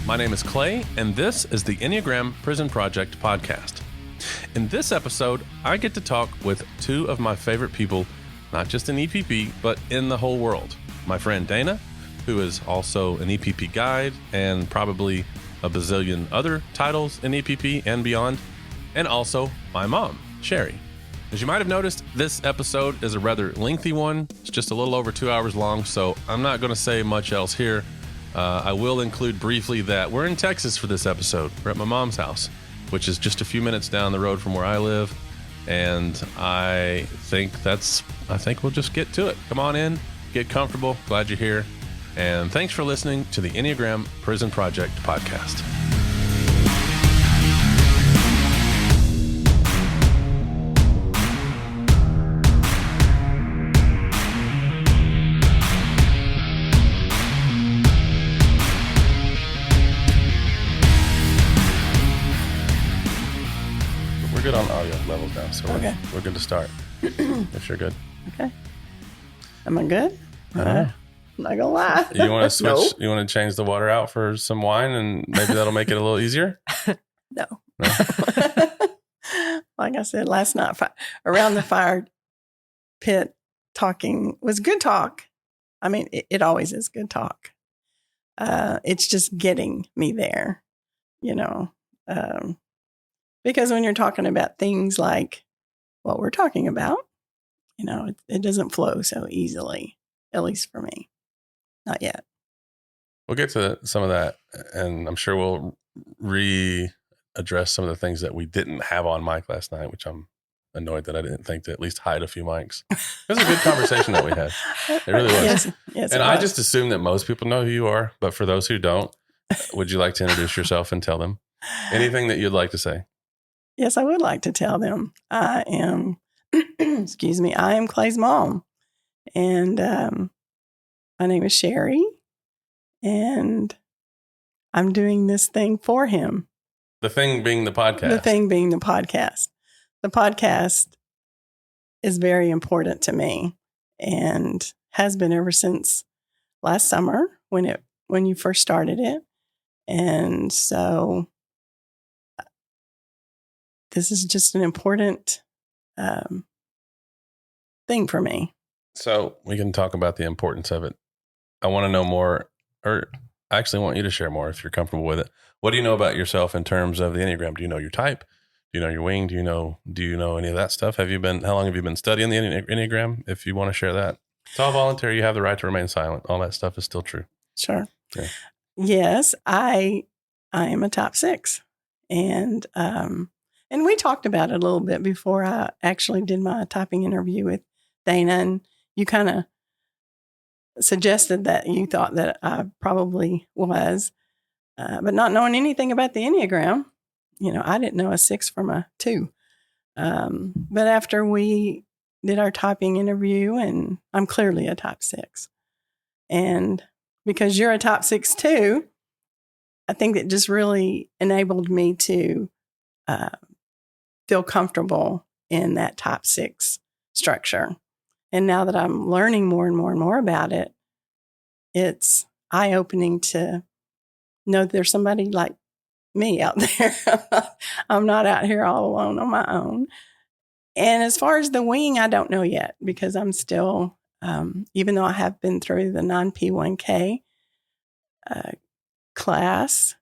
My name is Clay, and this is the Enneagram Prison Project podcast. In this episode, I get to talk with two of my favorite people, not just in EPP, but in the whole world. My friend Dana, who is also an EPP Guide and probably a bazillion other titles in EPP and beyond, and also my mom, Sherrie. As you might have noticed, this episode is a rather lengthy one. It's just a little over 2 hours long, so I'm not going to say much else here. I will include briefly that we're in Texas for this episode. We're at my mom's house, which is just a few minutes down the road from where I live. And I think we'll just get to it. Come on in, get comfortable. Glad you're here. And thanks for listening to the Enneagram Prison Project podcast. Good on audio levels now, so we're good to start. If you're good. Okay. Am I good? I'm not gonna lie. You want to switch? Nope. You want to change the water out for some wine, and maybe that'll make it a little easier? No. Like I said last night, around the fire pit, talking was good talk. I mean, it always is good talk. It's just getting me there, you know. Because when you're talking about things like what we're talking about, you know, it doesn't flow so easily, at least for me. Not yet. We'll get to some of that, and I'm sure we'll readdress some of the things that we didn't have on mic last night, which I'm annoyed that I didn't think to at least hide a few mics. It was a good conversation that we had. It really was. Yes, and I just assume that most people know who you are, but for those who don't, would you like to introduce yourself and tell them anything that you'd like to say? Yes, I would like to tell them. I am, I am Clay's mom. And my name is Sherrie. And I'm doing this thing for him. The thing being the podcast. The thing being the podcast. The podcast is very important to me and has been ever since last summer when you first started it. And so this is just an important thing for me. So we can talk about the importance of it. I want to know more, or I actually want you to share more if you're comfortable with it. What do you know about yourself in terms of the Enneagram? Do you know your type? Do you know your wing? Do you know any of that stuff? How long have you been studying the Enneagram? If you want to share that, it's all voluntary. You have the right to remain silent. All that stuff is still true. Sure. Yeah. Yes, I am a top 6, and we talked about it a little bit before I actually did my typing interview with Dana, and you kind of suggested that you thought that I probably was, but not knowing anything about the Enneagram, you know, I didn't know a 6 from a 2. But after we did our typing interview, and I'm clearly a top 6, and because you're a top 6 too, I think it just really enabled me to feel comfortable in that top 6 structure. And now that I'm learning more and more and more about it, it's eye-opening to know that there's somebody like me out there. I'm not out here all alone on my own. And as far as the wing, I don't know yet because I'm still, even though I have been through the non-P1K class,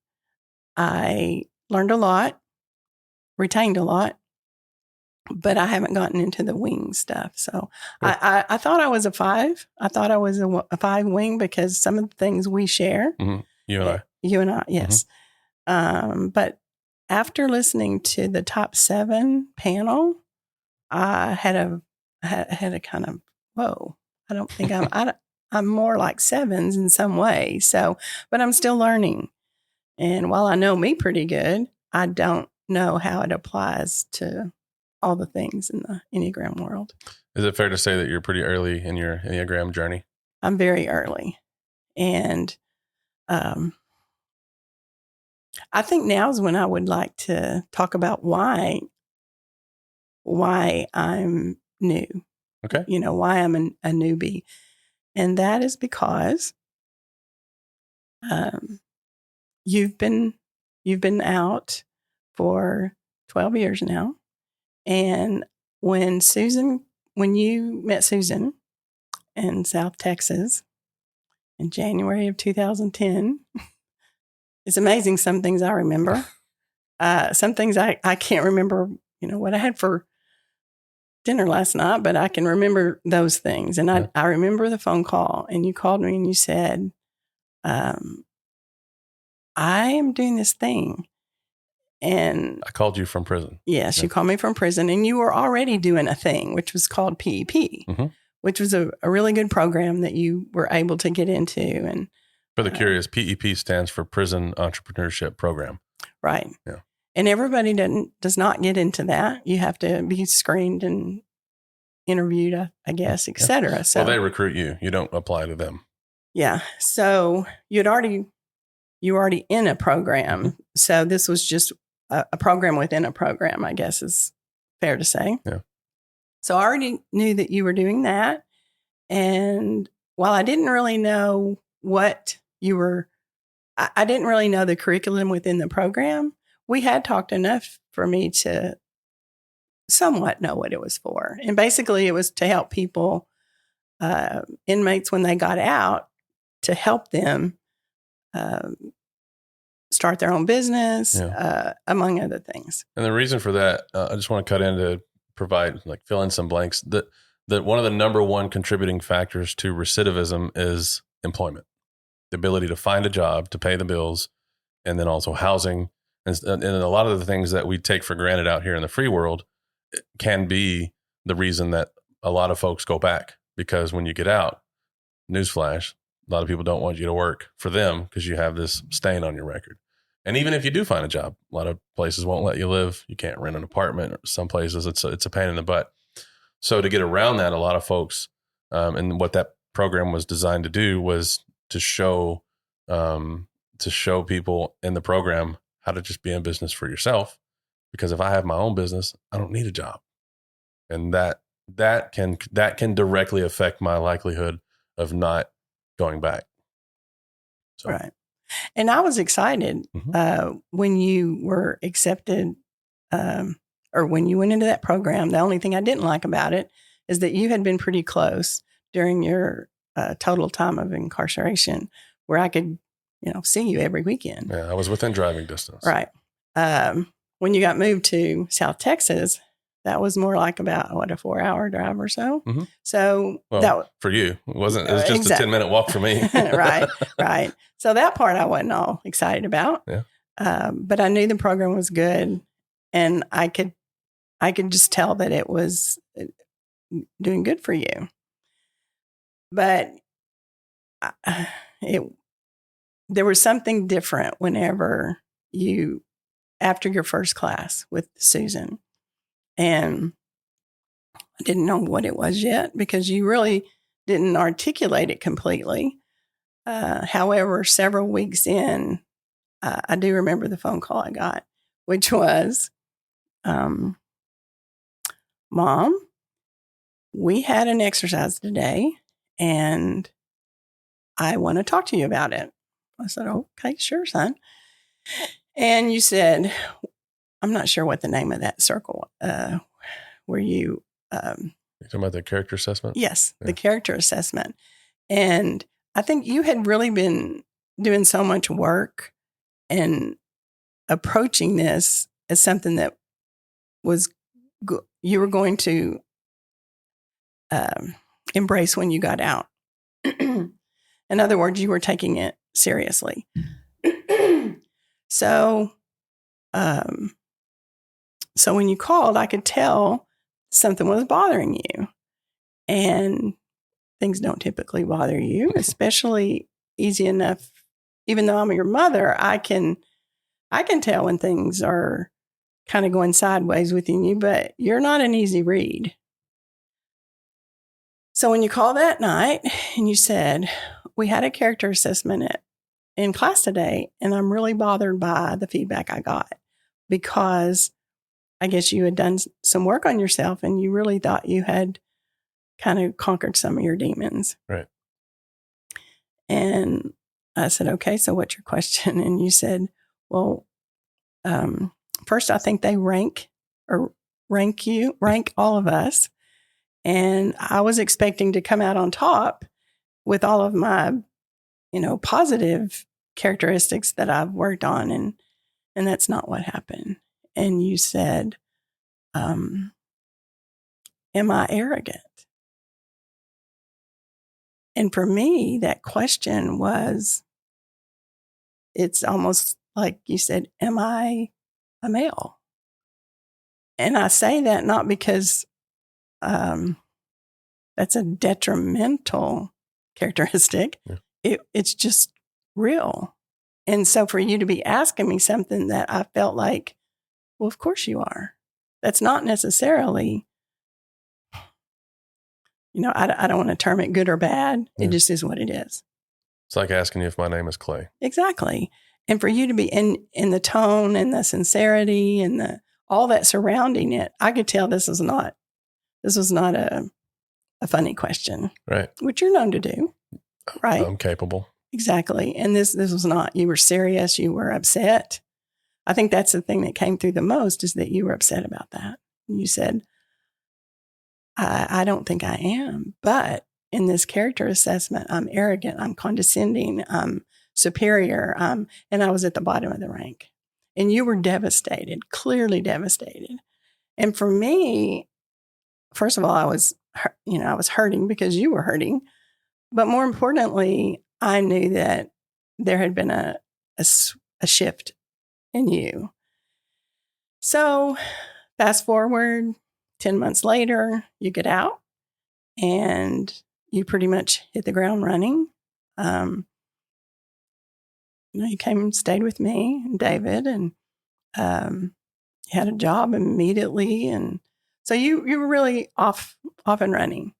I learned a lot, retained a lot, but I haven't gotten into the wing stuff. So I thought I was a 5. I thought I was a 5 wing because some of the things we share. Mm-hmm. You and I, yes. Mm-hmm. But after listening to the top 7 panel, I had a kind of, whoa, I don't think I'm more like 7s in some way. So, but I'm still learning. And while I know me pretty good, I don't know how it applies to all the things in the Enneagram world. Is it fair to say that you're pretty early in your Enneagram journey? I'm very early. And I think now is when I would like to talk about why I'm new. Okay. You know, why I'm a newbie. And that is because you've been out for 12 years now. And when you met Susan in South Texas in January of 2010, it's amazing some things I remember. Some things I can't remember, what I had for dinner last night, but I can remember those things. And I remember the phone call, and you called me and you said, I am doing this thing. And I called you from prison. Yes, you called me from prison, and you were already doing a thing, which was called PEP, which was a really good program that you were able to get into. And for the curious, PEP stands for Prison Entrepreneurship Program. Right. Yeah. And everybody does not get into that. You have to be screened and interviewed, I guess, et cetera. So, well, they recruit you. You don't apply to them. Yeah. So you were already in a program. So this was just a program within a program, I guess is fair to say. Yeah. So I already knew that you were doing that. And while I didn't really know what you were, I didn't really know the curriculum within the program. We had talked enough for me to somewhat know what it was for. And basically it was to help people, inmates when they got out, to help them start their own business, among other things. And the reason for that, I just want to cut in to provide, fill in some blanks, that one of the number one contributing factors to recidivism is employment, the ability to find a job, to pay the bills, and then also housing. And a lot of the things that we take for granted out here in the free world can be the reason that a lot of folks go back, because when you get out, newsflash, a lot of people don't want you to work for them because you have this stain on your record. And even if you do find a job, a lot of places won't let you live. You can't rent an apartment. Some places it's a pain in the butt. So to get around that, a lot of folks, and what that program was designed to do was to show people in the program how to just be in business for yourself. Because if I have my own business, I don't need a job, and that can directly affect my likelihood of not going back. So. Right. And I was excited when you were accepted, or when you went into that program. The only thing I didn't like about it is that you had been pretty close during your total time of incarceration, where I could, see you every weekend. Yeah, I was within driving distance. Right. When you got moved to South Texas, that was more like about a 4-hour drive or so. Mm-hmm. So for you, it wasn't. It was just a 10-minute walk for me. Right. So that part I wasn't all excited about. Yeah. But I knew the program was good, and I could just tell that it was doing good for you. But there was something different whenever after your first class with Susan. And I didn't know what it was yet, because you really didn't articulate it completely. However, several weeks in, I do remember the phone call I got, which was, Mom, we had an exercise today, and I want to talk to you about it. I said, okay, sure, son. And you said, I'm not sure what the name of that circle, where you... You're talking about the character assessment? Yes, the character assessment. And I think you had really been doing so much work and approaching this as something that was you were going to embrace when you got out. In other words, you were taking it seriously. So when you called, I could tell something was bothering you. And things don't typically bother you, especially easy enough. Even though I'm your mother, I can tell when things are kind of going sideways within you, but you're not an easy read. So when you called that night and you said, we had a character assessment in class today, and I'm really bothered by the feedback I got, because I guess you had done some work on yourself and you really thought you had kind of conquered some of your demons. Right. And I said, okay, so what's your question? And you said, well, first, I think they rank all of us. And I was expecting to come out on top with all of my, positive characteristics that I've worked on. And that's not what happened. And you said, am I arrogant? And for me, that question was, it's almost like you said, am I a male? And I say that not because that's a detrimental characteristic. Yeah. It's just real. And so for you to be asking me something that I felt like, well, of course you are. That's not necessarily, I don't want to term it good or bad. Yeah. It just is what it is. It's like asking you if my name is Clay. Exactly. And for you to be in the tone and the sincerity and all that surrounding it, I could tell this was not a funny question. Right. Which you're known to do. Right. I'm capable. Exactly. And this was not, you were serious, you were upset. I think that's the thing that came through the most, is that you were upset about that. And you said, I don't think I am, but in this character assessment, I'm arrogant, I'm condescending, I'm superior, and I was at the bottom of the rank. And you were devastated, clearly devastated. And for me, first of all, I was hurting because you were hurting. But more importantly, I knew that there had been a shift in you. So fast forward 10 months later, you get out and you pretty much hit the ground running. You came and stayed with me and David, and you had a job immediately. And so you were really off and running.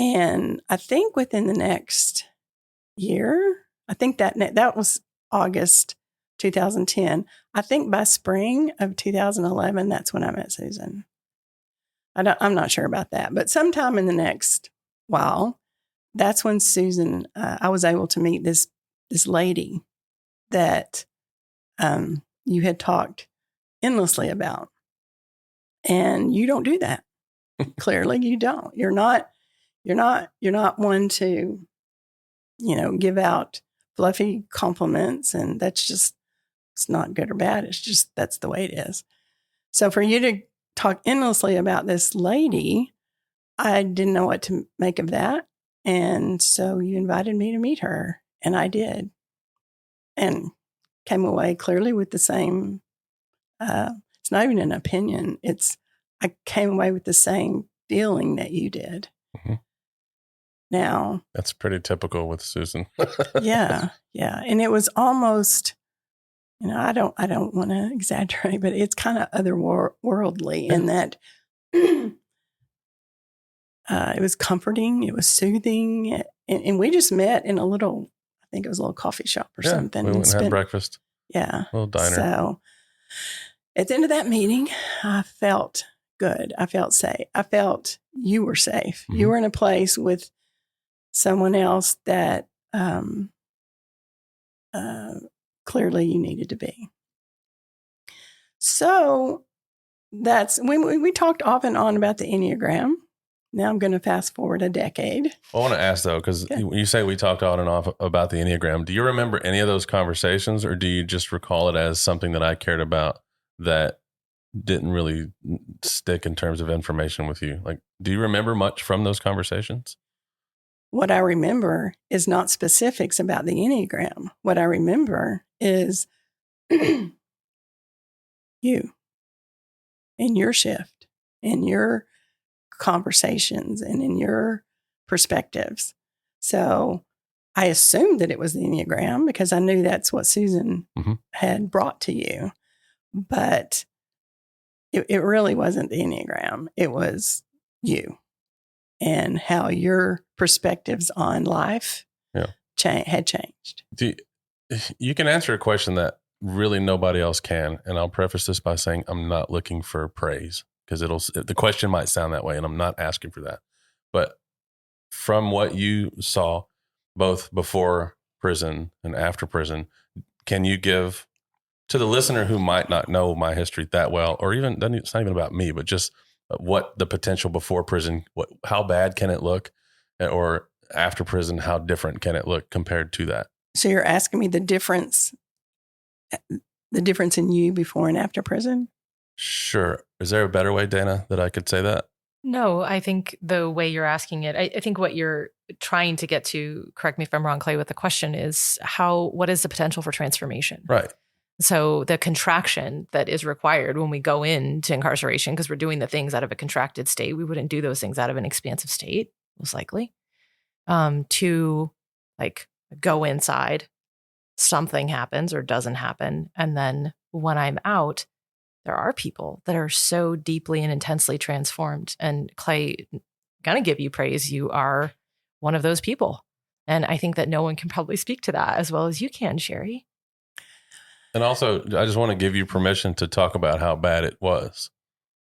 And I think within the next year, I think that was August 2010. I think by spring of 2011, that's when I met Susan. I'm not sure about that, but sometime in the next while, that's when Susan, I was able to meet this lady that you had talked endlessly about. And you don't do that. Clearly, you don't. You're not one to, give out fluffy compliments, and that's just, it's not good or bad. It's just, that's the way it is. So for you to talk endlessly about this lady, I didn't know what to make of that. And so you invited me to meet her, and I did, and came away clearly with the same, it's not even an opinion. I came away with the same feeling that you did. Mm-hmm. Now, that's pretty typical with Susan. Yeah. And it was almost, I don't want to exaggerate, but it's kind of otherworldly in that it was comforting, it was soothing, and we just met in I think it was a little coffee shop or something. We went and had breakfast. Yeah. A little diner. So at the end of that meeting, I felt good. I felt safe. I felt you were safe. Mm-hmm. You were in a place with someone else that clearly you needed to be. So that's when we talked off and on about the Enneagram. Now I'm going to fast forward a decade. I want to ask, though, because you say we talked on and off about the Enneagram. Do you remember any of those conversations, or do you just recall it as something that I cared about that didn't really stick in terms of information with you? Like, do you remember much from those conversations? What I remember is not specifics about the Enneagram. What I remember is you and your shift and your conversations and in your perspectives. So I assumed that it was the Enneagram because I knew that's what Susan mm-hmm. had brought to you. But it really wasn't the Enneagram. It was you and how your perspectives on life had changed. You can answer a question that really nobody else can. And I'll preface this by saying I'm not looking for praise, because the question might sound that way, and I'm not asking for that. But from what you saw, both before prison and after prison. Can you give to the listener who might not know my history that well, or even, it's not even about me, but just what the potential before prison, how bad can it look, or after prison, how different can it look compared to that? So you're asking me the difference in you before and after prison? Sure. Is there a better way, Dana, that I could say that? No, I think the way you're asking it, I think what you're trying to get to, correct me if I'm wrong, Clay, with the question is what is the potential for transformation? Right. So the contraction that is required when we go into incarceration, because we're doing the things out of a contracted state, we wouldn't do those things out of an expansive state, most likely, to like go inside, something happens or doesn't happen. And then when I'm out, there are people that are so deeply and intensely transformed. And Clay, gonna give you praise. You are one of those people. And I think that no one can probably speak to that as well as you can, Sherrie. And also, I just want to give you permission to talk about how bad it was,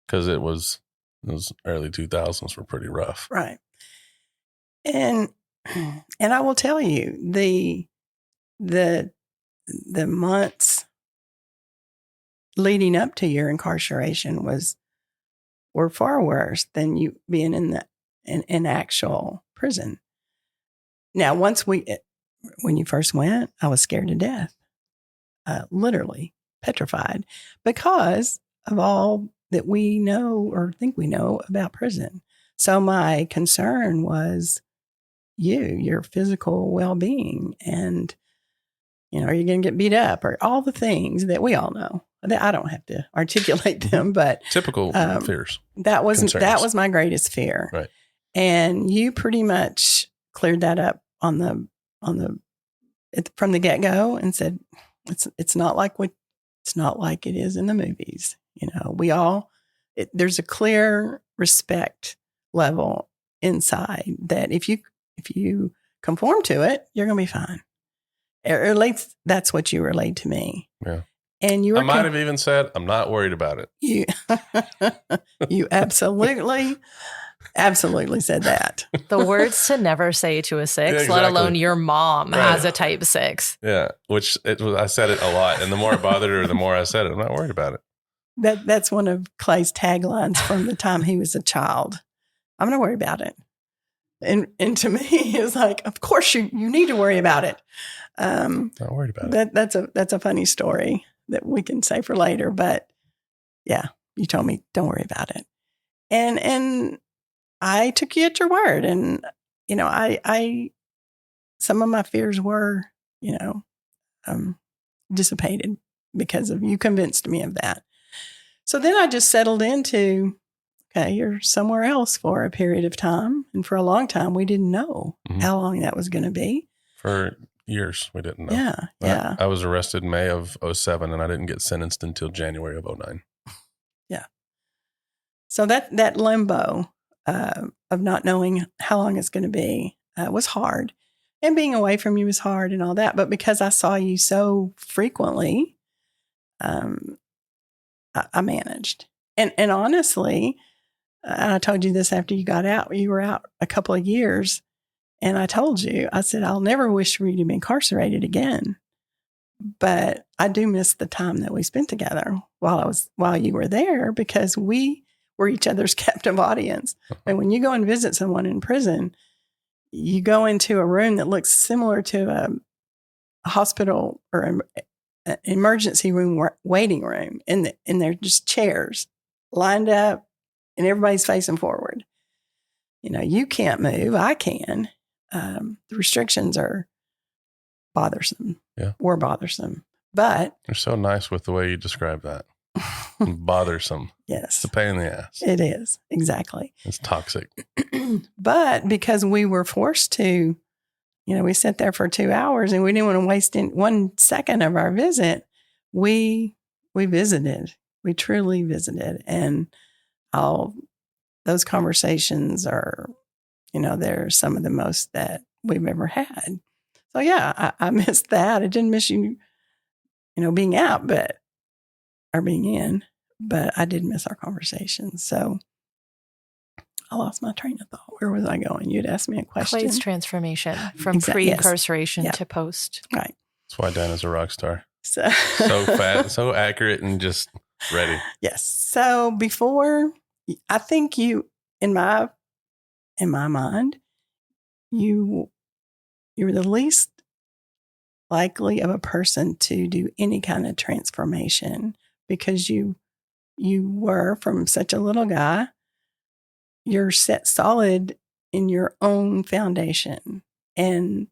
because those early 2000s were pretty rough. Right. And I will tell you, the months leading up to your incarceration were far worse than you being in actual prison. Now, when you first went, I was scared to death. Literally petrified because of all that we know or think we know about prison. So my concern was your physical well-being, and, are you going to get beat up, or all the things that we all know. I don't have to articulate them, but typical fears. That was my greatest fear. Right. And you pretty much cleared that up from the get-go and said, it's not like it is in the movies. There's a clear respect level inside that if you conform to it, you're going to be fine. Or at least that's what you relayed to me. Yeah. And I might have even said, I'm not worried about it. You absolutely said that. The words to never say to a 6, Yeah, exactly. let alone your mom as a type 6. Yeah, I said it a lot. And the more it bothered her, the more I said it. I'm not worried about it. That's one of Clay's taglines from the time he was a child. I'm not worried about it. And to me, it's like, of course you need to worry about it. Not worried about it. That's a funny story that we can say for later. But yeah, you told me, don't worry about it. And I took you at your word. And, some of my fears were, dissipated because of you convinced me of that. So then I just settled into, okay, you're somewhere else for a period of time. And for a long time, we didn't know how long that was going to be. For years, we didn't know. Yeah. I was arrested May of 2007, and I didn't get sentenced until January of 2009. Yeah. So that limbo of not knowing how long it's going to be was hard. And being away from you was hard and all that. But because I saw you so frequently, I managed. And honestly, and I told you this after you got out, you were out a couple of years. And I told you, I said, I'll never wish for you to be incarcerated again. But I do miss the time that we spent together while you were there, because we were each other's captive audience. And when you go and visit someone in prison, you go into a room that looks similar to a hospital or an emergency room waiting room. And they're just chairs lined up and everybody's facing forward. You can't move. I can. The restrictions are bothersome. Yeah. Were bothersome. But you're so nice with the way you describe that. Bothersome. Yes. It's a pain in the ass. It is. Exactly. It's toxic. But because we were forced to, we sat there for 2 hours and we didn't want to waste 1 second of our visit, we visited. We truly visited. And those conversations are, they're some of the most that we've ever had. So yeah, I missed that. I didn't miss you, being out, or being in, but I did miss our conversations. So I lost my train of thought. Where was I going? You'd asked me a question. Clay's transformation from pre-incarceration yes. to post. Right. That's why Dana's a rock star. So fat, so accurate, and just ready. Yes. So before, I think you, in my mind, you were the least likely of a person to do any kind of transformation because you were, from such a little guy, you're set solid in your own foundation. And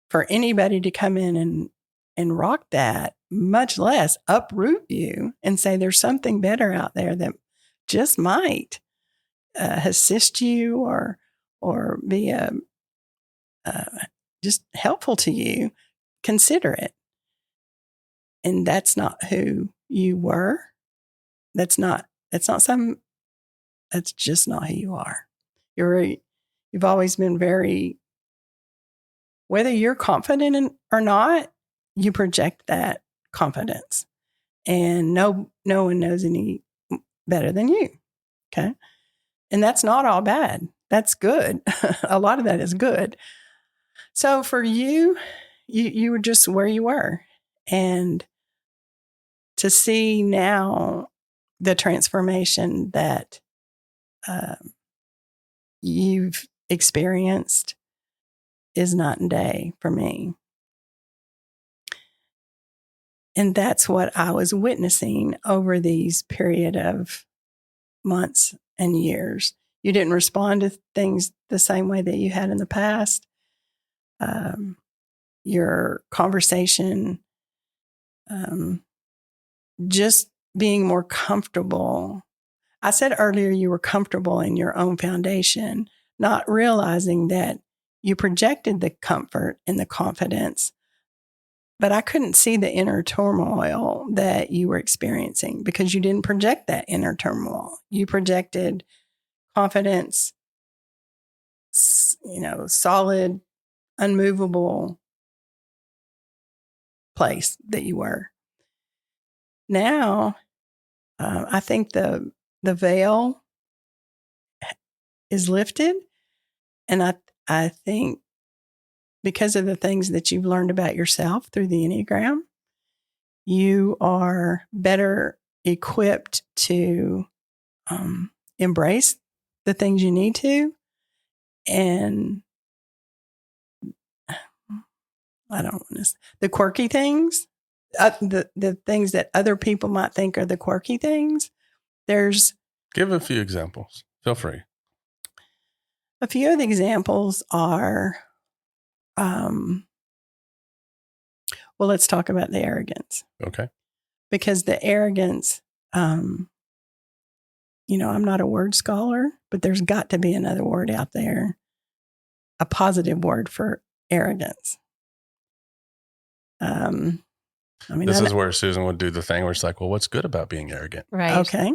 for anybody to come in and rock that, much less uproot you and say there's something better out there that just might assist you or be just helpful to you, consider it. And that's not who you were. That's just not who you are. You've always been very, whether you're confident or not, you project that confidence, and no one knows any better than you. Okay. And that's not all bad. That's good. A lot of that is good. So for you were just where you were, and to see now the transformation that you've experienced is night and day for me. And that's what I was witnessing over these period of months and years. You didn't respond to things the same way that you had in the past. Your conversation, just being more comfortable. I said earlier you were comfortable in your own foundation, not realizing that you projected the comfort and the confidence, but I couldn't see the inner turmoil that you were experiencing because you didn't project that inner turmoil. You projected confidence, solid, unmovable place that you were. Now, I think the veil is lifted, and I think because of the things that you've learned about yourself through the Enneagram, you are better equipped to embrace the things you need to, and the quirky things, the things that other people might think are the quirky things. Give a few examples. Feel free. A few of the examples are, let's talk about the arrogance. Okay. Because the arrogance, I'm not a word scholar, but there's got to be another word out there, a positive word for arrogance. This is where Susan would do the thing where it's like, well, what's good about being arrogant? Right. Okay.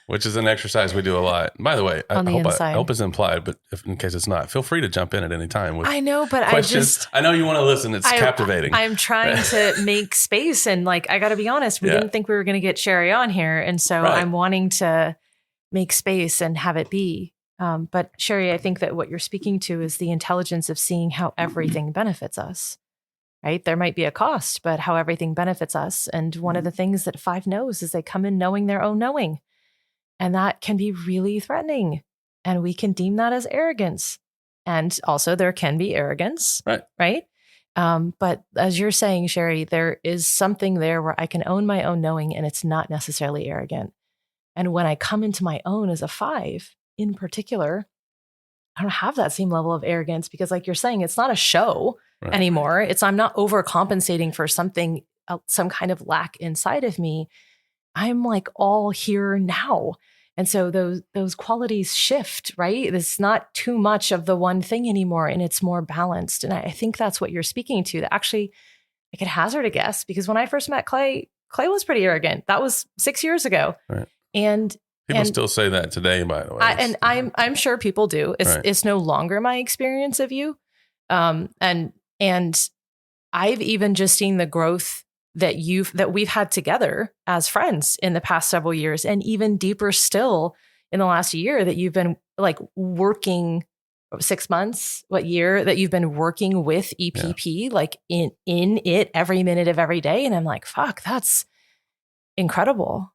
Which is an exercise we do a lot. By the way, I hope it's implied, but in case it's not, feel free to jump in at any time with I know, but questions. I know you want to listen. It's captivating. I'm trying to make space, and I got to be honest, we didn't think we were going to get Sherrie on here, and so I'm wanting to make space and have it be. But Sherrie, I think that what you're speaking to is the intelligence of seeing how everything benefits us. Right? There might be a cost, but how everything benefits us. And one of the things that 5 knows is they come in knowing their own knowing. And that can be really threatening. And we can deem that as arrogance. And also there can be arrogance. Right? But as you're saying, Sherrie, there is something there where I can own my own knowing and it's not necessarily arrogant. And when I come into my own as a 5 in particular, I don't have that same level of arrogance because like you're saying, it's not a show anymore. I'm not overcompensating for something, some kind of lack inside of me. I'm all here now. And so those qualities shift, right? It's not too much of the one thing anymore and it's more balanced. And I think that's what you're speaking to. That actually, I could hazard a guess because when I first met Clay was pretty arrogant. That was 6 years ago. Right. And people still say that today, by the way. I'm sure people do. It's no longer my experience of you. And I've even just seen the growth that we've had together as friends in the past several years, and even deeper still in the last year that you've been like working 6 months, what year that you've been working with EPP, like in it every minute of every day. And I'm like, fuck, that's incredible.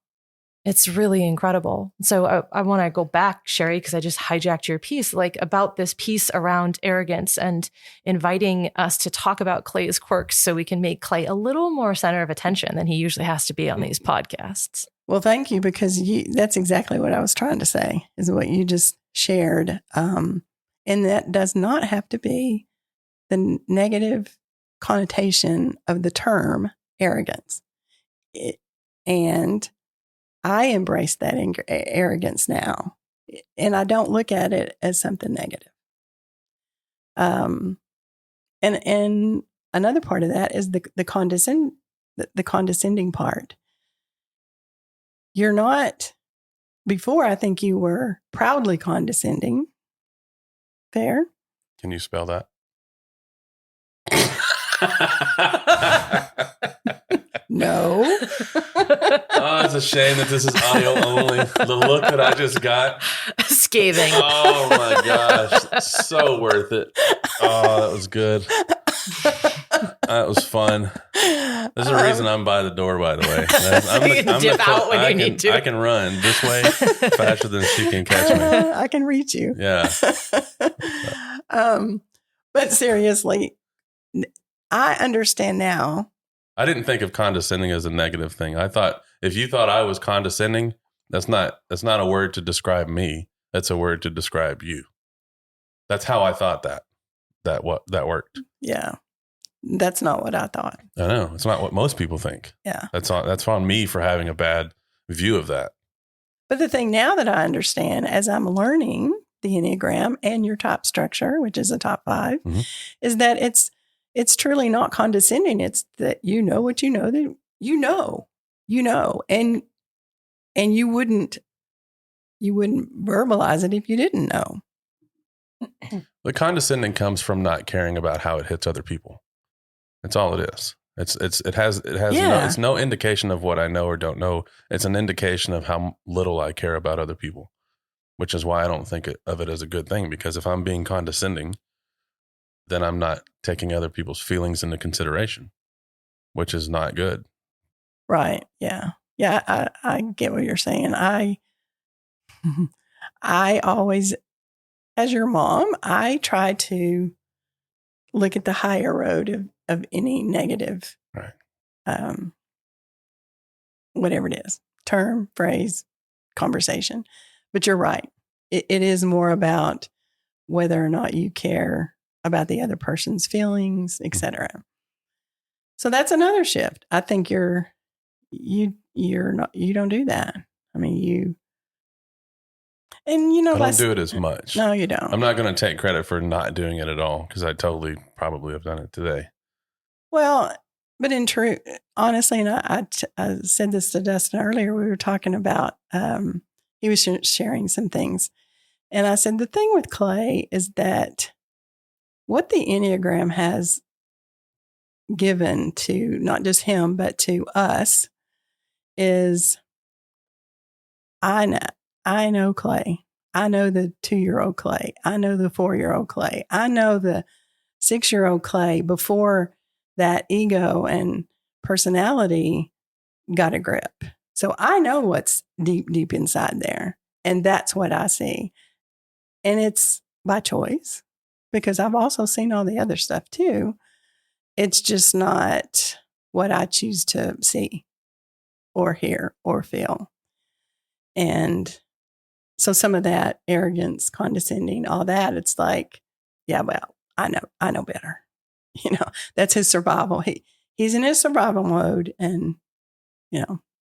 It's really incredible. So I want to go back, Sherrie, because I just hijacked your piece, like about this piece around arrogance and inviting us to talk about Clay's quirks so we can make Clay a little more center of attention than he usually has to be on these podcasts. Well, thank you, because that's exactly what I was trying to say, is what you just shared. And that does not have to be the negative connotation of the term arrogance. And I embrace that arrogance now, and I don't look at it as something negative. And another part of that is the condescending part. You're not, before I think you were proudly condescending. Fair? Can you spell that? No. Oh, it's a shame that this is audio only. The look that I just got. Scathing. Oh my gosh. So worth it. Oh, that was good. That was fun. There's a reason I'm by the door, by the way. You can dip out when you need to. I can run this way faster than she can catch me. I can reach you. Yeah. But seriously, I understand now. I didn't think of condescending as a negative thing. I thought if you thought I was condescending, that's not a word to describe me. That's a word to describe you. That's how I thought that worked. Yeah. That's not what I thought. I know. It's not what most people think. Yeah. That's on me for having a bad view of that. But the thing now that I understand, as I'm learning the Enneagram and your top structure, which is a top 5, mm-hmm. is that it's truly not condescending. It's that you know what you know, that you know, and you wouldn't verbalize it if you didn't know. The condescending comes from not caring about how it hits other people. That's all it is. It has it's no indication of what I know or don't know. It's an indication of how little I care about other people, which is why I don't think of it as a good thing. Because if I'm being condescending, then I'm not taking other people's feelings into consideration, which is not good. Right. Yeah. Yeah. I get what you're saying. I always, as your mom, I try to look at the higher road of any negative, right. Whatever it is, term, phrase, conversation. But you're right. It is more about whether or not you care about the other person's feelings, etc. So that's another shift. I think you don't do that. I mean, I don't do it as much. No, you don't. I'm not going to take credit for not doing it at all, because I totally probably have done it today. Well, but in truth, honestly, and I said this to Dustin earlier, we were talking about, he was sharing some things. And I said, the thing with Clay is that what the Enneagram has given to not just him, but to us is, I know Clay. I know the 2-year-old Clay. I know the 4-year-old Clay. I know the 6-year-old Clay before that ego and personality got a grip. So I know what's deep inside there. And that's what I see. And it's by choice, because I've also seen all the other stuff too. It's just not what I choose to see or hear or feel. And so some of that arrogance, condescending, all that, it's like, yeah, well, I know better. That's his survival. He's in his survival mode, and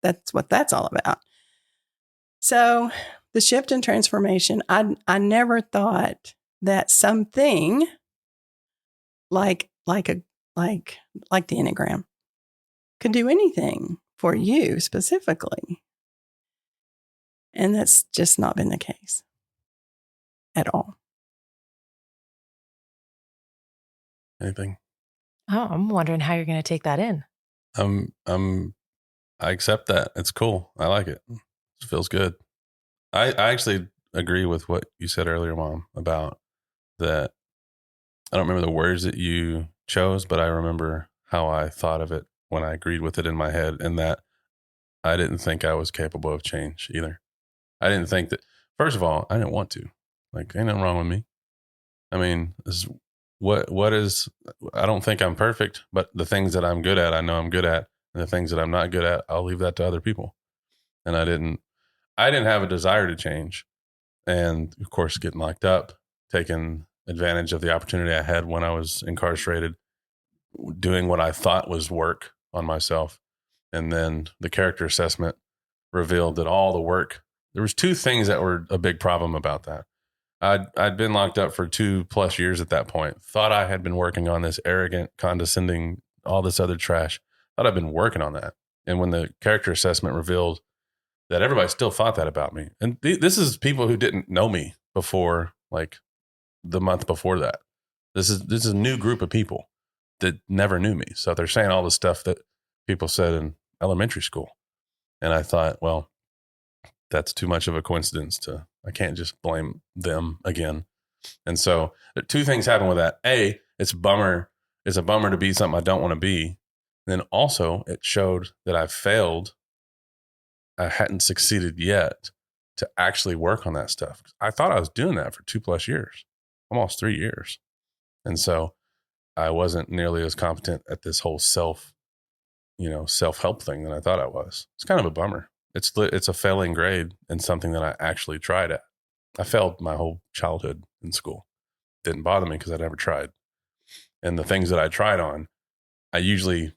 that's what that's all about. So the shift and transformation, I never thought that something like the Enneagram could do anything for you specifically. And that's just not been the case at all. Anything? Oh, I'm wondering how you're going to take that in. I accept that. It's cool. I like it. It feels good. I actually agree with what you said earlier, Mom, about that. I don't remember the words that you chose, but I remember how I thought of it when I agreed with it in my head, and that I didn't think I was capable of change either. I didn't think that, first of all, I didn't want to. Like, ain't nothing wrong with me. I mean, what is, I don't think I'm perfect, but the things that I'm good at, I know I'm good at. And the things that I'm not good at, I'll leave that to other people. And I didn't have a desire to change. And of course, getting locked up, taking advantage of the opportunity I had when I was incarcerated, doing what I thought was work on myself. And then the character assessment revealed that all the work, there was two things that were a big problem about that. I'd been locked up for 2+ years at that point. Thought I had been working on this arrogant, condescending, all this other trash. Thought I'd been working on that. And when the character assessment revealed that everybody still thought that about me. And this is people who didn't know me before, like the month before that. This is a new group of people that never knew me. So they're saying all the stuff that people said in elementary school. And I thought, well, that's too much of a coincidence I can't just blame them again. And so two things happen with that. A, it's a bummer to be something I don't want to be. And then also it showed that I failed. I hadn't succeeded yet to actually work on that stuff. I thought I was doing that for 2+ years, almost 3 years. And so I wasn't nearly as competent at this whole self-help thing that I thought I was. It's kind of a bummer. It's a failing grade and something that I actually tried at. I failed my whole childhood in school. Didn't bother me because I never tried. And the things that I tried on, I usually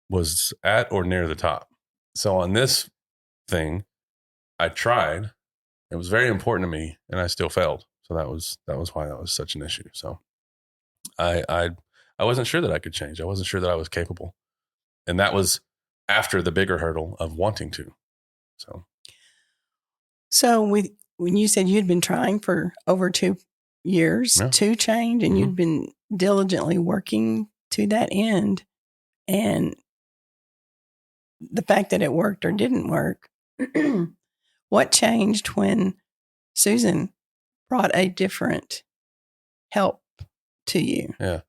was at or near the top. So on this thing, I tried. It was very important to me, and I still failed. So that was why that was such an issue. So I wasn't sure that I could change. I wasn't sure that I was capable. And that was after the bigger hurdle of wanting to. So when you said you'd been trying for over 2 years to change, and you'd been diligently working to that end, and the fact that it worked or didn't work, what changed when Susan brought a different help to you? Yeah.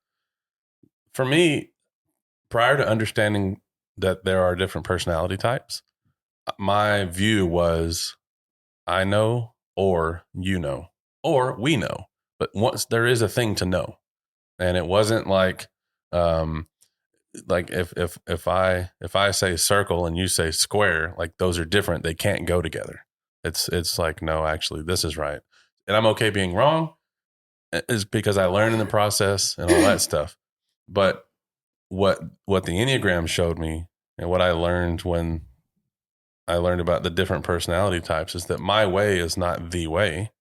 For me, prior to understanding that there are different personality types, my view was I know, or you know, or we know. But once there is a thing to know, and it wasn't like if I say circle and you say square, like those are different. They can't go together. It's like, no, actually, this is right, and I'm okay being wrong, is because I learned in the process and all that stuff. But what the Enneagram showed me, and what I learned when I learned about the different personality types, is that my way is not the way.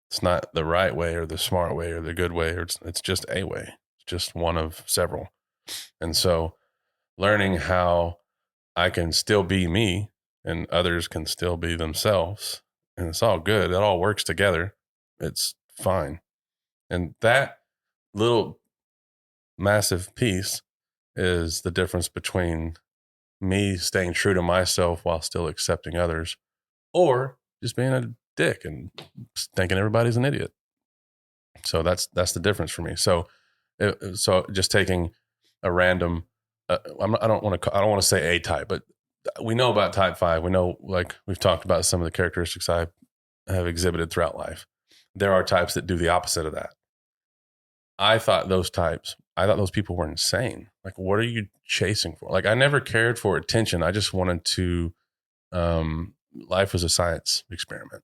It's not the right way or the smart way or the good way. It's just a way. It's just one of several. And so learning how I can still be me and others can still be themselves, and it's all good. It all works together. It's fine. And that little massive piece is the difference between me staying true to myself while still accepting others, or just being a dick and thinking everybody's an idiot. So that's the difference for me. So just taking a random, I don't want to say A type, but we know about type 5. We know, like we've talked about, some of the characteristics I have exhibited throughout life. There are types that do the opposite of that. I thought those people were insane. Like, what are you chasing for? Like, I never cared for attention. I just wanted to, life was a science experiment.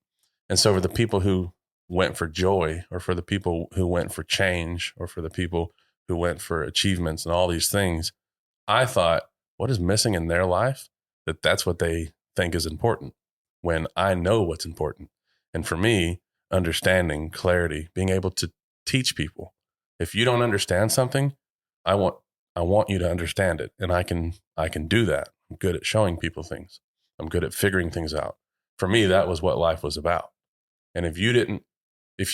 And so for the people who went for joy, or for the people who went for change, or for the people who went for achievements and all these things, I thought, what is missing in their life? That's what they think is important, when I know what's important. And for me, understanding, clarity, being able to teach people. If you don't understand something, I want you to understand it. And I can do that. I'm good at showing people things. I'm good at figuring things out. For me, that was what life was about. And if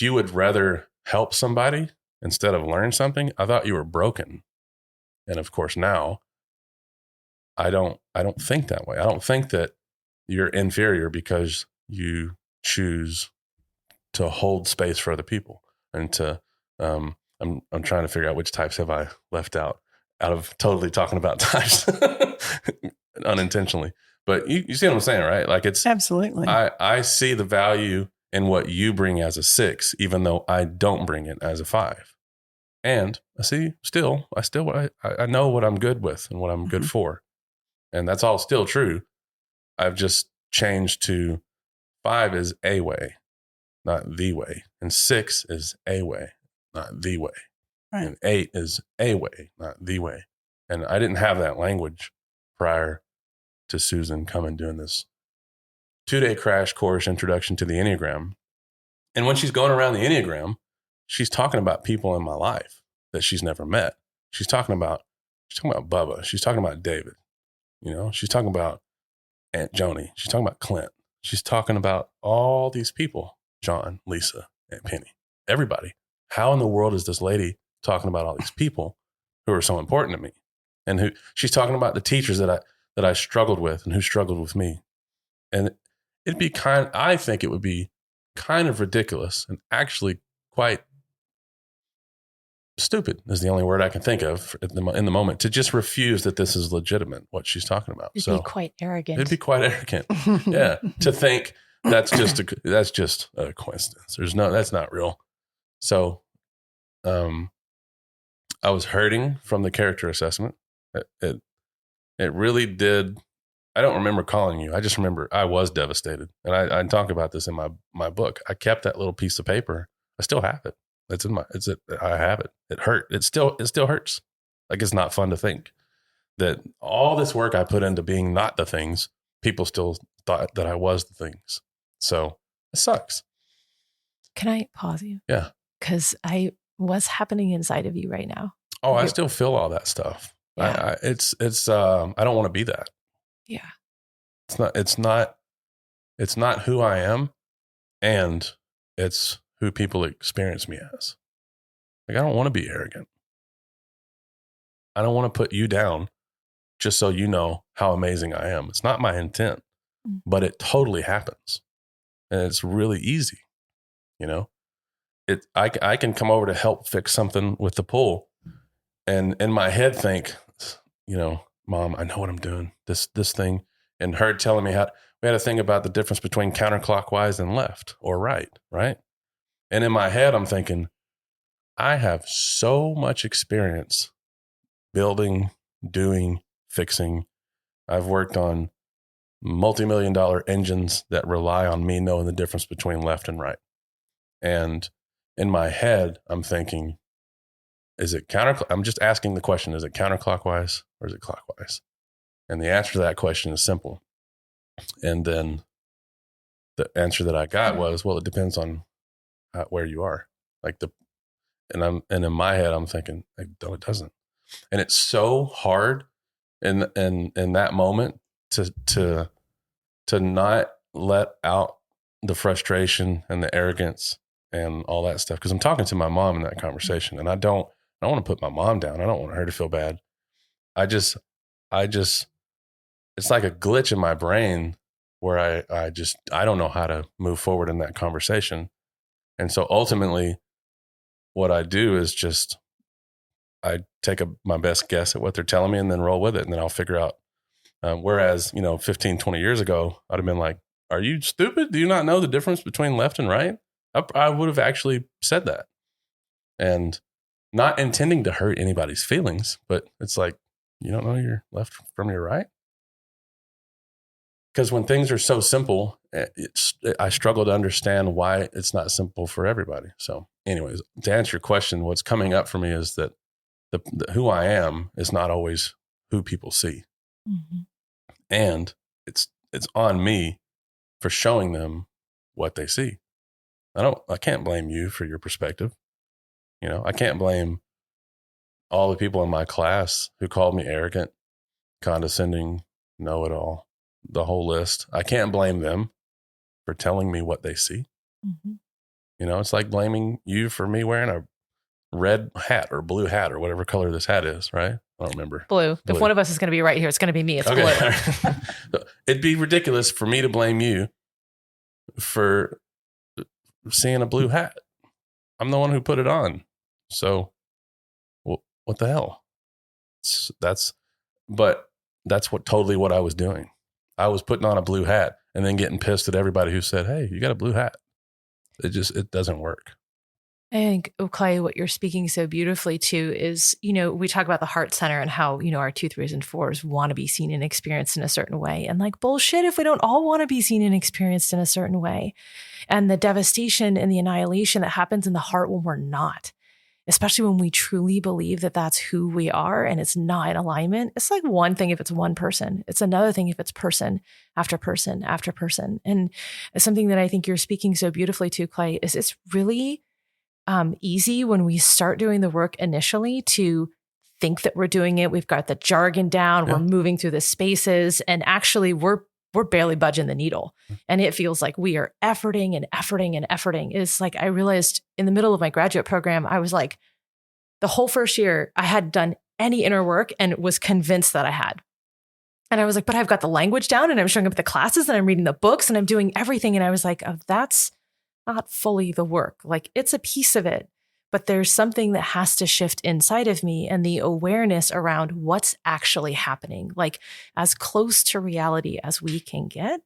you would rather help somebody instead of learn something, I thought you were broken. And of course now, I don't think that way. I don't think that you're inferior because you choose hold space for other people, and to I'm trying to figure out which types have I left out of totally talking about types unintentionally. But you see what I'm saying, right? Like it's Absolutely. I see the value in what you bring as a 6, even though I don't bring it as a 5. And I know what I'm good with and what I'm good for. And that's all still true. I've just changed to 5 is a way, not the way. And 6 is a way, not the way. Right. And 8 is a way, not the way. And I didn't have that language prior to Susan coming doing this 2-day crash course, Introduction to the Enneagram. And when she's going around the Enneagram, she's talking about people in my life that she's never met. She's talking about Bubba. She's talking about David. You know, she's talking about Aunt Joni. She's talking about Clint. She's talking about all these people, John, Lisa, Aunt Penny, everybody. How in the world is this lady talking about all these people who are so important to me? And who she's talking about the teachers that I struggled with and who struggled with me. And I think it would be kind of ridiculous and actually quite stupid is the only word I can think of in the moment to just refuse that this is legitimate, what she's talking about. It'd be quite arrogant. It'd be quite arrogant. Yeah. To think that's just a coincidence. That's not real. So, I was hurting from the character assessment. It really did. I don't remember calling you. I just remember I was devastated. And I talk about this in my book. I kept that little piece of paper. I still have it. I have it. It hurt. It still hurts. Like, it's not fun to think that all this work I put into being not the things, people still thought that I was the things. So it sucks. Can I pause you? Yeah. Because what's happening inside of you right now? Oh, I still feel all that stuff. Yeah. I don't want to be that. Yeah. It's not who I am, and it's who people experience me as. Like, I don't want to be arrogant. I don't want to put you down just so you know how amazing I am. It's not my intent, but it totally happens. And it's really easy. You know, I can come over to help fix something with the pool and in my head think, you know, Mom, I know what I'm doing. This thing, and her telling me we had a thing about the difference between counterclockwise and left or right. And in my head, I'm thinking, I have so much experience building, doing, fixing. I've worked on multi-million-dollar engines that rely on me knowing the difference between left and right. And in my head, I'm thinking, I'm just asking the question, is it counterclockwise or is it clockwise? And the answer to that question is simple. And then the answer that I got was, well, it depends on where you are. And in my head, I'm thinking, no, it doesn't. And it's so hard in that moment to not let out the frustration and the arrogance and all that stuff. Cause I'm talking to my mom in that conversation, and I don't want to put my mom down. I don't want her to feel bad. I just, it's like a glitch in my brain where I don't know how to move forward in that conversation. And so ultimately what I do is just, I take my best guess at what they're telling me and then roll with it. And then I'll figure out, whereas, 15, 20 years ago, I'd have been like, are you stupid? Do you not know the difference between left and right? I would have actually said that, and not intending to hurt anybody's feelings, but it's like, you don't know your left from your right? Because when things are so simple, I struggle to understand why it's not simple for everybody. So anyways, to answer your question, what's coming up for me is that the who I am is not always who people see. Mm-hmm. And it's on me for showing them what they see. I can't blame you for your perspective. I can't blame all the people in my class who called me arrogant, condescending, know-it-all, the whole list. I can't blame them for telling me what they see. Mm-hmm. It's like blaming you for me wearing a red hat or blue hat or whatever color this hat is, right? I don't remember. Blue. If one of us is going to be right here, it's going to be me. It's okay. Blue. It'd be ridiculous for me to blame you for seeing a blue hat. I'm the one who put it on. So what the hell? That's totally what I was doing. I was putting on a blue hat and then getting pissed at everybody who said, hey, you got a blue hat. It doesn't work. I think, Clay, what you're speaking so beautifully to is, we talk about the heart center and how, our 2, 3s, and 4s want to be seen and experienced in a certain way. And like, bullshit if we don't all want to be seen and experienced in a certain way. And the devastation and the annihilation that happens in the heart when we're not, especially when we truly believe that that's who we are and it's not in alignment. It's like one thing if it's one person. It's another thing if it's person after person after person. And something that I think you're speaking so beautifully to, Clay, is it's really easy when we start doing the work initially to think that we're doing it. We've got the jargon down. Yeah. We're moving through the spaces, and actually we're barely budging the needle. And it feels like we are efforting and efforting and efforting. It's like, I realized in the middle of my graduate program, I was like, the whole first year I hadn't done any inner work and was convinced that I had. And I was like, but I've got the language down and I'm showing up at the classes and I'm reading the books and I'm doing everything. And I was like, oh, that's not fully the work. Like, it's a piece of it, but there's something that has to shift inside of me, and the awareness around what's actually happening, like as close to reality as we can get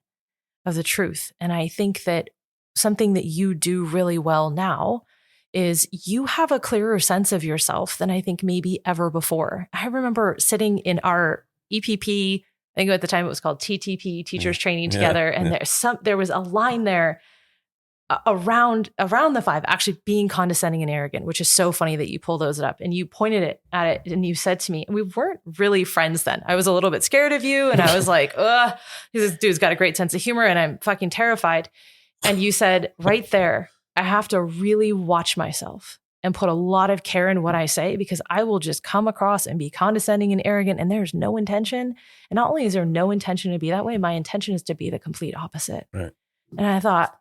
of the truth. And I think that something that you do really well now is you have a clearer sense of yourself than I think maybe ever before. I remember sitting in our EPP, I think at the time it was called TTP, teachers training together. And there was a line there around the 5 actually being condescending and arrogant, which is so funny that you pull those up, and you pointed at it and you said to me, and we weren't really friends then. I was a little bit scared of you. And I was like, ugh, this dude's got a great sense of humor and I'm fucking terrified. And you said right there, I have to really watch myself and put a lot of care in what I say, because I will just come across and be condescending and arrogant, and there's no intention. And not only is there no intention to be that way, my intention is to be the complete opposite. Right. And I thought,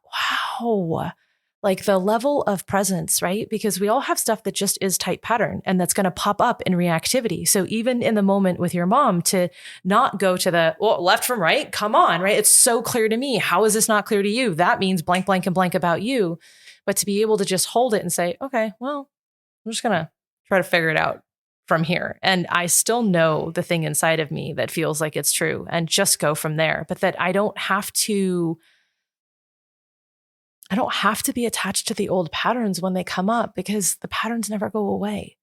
wow, like the level of presence, right? Because we all have stuff that just is type pattern and that's going to pop up in reactivity. So even in the moment with your mom, to not go to the left from right, come on, right? It's so clear to me. How is this not clear to you? That means blank, blank, and blank about you. But to be able to just hold it and say, okay, well, I'm just going to try to figure it out from here. And I still know the thing inside of me that feels like it's true, and just go from there. But that I don't have to be attached to the old patterns when they come up, because the patterns never go away.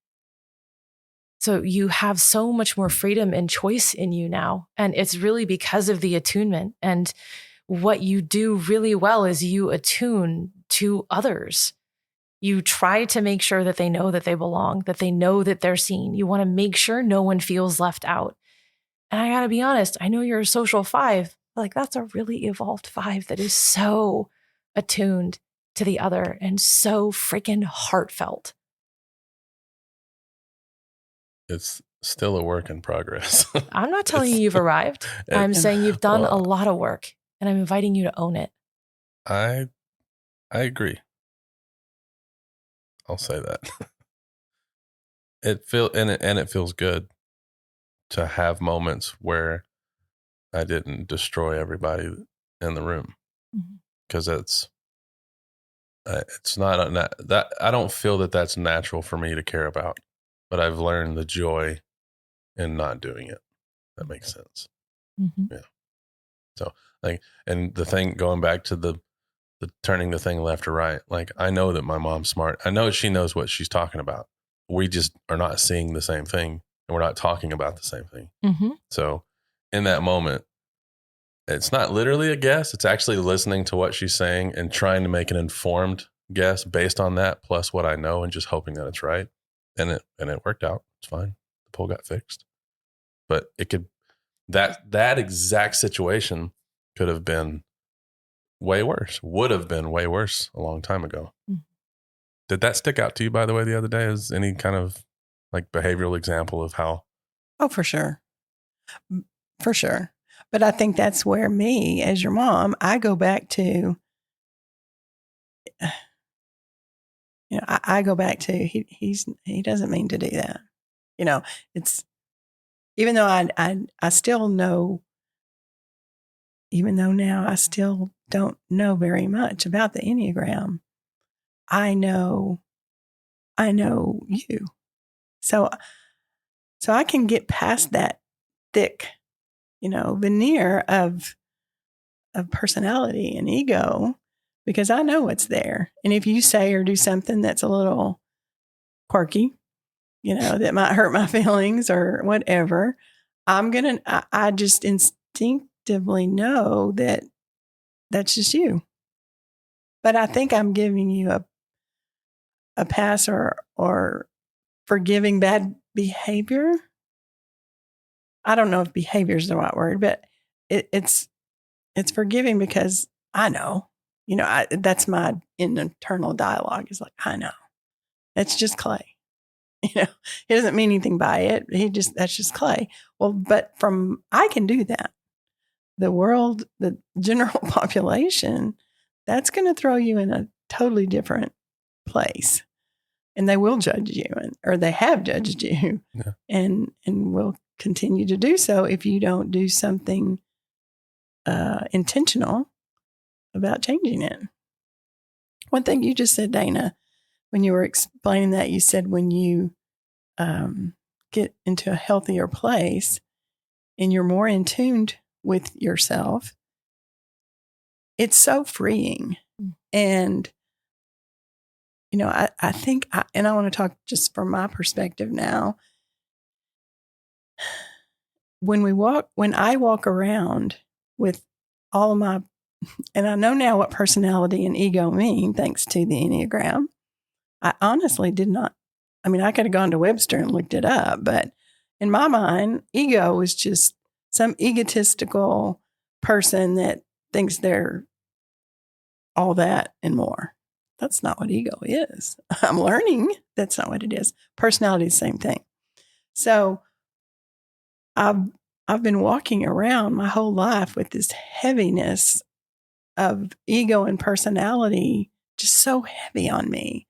So you have so much more freedom and choice in you now. And it's really because of the attunement. And what you do really well is you attune to others. You try to make sure that they know that they belong, that they know that they're seen. You want to make sure no one feels left out. And I got to be honest, I know you're a social 5, but like, that's a really evolved 5 that is so attuned to the other and so freaking heartfelt. It's still a work in progress. I'm not telling you you've arrived. I'm saying you've done a lot of work, and I'm inviting you to own it. I agree. I'll say that. It feels good to have moments where I didn't destroy everybody in the room, because it's not that I don't feel that that's natural for me to care about, but I've learned the joy in not doing it. That makes sense. Mm-hmm. Yeah. So like, and the thing, going back to the turning the thing left or right, like, I know that my mom's smart. I know she knows what she's talking about. We just are not seeing the same thing, and we're not talking about the same thing. Mm-hmm. So in that moment, it's not literally a guess. It's actually listening to what she's saying and trying to make an informed guess based on that, plus what I know, and just hoping that it's right. And it worked out. It's fine. The pole got fixed. But it could, that exact situation could have been way worse, would have been way worse a long time ago. Mm-hmm. Did that stick out to you, by the way, the other day, as any kind of like behavioral example of how? Oh, for sure. For sure. But I think that's where me, as your mom, I go back to, I go back to, he doesn't mean to do that. It's, even though I still know, even though now I still don't know very much about the Enneagram, I know you. So I can get past that thick, veneer of personality and ego because I know it's there. And if you say or do something that's a little quirky, that might hurt my feelings or whatever, I just instinctively know that that's just you. But I think I'm giving you a pass or forgiving bad behavior. I don't know if behavior is the right word, but it's forgiving because I know, that's my internal dialogue is like, I know it's just Clay. He doesn't mean anything by it. That's just Clay. Well, but I can do that. The world, the general population, that's going to throw you in a totally different place. And they will judge you or they have judged you and will continue to do so if you don't do something intentional about changing it. One thing you just said, Dana, when you were explaining that, you said when you get into a healthier place and you're more in tune with yourself, it's so freeing. And, I think, and I want to talk just from my perspective now. When I walk around with all of my, and I know now what personality and ego mean, thanks to the Enneagram. I honestly did not. I mean, I could have gone to Webster and looked it up, but in my mind, ego was just some egotistical person that thinks they're all that and more. That's not what ego is. I'm learning that's not what it is. Personality is the same thing. So I've been walking around my whole life with this heaviness of ego and personality, just so heavy on me,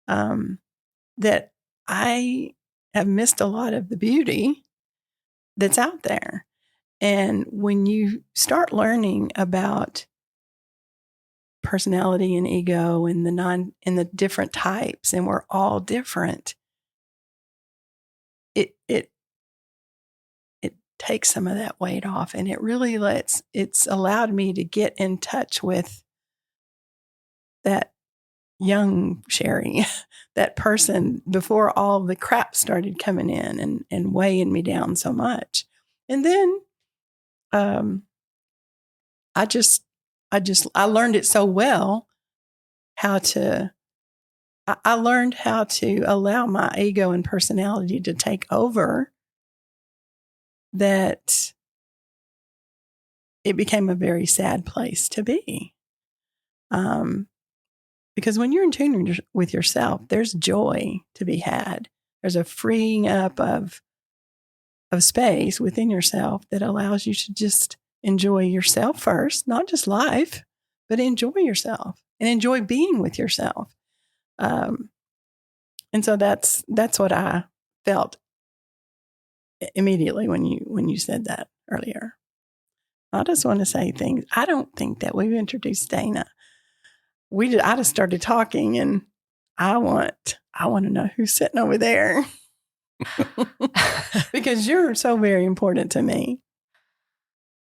that I have missed a lot of the beauty that's out there. And when you start learning about personality and ego and the different types, and we're all different, it takes some of that weight off, and it really it's allowed me to get in touch with that young Sherrie, that person before all the crap started coming in and weighing me down so much. And then I learned it so well I learned how to allow my ego and personality to take over, that it became a very sad place to be. Because when you're in tune with yourself, there's joy to be had. There's a freeing up of space within yourself that allows you to just enjoy yourself first, not just life, but enjoy yourself and enjoy being with yourself. And so that's what I felt immediately when you said that earlier. I just want to say things. I don't think that we've introduced Dana. I just started talking, and I want to know who's sitting over there because you're so very important to me.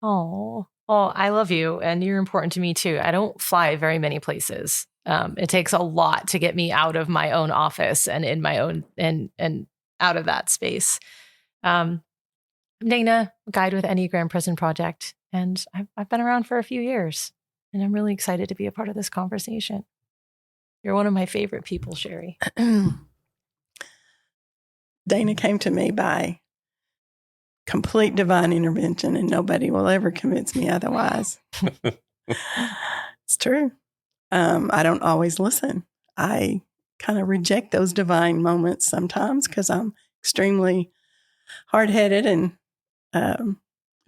Oh, well, I love you, and you're important to me too. I don't fly very many places. It takes a lot to get me out of my own office and in my own and out of that space. Dana, Guide with Enneagram Prison Project, and I've been around for a few years, and I'm really excited to be a part of this conversation. You're one of my favorite people, Sherrie. Dana came to me by complete divine intervention, and nobody will ever convince me otherwise. It's true. I don't always listen. I kind of reject those divine moments sometimes because I'm extremely hard-headed and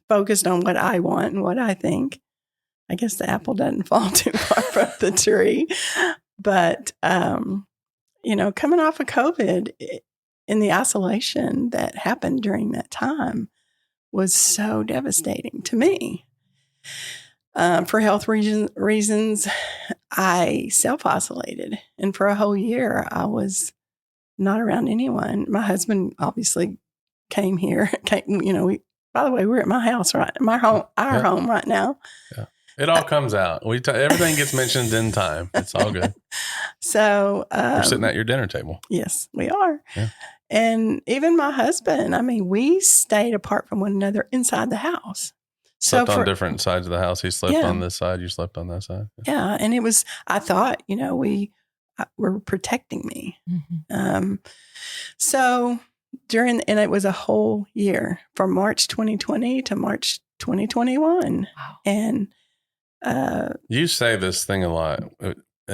focused on what I want and what I think. I guess the apple doesn't fall too far from the tree. But, coming off of COVID in the isolation that happened during that time was so devastating to me. For health reasons, I self-isolated. And for a whole year, I was not around anyone. My husband obviously came here. By the way, we're at my house, right? Our home right now. Yeah. It all comes out. Everything gets mentioned in time. It's all good. So we're sitting at your dinner table. Yes, we are. Yeah. And even my husband, we stayed apart from one another inside the house. Slept on different sides of the house. He slept on this side. You slept on that side. Yeah. And it was, I thought, we were protecting me. Mm-hmm. So and it was a whole year from March 2020 to March 2021. Wow. And you say this thing a lot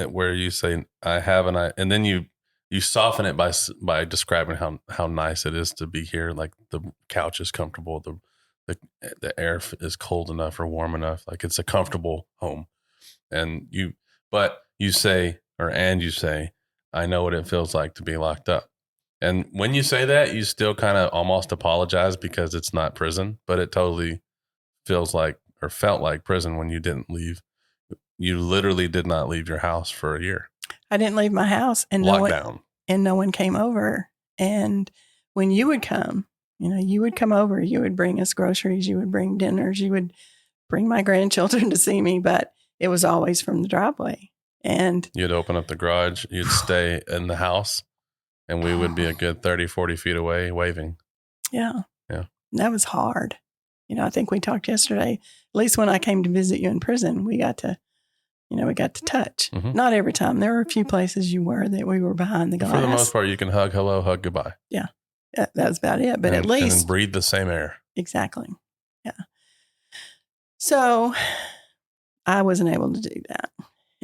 where you say, I have, and then you soften it by describing how nice it is to be here. Like the couch is comfortable. The air is cold enough or warm enough. Like it's a comfortable home. And you say, I know what it feels like to be locked up. And when you say that, you still kind of almost apologize because it's not prison, but it totally feels like or felt like prison when you didn't leave. You literally did not leave your house for a year. I didn't leave my house, and no one came over. And when you would come, you would come over, you would bring us groceries, you would bring dinners, you would bring my grandchildren to see me, but it was always from the driveway. And you'd open up the garage, you'd stay in the house, and we would be a good 30, 40 feet away waving. Yeah. Yeah. That was hard. I think we talked yesterday, at least when I came to visit you in prison, we got to touch. Mm-hmm. Not every time. There were a few places that we were behind the glass. For the most part, you can hug hello, hug goodbye. Yeah. That was about it. But at least. And breathe the same air. Exactly. Yeah. So I wasn't able to do that.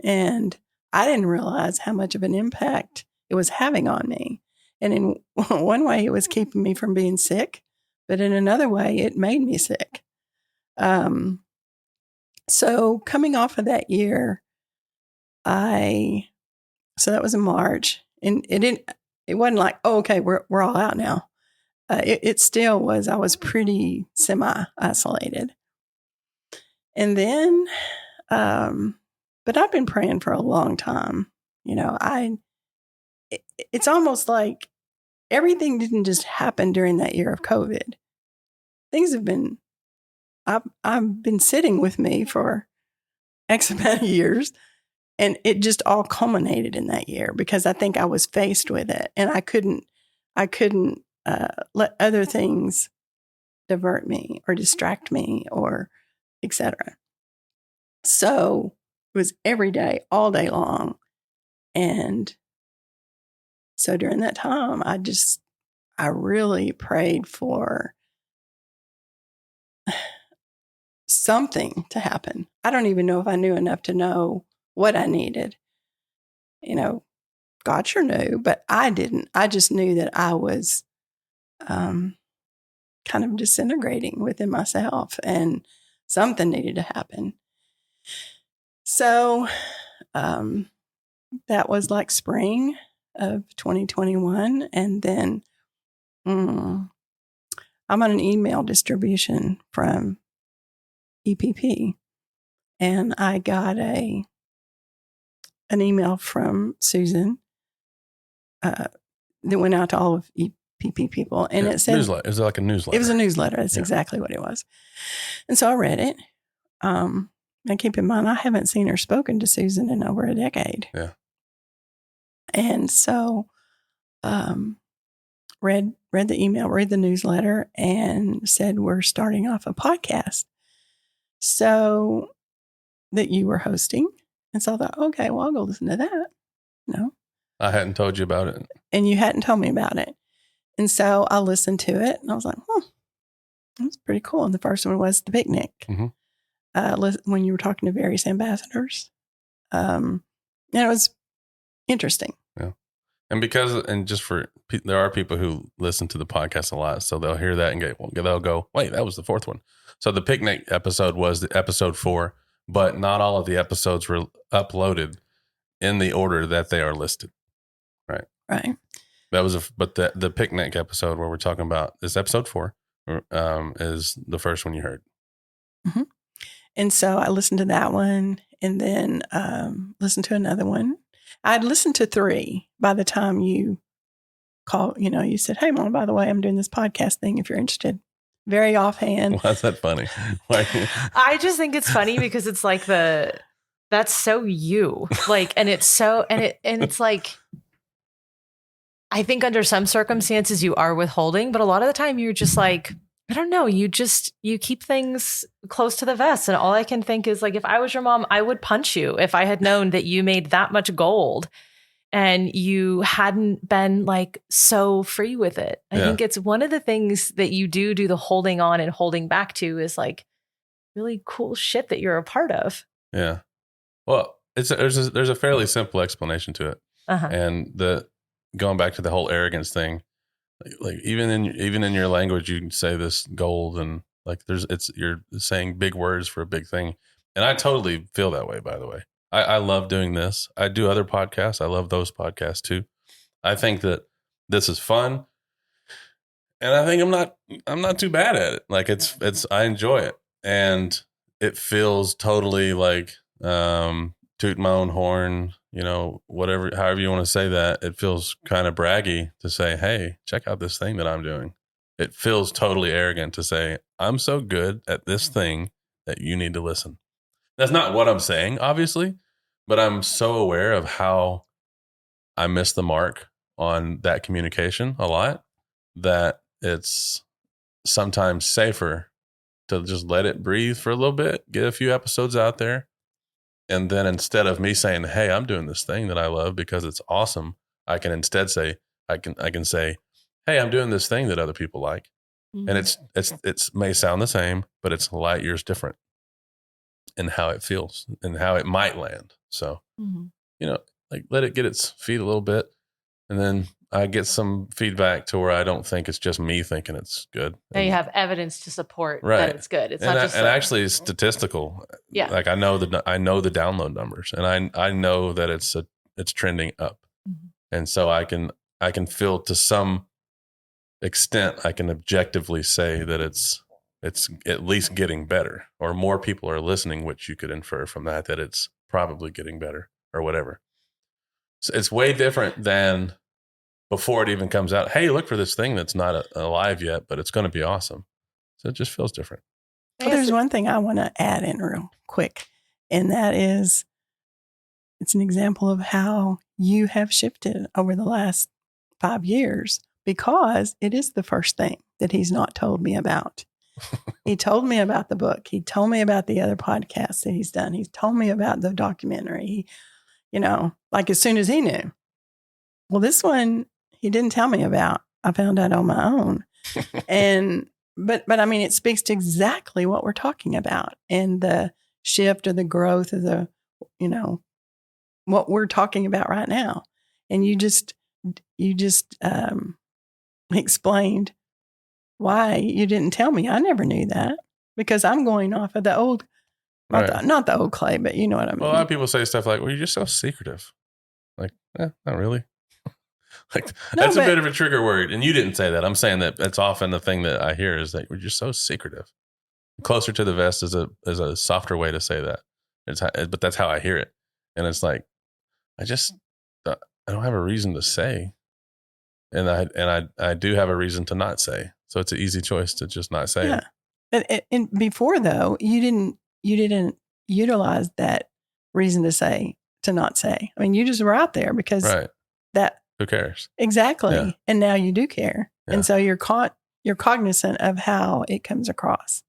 And I didn't realize how much of an impact it was having on me. And in one way, it was keeping me from being sick. But in another way, it made me sick. So coming off of that year, so that was in March, and it wasn't like, oh, okay, we're all out now. It still was, I was pretty semi-isolated. And then, but I've been praying for a long time. It's almost like everything didn't just happen during that year of COVID. Things have been, I've been sitting with me for X amount of years, and it just all culminated in that year because I think I was faced with it, and I couldn't let other things divert me or distract me or etc. So it was every day, all day long. And so during that time, I really prayed for something to happen. I don't even know if I knew enough to know what I needed. God sure knew, but I didn't. I just knew that I was kind of disintegrating within myself, and something needed to happen. So that was like spring of 2021. And then I'm on an email distribution from EPP, and I got an email from Susan that went out to all of EPP people, and it said newsletter. Is it like a newsletter? It was a newsletter. That's exactly what it was. And so I read it. And keep in mind, I haven't seen or spoken to Susan in over a decade. Yeah. And so read the email, read the newsletter, and said, we're starting off a podcast. So that you were hosting. And so I thought, okay, well, I'll go listen to that. I hadn't told you about it. And you hadn't told me about it. And so I listened to it, and I was like, that's pretty cool. And the first one was the picnic. Mm-hmm. When you were talking to various ambassadors. And it was interesting. Yeah. And there are people who listen to the podcast a lot, so they'll hear that and they'll go, wait, that was the fourth one. So the picnic episode was the episode 4, but not all of the episodes were uploaded in the order that they are listed. Right. Right. That was but the picnic episode where we're talking about this episode 4 is the first one you heard. Mm-hmm. And so I listened to that one, and then listened to another one. I'd listened to 3 by the time you called. You said, "Hey, Mom, by the way, I'm doing this podcast thing. If you're interested." Very offhand. Why is that funny? Why? I just think it's funny because it's like that's so you, like, and it's like, I think under some circumstances you are withholding, but a lot of the time you're just like, I don't know, you keep things close to the vest. And all I can think is, like, if I was your mom, I would punch you if I had known that you made that much gold and you hadn't been like so free with it. I think it's one of the things that you do the holding on and holding back to is like really cool shit that you're a part of. Yeah. Well, there's a fairly simple explanation to it. And going back to the whole arrogance thing, like even in your language, you can say this gold and like you're saying big words for a big thing. And I totally feel that way, by the way. I love doing this. I do other podcasts. I love those podcasts too. I think that this is fun. And I think I'm not too bad at it. Like I enjoy it. And it feels totally like toot my own horn, whatever, however you want to say that. It feels kind of braggy to say, "Hey, check out this thing that I'm doing." It feels totally arrogant to say, "I'm so good at this thing that you need to listen." That's not what I'm saying, obviously, but I'm so aware of how I miss the mark on that communication a lot that it's sometimes safer to just let it breathe for a little bit, get a few episodes out there. And then instead of me saying, "Hey, I'm doing this thing that I love because it's awesome," I can instead say, I can say, "Hey, I'm doing this thing that other people like." Mm-hmm. And it's may sound the same, but it's light years different in how it feels and how it might land. So, like let it get its feet a little bit. And then I get some feedback to where I don't think it's just me thinking it's good. Now you have evidence to support that it's good. It's not just actually it's statistical. Yeah. Like I know the download numbers, and I know that it's trending up. Mm-hmm. And so I can feel to some extent, I can objectively say that it's at least getting better, or more people are listening, which you could infer from that it's probably getting better or whatever. So it's way different than before it even comes out. "Hey, look for this thing that's not alive yet, but it's going to be awesome." So it just feels different. Well, there's one thing I want to add in real quick, and that is it's an example of how you have shifted over the last 5 years, because it is the first thing that he's not told me about. He told me about the book. He told me about the other podcasts that he's done. He's told me about the documentary, like as soon as he knew. Well, this one he didn't tell me about. I found out on my own. But I mean, it speaks to exactly what we're talking about, and the shift or the growth of the, what we're talking about right now. And you just explained why you didn't tell me. I never knew that, because I'm going off of the old, not the old Clay, but you know what I mean. Well, a lot of people say stuff like, "Well, you're just so secretive." Like, not really. Like that's a bit of a trigger word. And you didn't say that. I'm saying that that's often the thing that I hear is that we're just so secretive. Closer to the vest is a softer way to say that. But that's how I hear it. And it's like, I don't have a reason to say. And I do have a reason to not say. So it's an easy choice to just not say. Yeah. And before though, you didn't utilize that reason to not say. I mean, you just were out there because that. Who cares? Exactly. Yeah. And now you do care. Yeah. And so you're cognizant of how it comes across.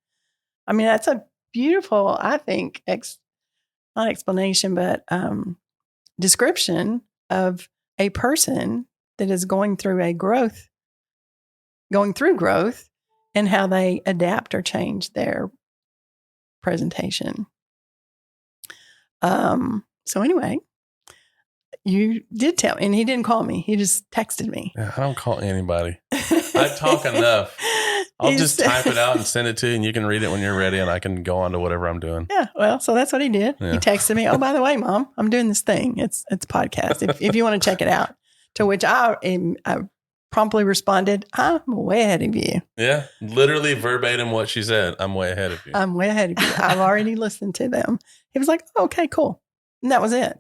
I mean, that's a beautiful, I think, not explanation, but description of a person that is going through growth, and how they adapt or change their presentation. So anyway, you did tell me, and he didn't call me. He just texted me. Yeah, I don't call anybody. I talk enough. I'll just type it out and send it to you, and you can read it when you're ready, and I can go on to whatever I'm doing. Yeah, well, so that's what he did. Yeah. He texted me, "Oh, by the way, Mom, I'm doing this thing. It's a podcast. If you want to check it out." To which I promptly responded, I'm way ahead of you. Yeah. Literally verbatim what she said. I'm way ahead of you. I'm way ahead of you. I've already listened to them. He was like, oh, okay, cool. And that was it.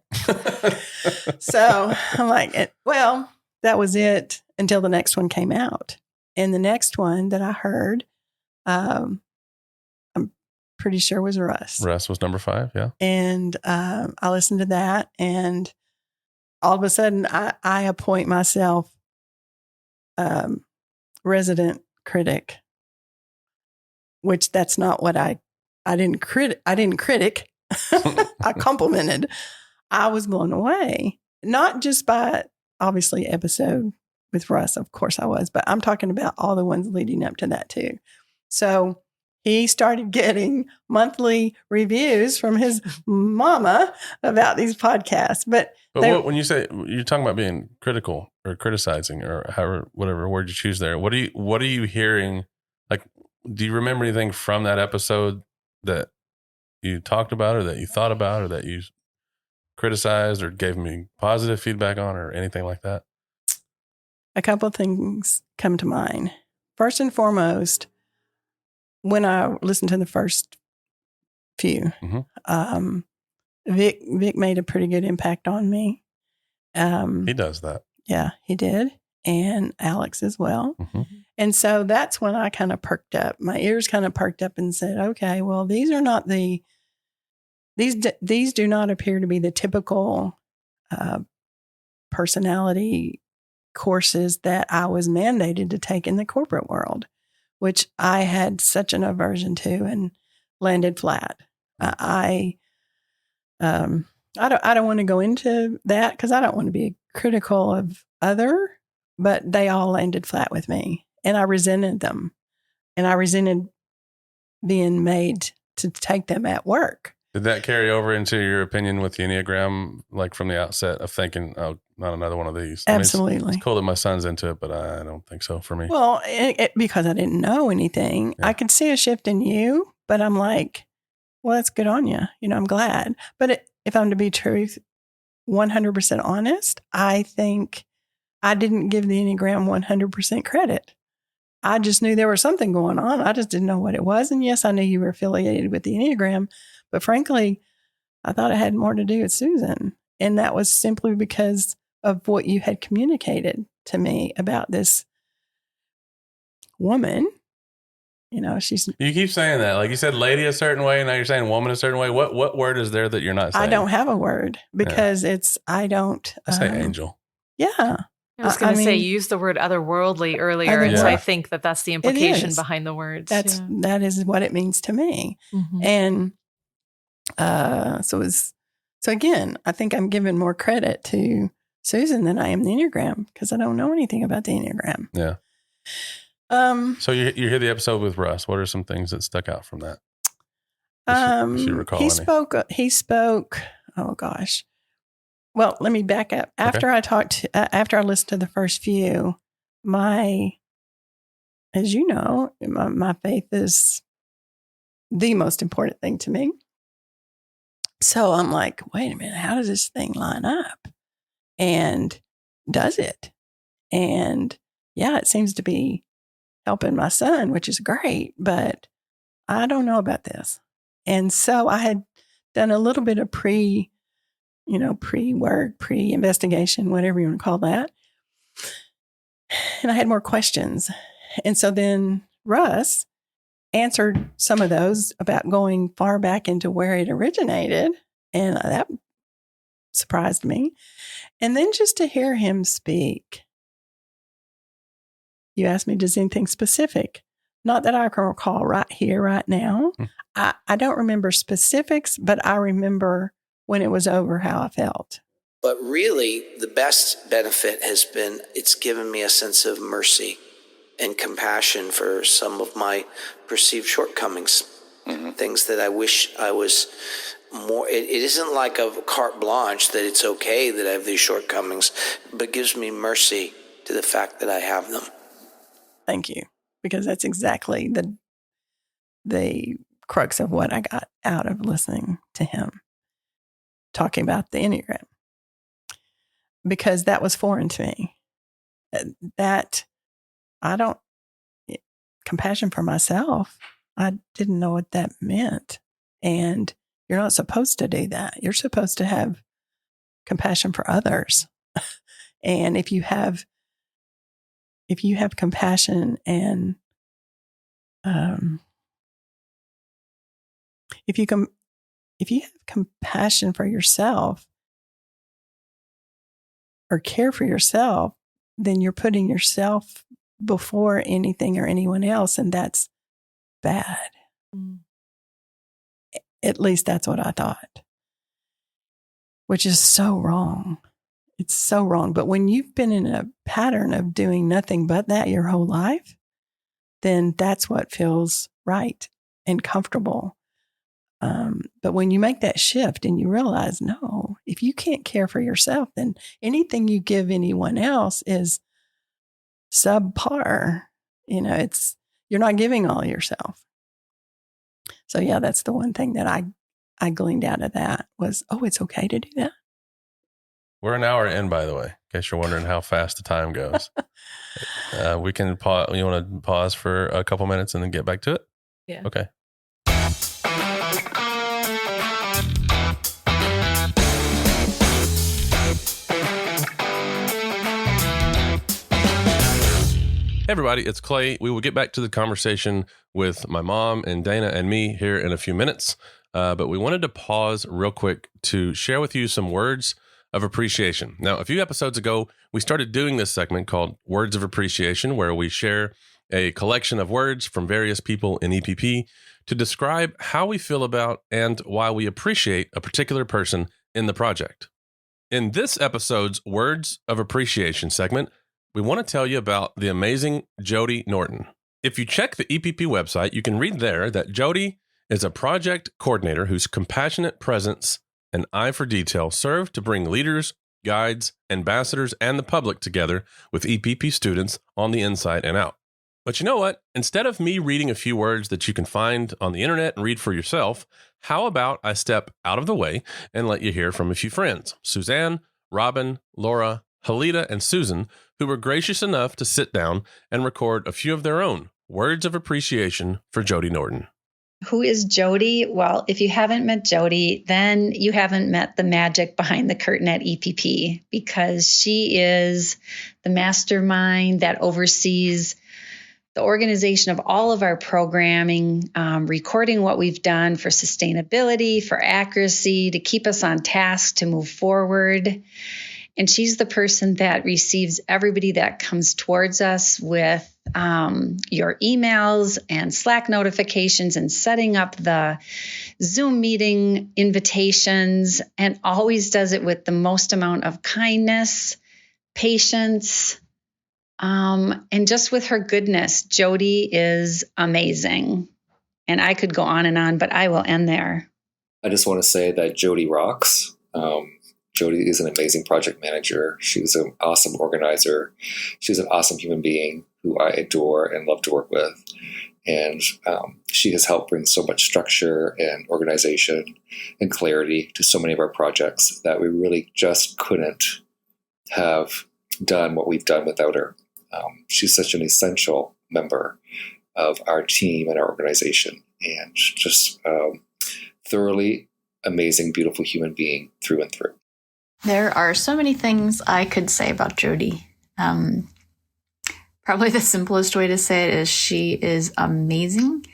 So I'm like, well, that was it until the next one came out. And the next one that I heard, I'm pretty sure was Russ. Russ was number 5. Yeah. And I listened to that. And all of a sudden, I appoint myself resident critic, which that's not what I didn't critic. I complimented. I was blown away, not just by obviously episode with Russ, of course I was, but I'm talking about all the ones leading up to that too. So he started getting monthly reviews from his mama about these podcasts. But when you say you're talking about being critical or criticizing or however, whatever word you choose there, what are you hearing? Like, do you remember anything from that episode that you talked about or that you thought about or that you criticized or gave me positive feedback on or anything like that? A couple of things come to mind. First and foremost, when I listened to the first few, Vic made a pretty good impact on me. He does that. Yeah, he did. And Alex as well. Mm-hmm. And so that's when I kind of perked up. My ears kind of perked up and said, okay, well, these are not these do not appear to be the typical personality courses that I was mandated to take in the corporate world, which I had such an aversion to and landed flat. I don't want to go into that because I don't want to be critical of but they all landed flat with me, and I resented them, and I resented being made to take them at work. Did that carry over into your opinion with the Enneagram, like from the outset of thinking, oh, not another one of these? Absolutely. I mean, it's cool that my son's into it, but I don't think so for me. Well, because I didn't know anything, I could see a shift in you, but I'm like, well, that's good on you. I'm glad. But if I'm to be 100% honest, I think I didn't give the Enneagram 100% credit. I just knew there was something going on. I just didn't know what it was. And yes, I knew you were affiliated with the Enneagram, but frankly, I thought it had more to do with Susan. And that was simply because of what you had communicated to me about this woman. You keep saying that. Like you said lady a certain way, and now you're saying woman a certain way. What word is there that you're not saying? I don't have a word because I say angel. Yeah. I was going to say, you used the word otherworldly earlier, and so I think that's the implication behind the words. That is what it means to me. Mm-hmm. And so again, I think I'm giving more credit to Susan than I am the Enneagram because I don't know anything about the Enneagram. Yeah. So you hear the episode with Russ. What are some things that stuck out from that? If you recall he spoke. Oh gosh. Well, let me back up. After I listened to the first few, as you know, my faith is the most important thing to me. So I'm like, wait a minute, how does this thing line up? And does it? And yeah, it seems to be helping my son, which is great, but I don't know about this. And so I had done a little bit of pre-work, pre-investigation, whatever you want to call that. And I had more questions. And so then Russ answered some of those about going far back into where it originated. And that surprised me. And then just to hear him speak, you asked me, does anything specific? Not that I can recall right here, right now. I don't remember specifics, but I remember when it was over how I felt. But really, the best benefit has been it's given me a sense of mercy and compassion for some of my perceived shortcomings, things that I wish I was more. It isn't like a carte blanche that it's okay that I have these shortcomings, but gives me mercy to the fact that I have them. Thank you, because that's exactly the crux of what I got out of listening to him talking about the Enneagram, because that was foreign to me. that I don't, compassion for myself, I didn't know what that meant. And you're not supposed to do that. You're supposed to have compassion for others. And if you have compassion and if you have compassion for yourself or care for yourself, then you're putting yourself before anything or anyone else, and that's bad. At least that's what I thought, which is so wrong. It's so wrong. But when you've been in a pattern of doing nothing but that your whole life, then that's what feels right and comfortable. But when you make that shift and you realize, no, if you can't care for yourself, then anything you give anyone else is subpar. You're not giving all yourself. So yeah, that's the one thing that I gleaned out of that was, it's okay to do that. We're an hour in, by the way, in case you're wondering how fast the time goes. We can pause. You want to pause for a couple minutes and then get back to it? Yeah. Okay. Hey everybody, it's Clay. We will get back to the conversation with my mom and Dana and me here in a few minutes. But we wanted to pause real quick to share with you some words of appreciation. Now, a few episodes ago, we started doing this segment called Words of Appreciation, where we share a collection of words from various people in EPP to describe how we feel about and why we appreciate a particular person in the project. In this episode's Words of Appreciation segment, we want to tell you about the amazing Jodi Norton. If you check the EPP website, you can read there that Jodi is a project coordinator whose compassionate presence and eye for detail serve to bring leaders, guides, ambassadors, and the public together with EPP students on the inside and out. But you know what? Instead of me reading a few words that you can find on the internet and read for yourself, how about I step out of the way and let you hear from a few friends, Suzanne, Robin, Laura, Halita, and Susan, who were gracious enough to sit down and record a few of their own words of appreciation for Jodi Norton. Who is Jodi? Well, if you haven't met Jodi, then you haven't met the magic behind the curtain at EPP, because she is the mastermind that oversees the organization of all of our programming, recording what we've done for sustainability, for accuracy, to keep us on task, to move forward. And she's the person that receives everybody that comes towards us with your emails and Slack notifications and setting up the Zoom meeting invitations, and always does it with the most amount of kindness, patience, and just with her goodness. Jodi is amazing. And I could go on, but I will end there. I just want to say that Jodi rocks. Jodi is an amazing project manager. She's an awesome organizer. She's an awesome human being who I adore and love to work with. And she has helped bring so much structure and organization and clarity to so many of our projects that we really just couldn't have done what we've done without her. She's such an essential member of our team and our organization, and just thoroughly amazing, beautiful human being through and through. There are so many things I could say about Jodi. Probably the simplest way to say it is she is amazing.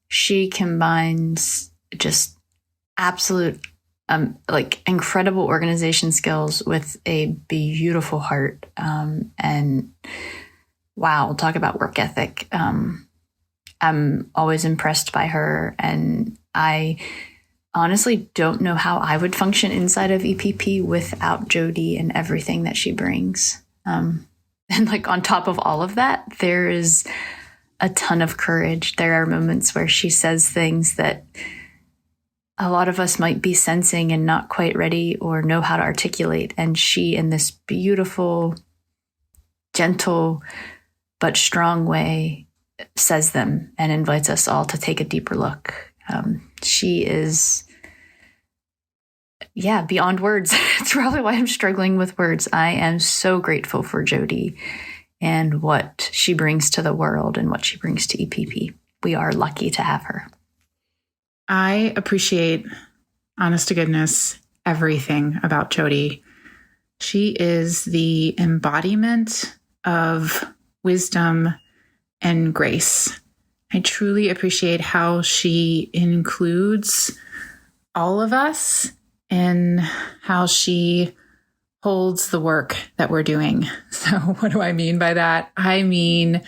She combines just absolute, incredible organization skills with a beautiful heart. And wow, talk about work ethic. I'm always impressed by her, and I honestly don't know how I would function inside of EPP without Jodi and everything that she brings. And on top of all of that, there is a ton of courage. There are moments where she says things that a lot of us might be sensing and not quite ready or know how to articulate. And she, in this beautiful, gentle, but strong way, says them and invites us all to take a deeper look. She is beyond words. It's probably why I'm struggling with words. I am so grateful for Jodi and what she brings to the world and what she brings to EPP. We are lucky to have her. I appreciate, honest to goodness, everything about Jodi. She is the embodiment of wisdom and grace. I truly appreciate how she includes all of us and how she holds the work that we're doing. So what do I mean by that? I mean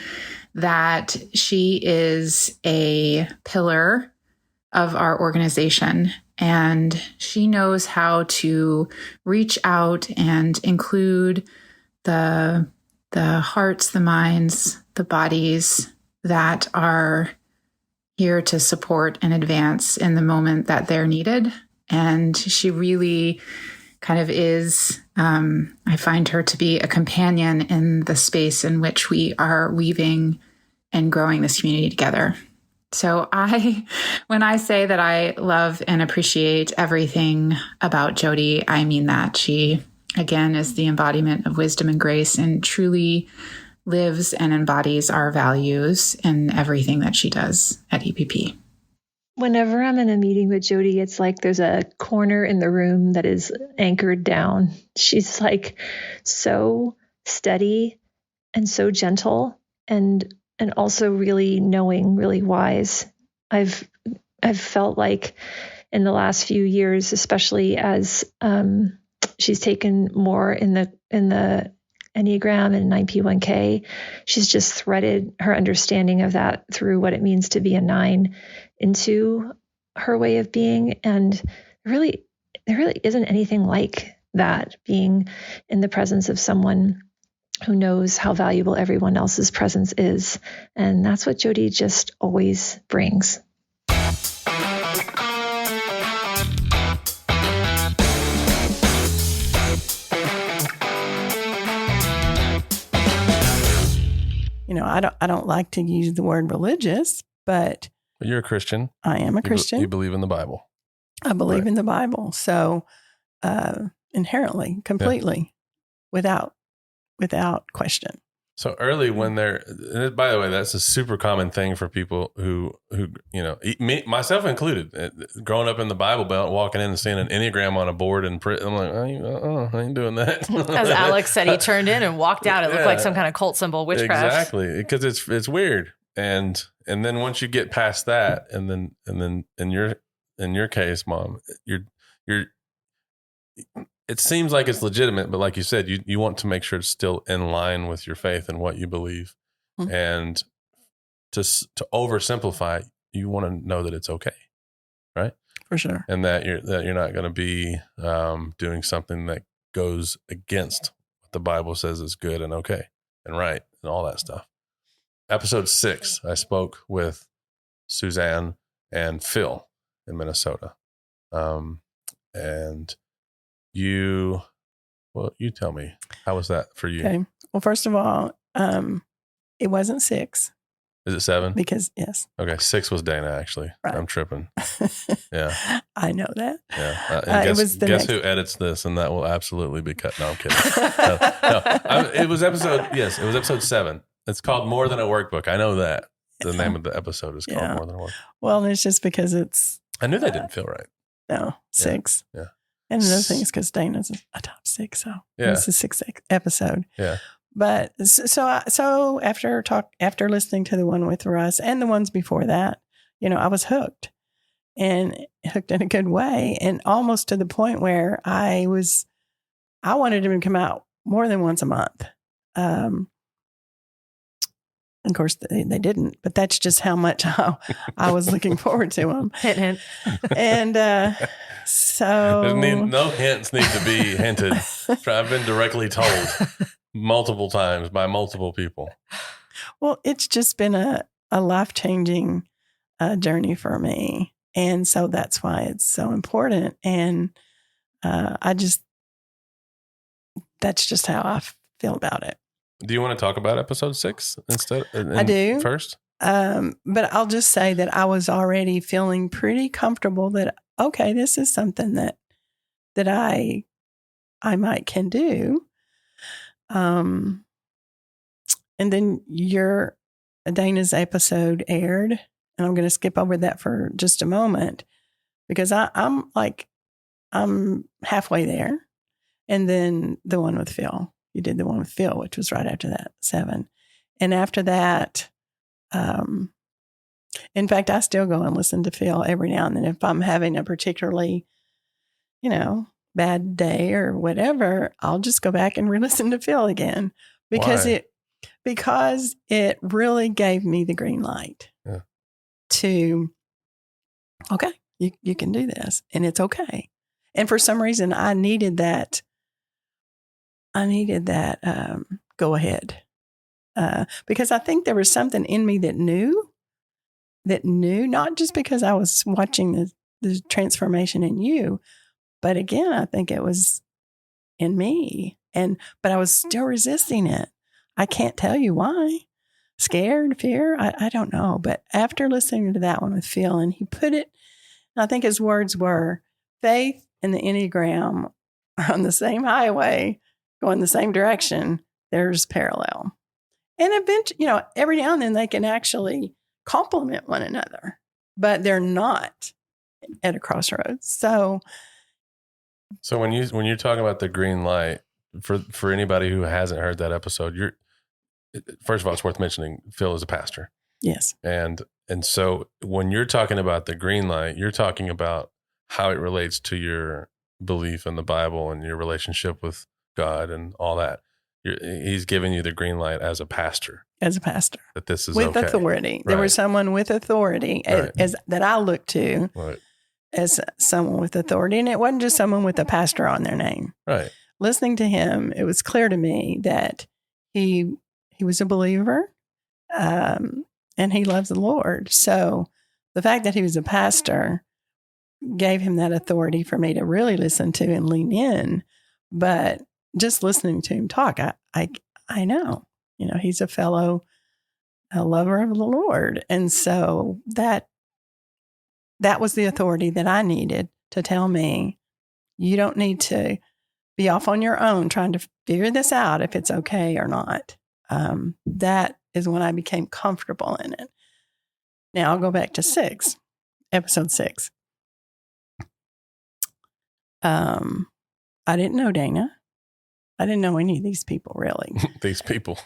that she is a pillar of our organization, and she knows how to reach out and include the hearts, the minds, the bodies that are here to support and advance in the moment that they're needed. And she really kind of is, I find her to be a companion in the space in which we are weaving and growing this community together. So when I say that I love and appreciate everything about Jodi, I mean that. She, again, is the embodiment of wisdom and grace and truly lives and embodies our values in everything that she does at EPP. Whenever I'm in a meeting with Jodi, it's like there's a corner in the room that is anchored down. She's like so steady and so gentle and also really knowing, really wise. I've felt like in the last few years, especially as she's taken more in the Enneagram and 9P1K, she's just threaded her understanding of that through what it means to be a 9 into her way of being. And there really isn't anything like that, being in the presence of someone who knows how valuable everyone else's presence is. And that's what Jodi just always brings. You know, I don't like to use the word religious, but You're a Christian. I am a Christian. You believe in the Bible. I believe in the Bible. So inherently, completely, without question. So early when and by the way, that's a super common thing for people who me, myself included, growing up in the Bible Belt, walking in and seeing an Enneagram on a board, and I'm like, I ain't doing that. As Alex said, he turned in and walked out. It looked like some kind of cult symbol, witchcraft. Exactly, because it's weird. And then once you get past that, and then in your case, Mom, you're it seems like it's legitimate, but like you said, you want to make sure it's still in line with your faith and what you believe. Mm-hmm. And to oversimplify, you want to know that it's okay, right? For sure. And that you're not going to be doing something that goes against what the Bible says is good and okay and right and all that stuff. Episode 6, I spoke with Suzanne and Phil in Minnesota. And you tell me, how was that for you? Okay. Well, first of all, it wasn't 6. Is it 7? Because yes. Okay. 6 was Dana, actually. Right. I'm tripping. Yeah. I know that. Yeah. Guess who edits this, and that will absolutely be cut. No, I'm kidding. It was episode 7. It's called More Than a Workbook. I know that. The name of the episode is called More Than a Workbook. Well, it's just because I knew that didn't feel right. No, 6. Yeah. And another thing is because Dana's a top 6, so it's a 6th episode. Yeah. But so after listening to the one with Russ and the ones before that, I was hooked, and hooked in a good way, and almost to the point where I wanted him to come out more than once a month. Of course, they didn't, but that's just how much I was looking forward to them. Hint, hint. And so... no hints need to be hinted. I've been directly told multiple times by multiple people. Well, it's just been a life-changing journey for me. And so that's why it's so important. And that's just how I feel about it. Do you want to talk about episode 6 instead? I do. First? But I'll just say that I was already feeling pretty comfortable that, okay, this is something that that I might can do. And then Dana's episode aired, and I'm going to skip over that for just a moment because I'm halfway there. And then the one with Phil, you did the one with Phil, which was right after that, 7. And after that, in fact, I still go and listen to Phil every now and then. If I'm having a particularly, bad day or whatever, I'll just go back and re-listen to Phil again because it really gave me the green light to, okay, you can do this and it's okay. And for some reason I needed that go ahead. Because I think there was something in me that knew, not just because I was watching the transformation in you, but again, I think it was in me. But I was still resisting it. I can't tell you why. Scared, fear, I don't know. But after listening to that one with Phil, and he put it, I think his words were, faith and the Enneagram are on the same highway, going the same direction. There's parallel. And eventually, every now and then they can actually complement one another, but they're not at a crossroads. So when you're talking about the green light, for anybody who hasn't heard that episode, first of all, it's worth mentioning Phil is a pastor. Yes. And so when you're talking about the green light, you're talking about how it relates to your belief in the Bible and your relationship with God and all that. He's giving you the green light as a pastor. That this is with okay. authority. Right. There was someone with authority as that I looked to as someone with authority. And it wasn't just someone with a pastor on their name. Right. Listening to him, it was clear to me that he was a believer and he loves the Lord. So the fact that he was a pastor gave him that authority for me to really listen to and lean in. But just listening to him talk, I know, he's a fellow lover of the Lord. And so that was the authority that I needed to tell me, you don't need to be off on your own trying to figure this out if it's okay or not. That is when I became comfortable in it. Now I'll go back to episode 6. I didn't know Dana. I didn't know any of these people, really. These people.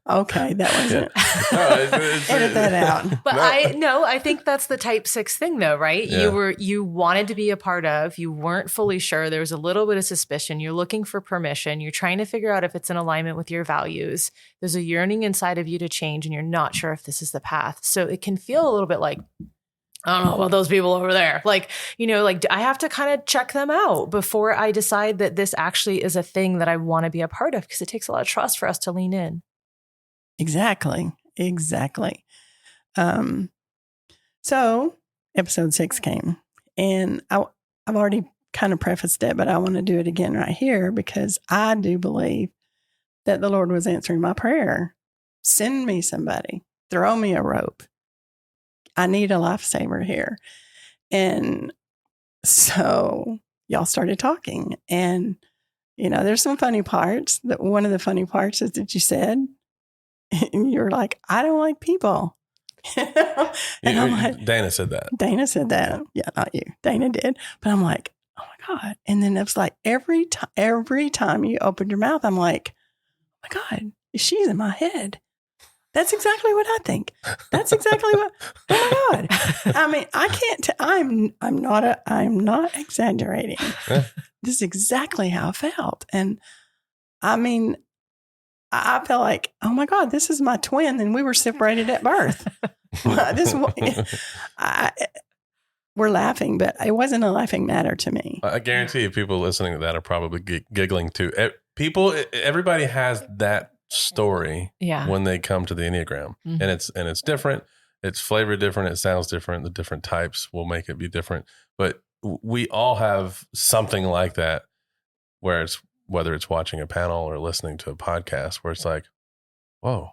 Okay, that wasn't. No, edit that out. But I think that's the type 6 thing though, right? Yeah. You wanted to be a part of, you weren't fully sure. There was a little bit of suspicion. You're looking for permission. You're trying to figure out if it's in alignment with your values. There's a yearning inside of you to change and you're not sure if this is the path. So it can feel a little bit like, I don't know about those people over there. I have to kind of check them out before I decide that this actually is a thing that I want to be a part of, because it takes a lot of trust for us to lean in. Exactly. So episode 6 came, and I've already kind of prefaced it, but I want to do it again right here because I do believe that the Lord was answering my prayer. Send me somebody, throw me a rope. I need a lifesaver here. And so y'all started talking, and, there's some funny parts. One of the funny parts is that you said, and you're like, I don't like people. And I'm like, Dana said that. Yeah, not you. Dana did. But I'm like, oh my God. And then it was like every time you opened your mouth, I'm like, oh my God, she's in my head. That's exactly what I think. That's exactly what. Oh my God! I mean, I can't. I'm not exaggerating. This is exactly how I felt, and I mean, I felt like, oh my God, this is my twin, and we were separated at birth. We're laughing, but it wasn't a laughing matter to me. I guarantee you, people listening to that are probably giggling too. Everybody has that story when they come to the Enneagram, and it's different. It's flavored different. It sounds different. The different types will make it be different. But we all have something like that, where it's, whether it's watching a panel or listening to a podcast, where it's like, whoa,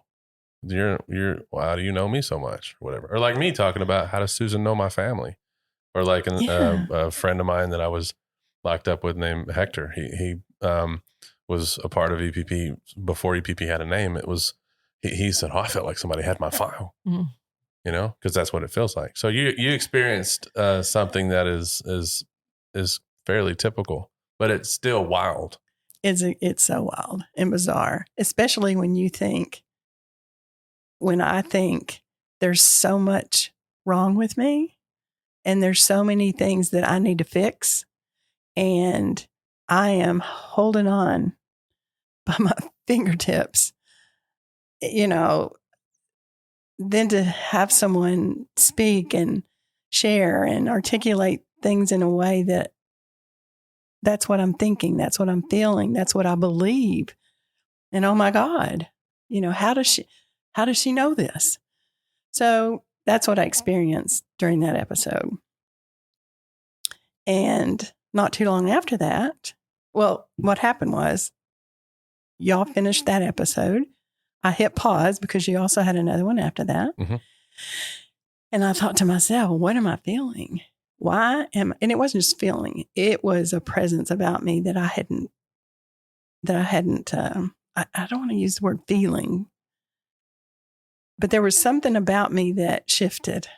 how do you know me so much, or whatever? Or like me talking about, how does Susan know my family? Or like a friend of mine that I was locked up with named Hector. He was a part of EPP before EPP had a name. It was, he said, I felt like somebody had my file, because that's what it feels like. So you experienced something that is fairly typical, but it's still wild. It's so wild and bizarre, especially when I think there's so much wrong with me and there's so many things that I need to fix, and I am holding on by my fingertips, then to have someone speak and share and articulate things in a way that's what I'm thinking, that's what I'm feeling, that's what I believe. And oh my God, how does she know this? So that's what I experienced during that episode. And not too long after that, well, what happened was y'all finished that episode. I hit pause because you also had another one after that. Mm-hmm. And I thought to myself, what am I feeling? And it wasn't just feeling, it was a presence about me that I don't want to use the word feeling, but there was something about me that shifted,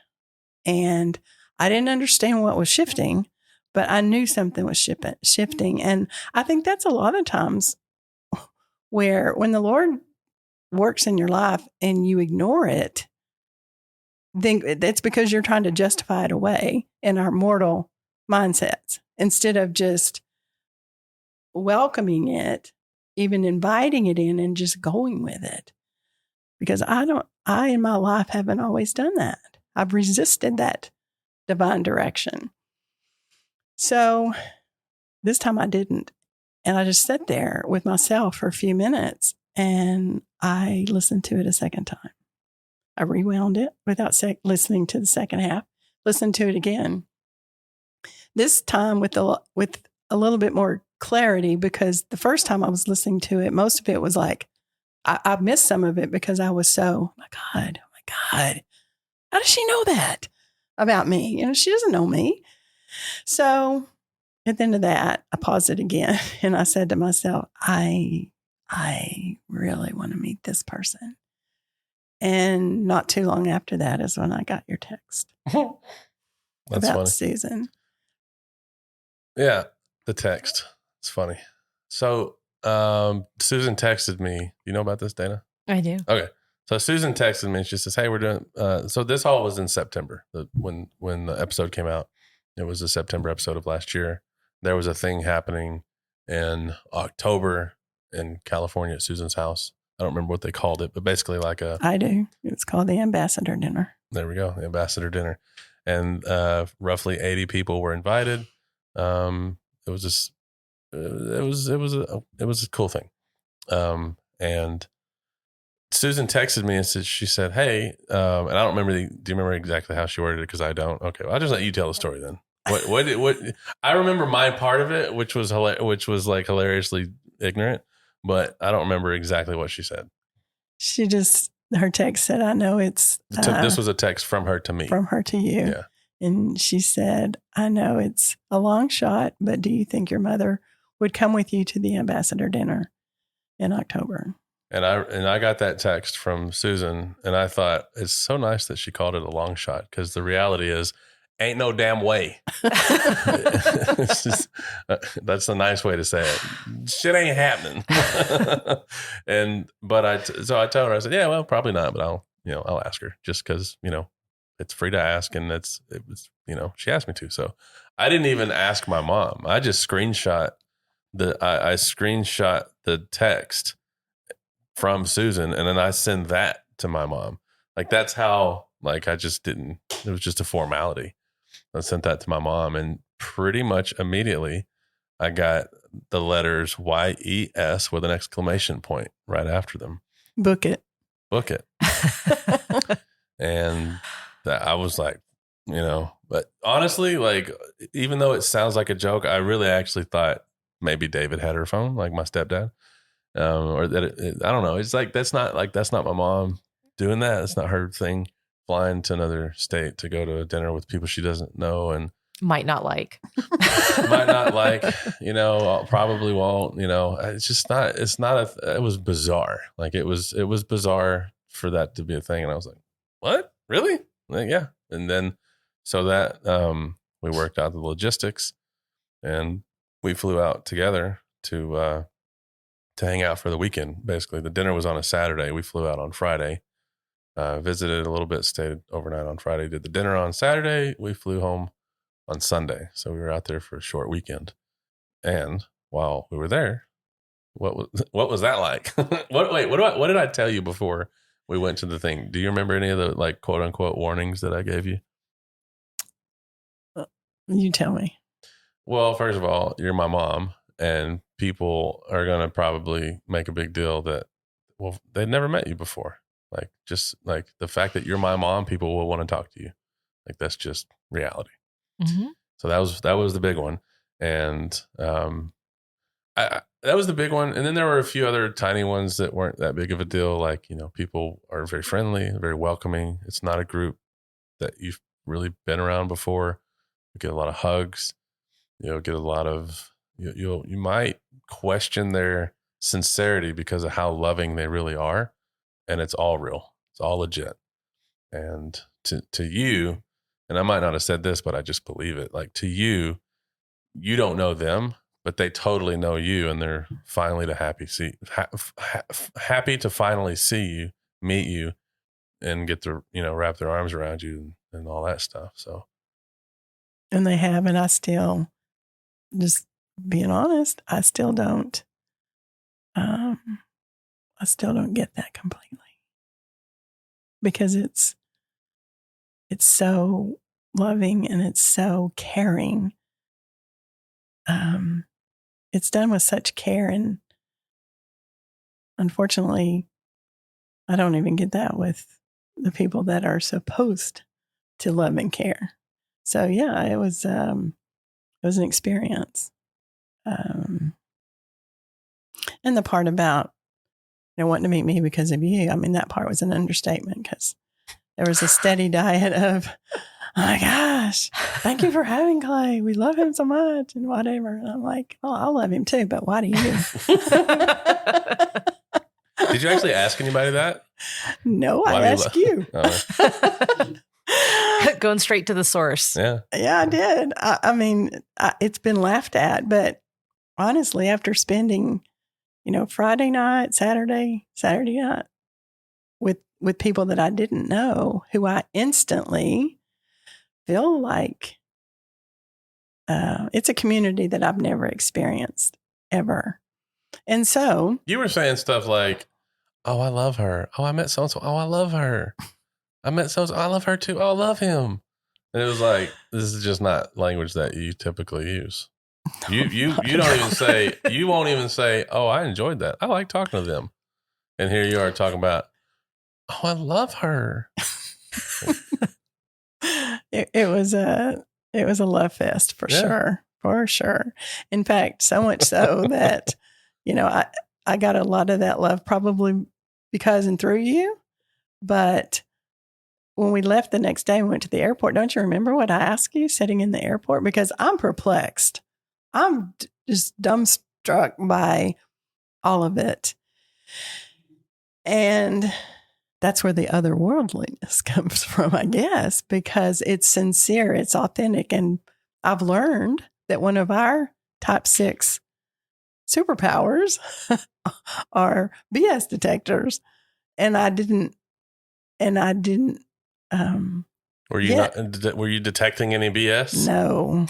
and I didn't understand what was shifting, but I knew something was shifting. And I think that's a lot of times where when the Lord works in your life and you ignore it, think that's because you're trying to justify it away in our mortal mindsets instead of just welcoming it, even inviting it in and just going with it. Because I in my life haven't always done that. I've resisted that divine direction. So this time I didn't. And I just sat there with myself for a few minutes and I listened to it a second time. I rewound it without listening to the second half, listened to it again. This time with a little bit more clarity, because the first time I was listening to it, most of it was like, I missed some of it because I was so, oh my God, how does she know that about me? She doesn't know me. So at the end of that, I paused it again and I said to myself, I really want to meet this person. And not too long after that is when I got your text That's about funny. Susan. Yeah, the text. It's funny. So Susan texted me. You know about this, Dana? I do. Okay. So Susan texted me and she says, hey, we're doing, so this all was in September. When the episode came out, it was a September episode of last year. There was a thing happening in October in California at Susan's house. I don't remember what they called it, but basically I do. It's called the Ambassador Dinner. There we go. The Ambassador Dinner. And roughly 80 people were invited. It was a cool thing. And Susan texted me and she said, hey, and I don't remember, do you remember exactly how she worded it? Cause I don't. Okay. Well, I'll just let you tell the story then. What I remember my part of it, which was like hilariously ignorant, but I don't remember exactly what she said. Her text said, I know it's, this was a text from her to me. From her to you. Yeah. And she said, I know it's a long shot, but do you think your mother would come with you to the Ambassador Dinner in October? And I got that text from Susan, and I thought it's so nice that she called it a long shot, because the reality is, ain't no damn way. It's just, that's a nice way to say it. Shit ain't happening. So I told her, I said, yeah, well, probably not, but I'll ask her, just because it's free to ask, and it was she asked me to. So I didn't even ask my mom. I just screenshot the text from Susan, and then I send that to my mom. Like, that's how, like, I just didn't, it was just a formality. I sent that to my mom, and pretty much immediately I got the letters YES with an exclamation point right after them. Book it. And I was like, but honestly, like, even though it sounds like a joke, I really actually thought maybe David had her phone, like my stepdad. Or that I don't know. It's like, that's not my mom doing that. It's not her thing, flying to another state to go to a dinner with people she doesn't know. And might not like. Might not like, probably won't, it's just not, it was bizarre. Like it was bizarre for that to be a thing. And I was like, what? Really? Like, yeah. And then, so that, we worked out the logistics and we flew out together to hang out for the weekend. Basically, the dinner was on a Saturday. We flew out on Friday, visited a little bit, stayed overnight on Friday, did the dinner on Saturday. We flew home on Sunday. So we were out there for a short weekend. And while we were there, what was that like? What did I tell you before we went to the thing? Do you remember any of the like quote unquote warnings that I gave you? You tell me. Well, first of all, you're my mom, and people are going to probably make a big deal that, well, they'd never met you before. Like, just like the fact that you're my mom, people will want to talk to you. Like, that's just reality. Mm-hmm. So that was the big one. And that was the big one. And then there were a few other tiny ones that weren't that big of a deal. Like, people are very friendly, very welcoming. It's not a group that you've really been around before. You get a lot of hugs. Get a lot of, you might question their sincerity because of how loving they really are. And it's all real. It's all legit. And to you, and I might not have said this, but I just believe it. Like, to you, you don't know them, but they totally know you, and they're finally happy to finally see you, meet you, and get to wrap their arms around you and all that stuff. So, and they have, and I still, just being honest, I still don't. I still don't get that completely, because it's so loving and it's so caring. It's done with such care, and unfortunately, I don't even get that with the people that are supposed to love and care. So yeah, it was an experience. And the part about wanting to meet me because of you, I mean, that part was an understatement, because there was a steady diet of, oh my gosh, thank you for having Clay. We love him so much and whatever. And I'm like, oh, I love him too, but why do you? Did you actually ask anybody that? No, I asked you. Going straight to the source. Yeah. Yeah, I did. I mean, it's been laughed at, but honestly, after spending, Friday night, Saturday night with people that I didn't know, who I instantly feel like it's a community that I've never experienced ever. And so you were saying stuff like, oh, I love her. Oh, I met so-and-so. Oh, I love her. I met so-and-so. I love her too. Oh, I love him. And it was like, this is just not language that you typically use. You don't even say, you won't even say, oh, I enjoyed that. I like talking to them. And here you are talking about, oh, I love her. It was a love fest for sure. In fact, so much so that, I got a lot of that love probably because and through you. But when we left the next day and went to the airport, don't you remember what I asked you sitting in the airport? Because I'm perplexed. I'm just dumbstruck by all of it. And that's where the otherworldliness comes from, I guess, because it's sincere, it's authentic. And I've learned that one of our type 6 superpowers are BS detectors. And I didn't. Were you detecting any BS? No.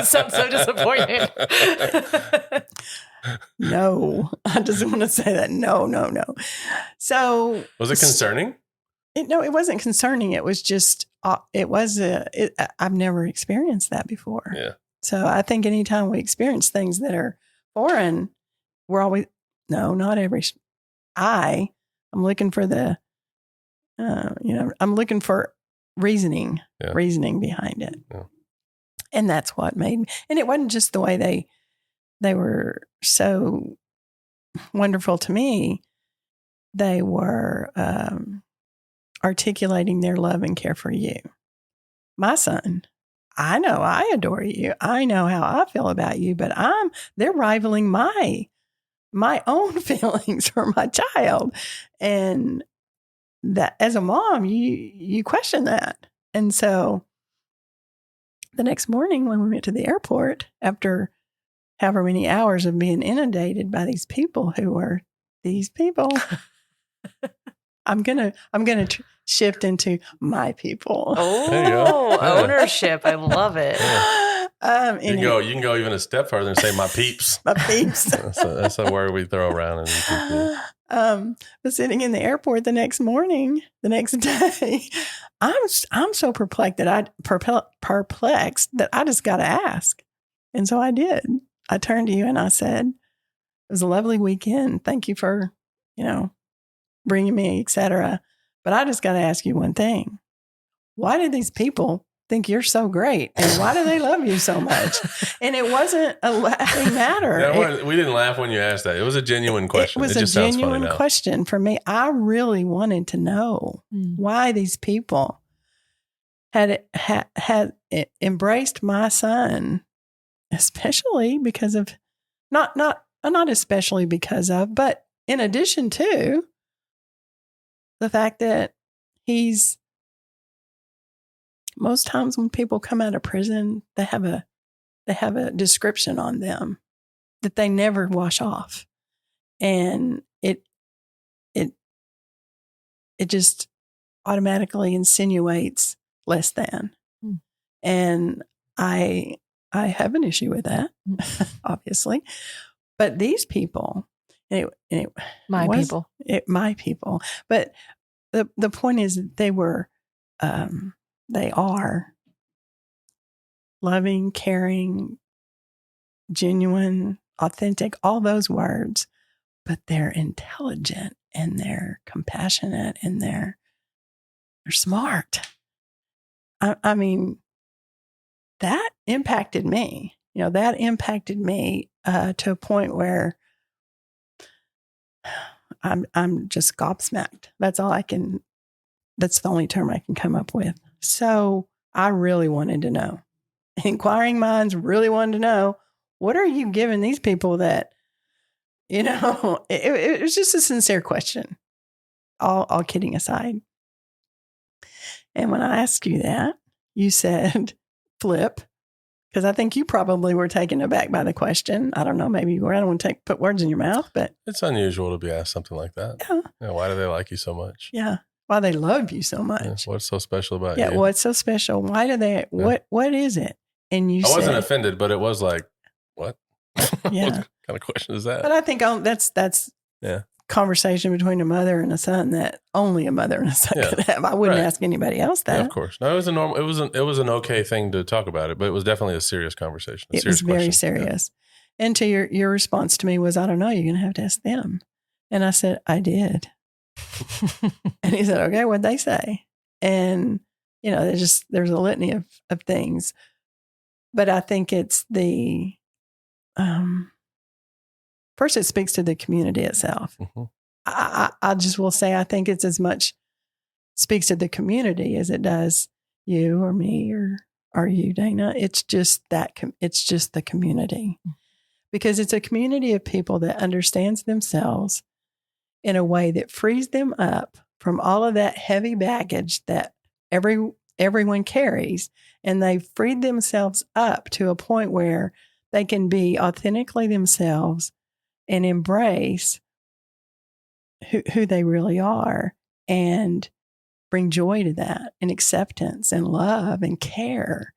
So disappointed. No, I just want to say that. No. So was it concerning? No, it wasn't concerning. It was just, I've never experienced that before. Yeah. So I think anytime we experience things that are foreign, we're always, not every, I'm looking for the, I'm looking for reasoning behind it. Yeah. And that's what made me, and it wasn't just the way they were so wonderful to me. They were articulating their love and care for you. My son, I know I adore you. I know how I feel about you, but they're rivaling my own feelings for my child. And that as a mom, you question that. And so the next morning when we went to the airport, after however many hours of being inundated by these people who were these people, I'm gonna shift into my people. Oh, ownership! I love it. You can go even a step further and say my peeps. My peeps. That's a word we throw around. But sitting in the airport the next day, I'm so perplexed that I just got to ask, and so I did. I turned to you and I said, "It was a lovely weekend. Thank you for, bringing me, etc. But I just got to ask you one thing: why did these people think you're so great, and why do they love you so much?" And it wasn't a laughing matter. We didn't laugh when you asked that. It was a genuine question. It was a genuine question for me. I really wanted to know why these people had embraced my son, especially because of not especially because of, but in addition to the fact that he's, most times when people come out of prison, they have a description on them that they never wash off. And it just automatically insinuates less than. And I have an issue with that, obviously. But these people, my people. But the point is that they are loving, caring, genuine, authentic, all those words, but they're intelligent and they're compassionate and they're smart. I mean, that impacted me. That impacted me to a point where I'm just gobsmacked. That's the only term I can come up with. So I really wanted to know. Inquiring minds really wanted to know, what are you giving these people that, it was just a sincere question, all kidding aside. And when I asked you that, you said, flip, because I think you probably were taken aback by the question. I don't know, maybe you were. I don't want to put words in your mouth, but it's unusual to be asked something like that. Yeah. Why do they like you so much? Yeah. Why they love you so much. Yeah, what's so special about you? Yeah, what's so special? Why do they, what is it? And I wasn't offended, but it was like, what? Yeah. What kind of question is that? But I think that's conversation between a mother and a son that only a mother and a son could have. I wouldn't ask anybody else that. Yeah, of course. No, it was an okay thing to talk about it, but it was definitely a serious conversation. It was very serious. Yeah. And to your response to me was, I don't know, you're going to have to ask them. And I said, I did. And he said, okay, what'd they say? And, there's a litany of things. But I think it's first, it speaks to the community itself. Mm-hmm. I just will say, I think it's as much speaks to the community as it does you or me or you, Dana. It's just it's just the community, because it's a community of people that understands themselves in a way that frees them up from all of that heavy baggage that everyone carries. And they've freed themselves up to a point where they can be authentically themselves and embrace who they really are and bring joy to that and acceptance and love and care.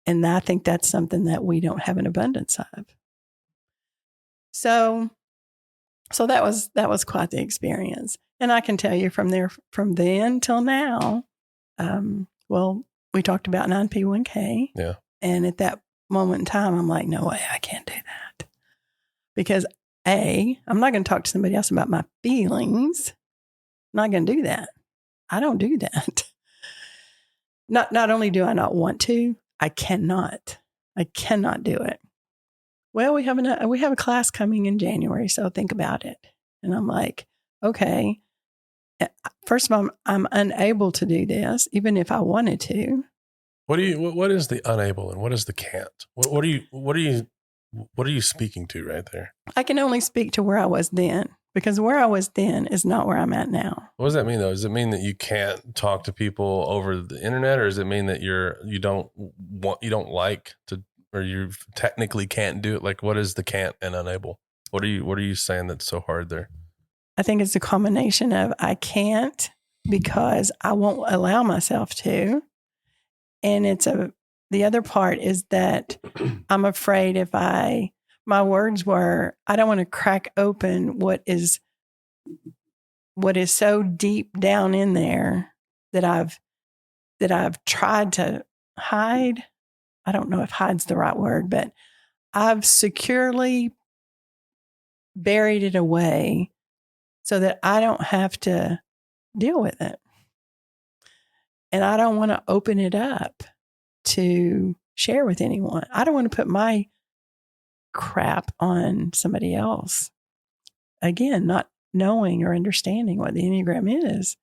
And I think that's something that we don't have an abundance of. So that was quite the experience. And I can tell you from then till now, we talked about 9P1K. Yeah. And at that moment in time, I'm like, no way, I can't do that. Because I'm not going to talk to somebody else about my feelings. I'm not going to do that. I don't do that. Not only do I not want to, I cannot do it. Well, we have a class coming in January, so think about it. And I'm like, okay. First of all, I'm unable to do this, even if I wanted to. What is the unable and what is the can't? What are you speaking to right there? I can only speak to where I was then, because where I was then is not where I'm at now. What does that mean though? Does it mean that you can't talk to people over the internet, or does it mean that you don't like to, or you technically can't do it? Like, what is the can't and unable? What are you saying that's so hard there? I think it's a combination of I can't because I won't allow myself to. And the other part is that I'm afraid my words were, I don't want to crack open what is so deep down in there that I've tried to hide. I don't know if hide's the right word, but I've securely buried it away so that I don't have to deal with it. And I don't want to open it up to share with anyone. I don't want to put my crap on somebody else. Again, not knowing or understanding what the Enneagram is.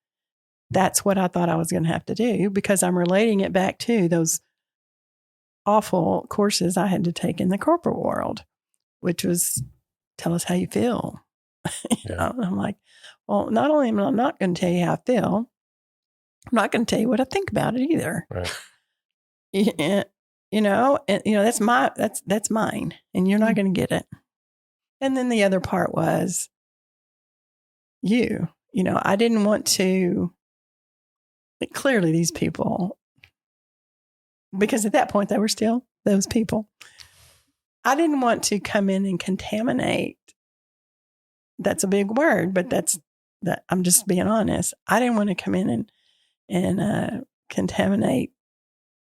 That's what I thought I was going to have to do, because I'm relating it back to those awful courses I had to take in the corporate world, which was tell us how you feel. Yeah. I'm like, well, not only am I not going to tell you how I feel, I'm not going to tell you what I think about it either. Right. That's mine, and you're not going to get it. And then the other part was I didn't want to, clearly these people, because at that point they were still those people. I didn't want to come in and contaminate. That's a big word, but I'm just being honest. I didn't want to come in and contaminate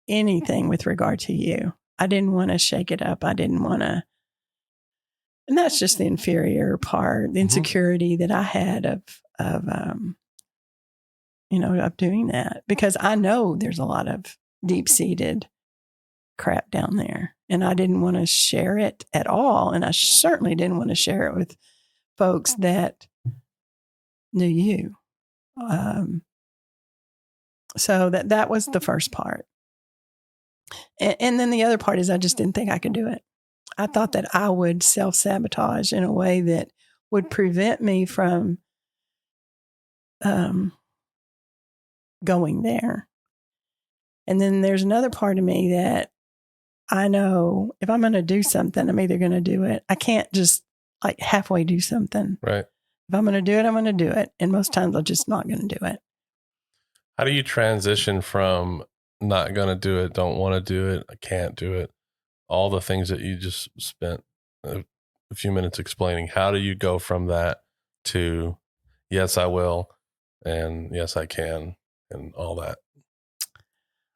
anything with regard to you. I didn't want to shake it up. I didn't want to, and that's just the inferior part, the insecurity that I had of doing that, because I know there's a lot of deep-seated crap down there, and I didn't want to share it at all. And I certainly didn't want to share it with folks that knew you. So that was the first part. And then the other part is I just didn't think I could do it. I thought that I would self-sabotage in a way that would prevent me from going there. And then there's another part of me that I know if I'm going to do something, I'm either going to do it. I can't just like halfway do something. Right. If I'm going to do it, I'm going to do it. And most times I'm just not going to do it. How do you transition from not going to do it, don't want to do it, I can't do it, all the things that you just spent a few minutes explaining? How do you go from that to yes, I will, and yes, I can, and all that?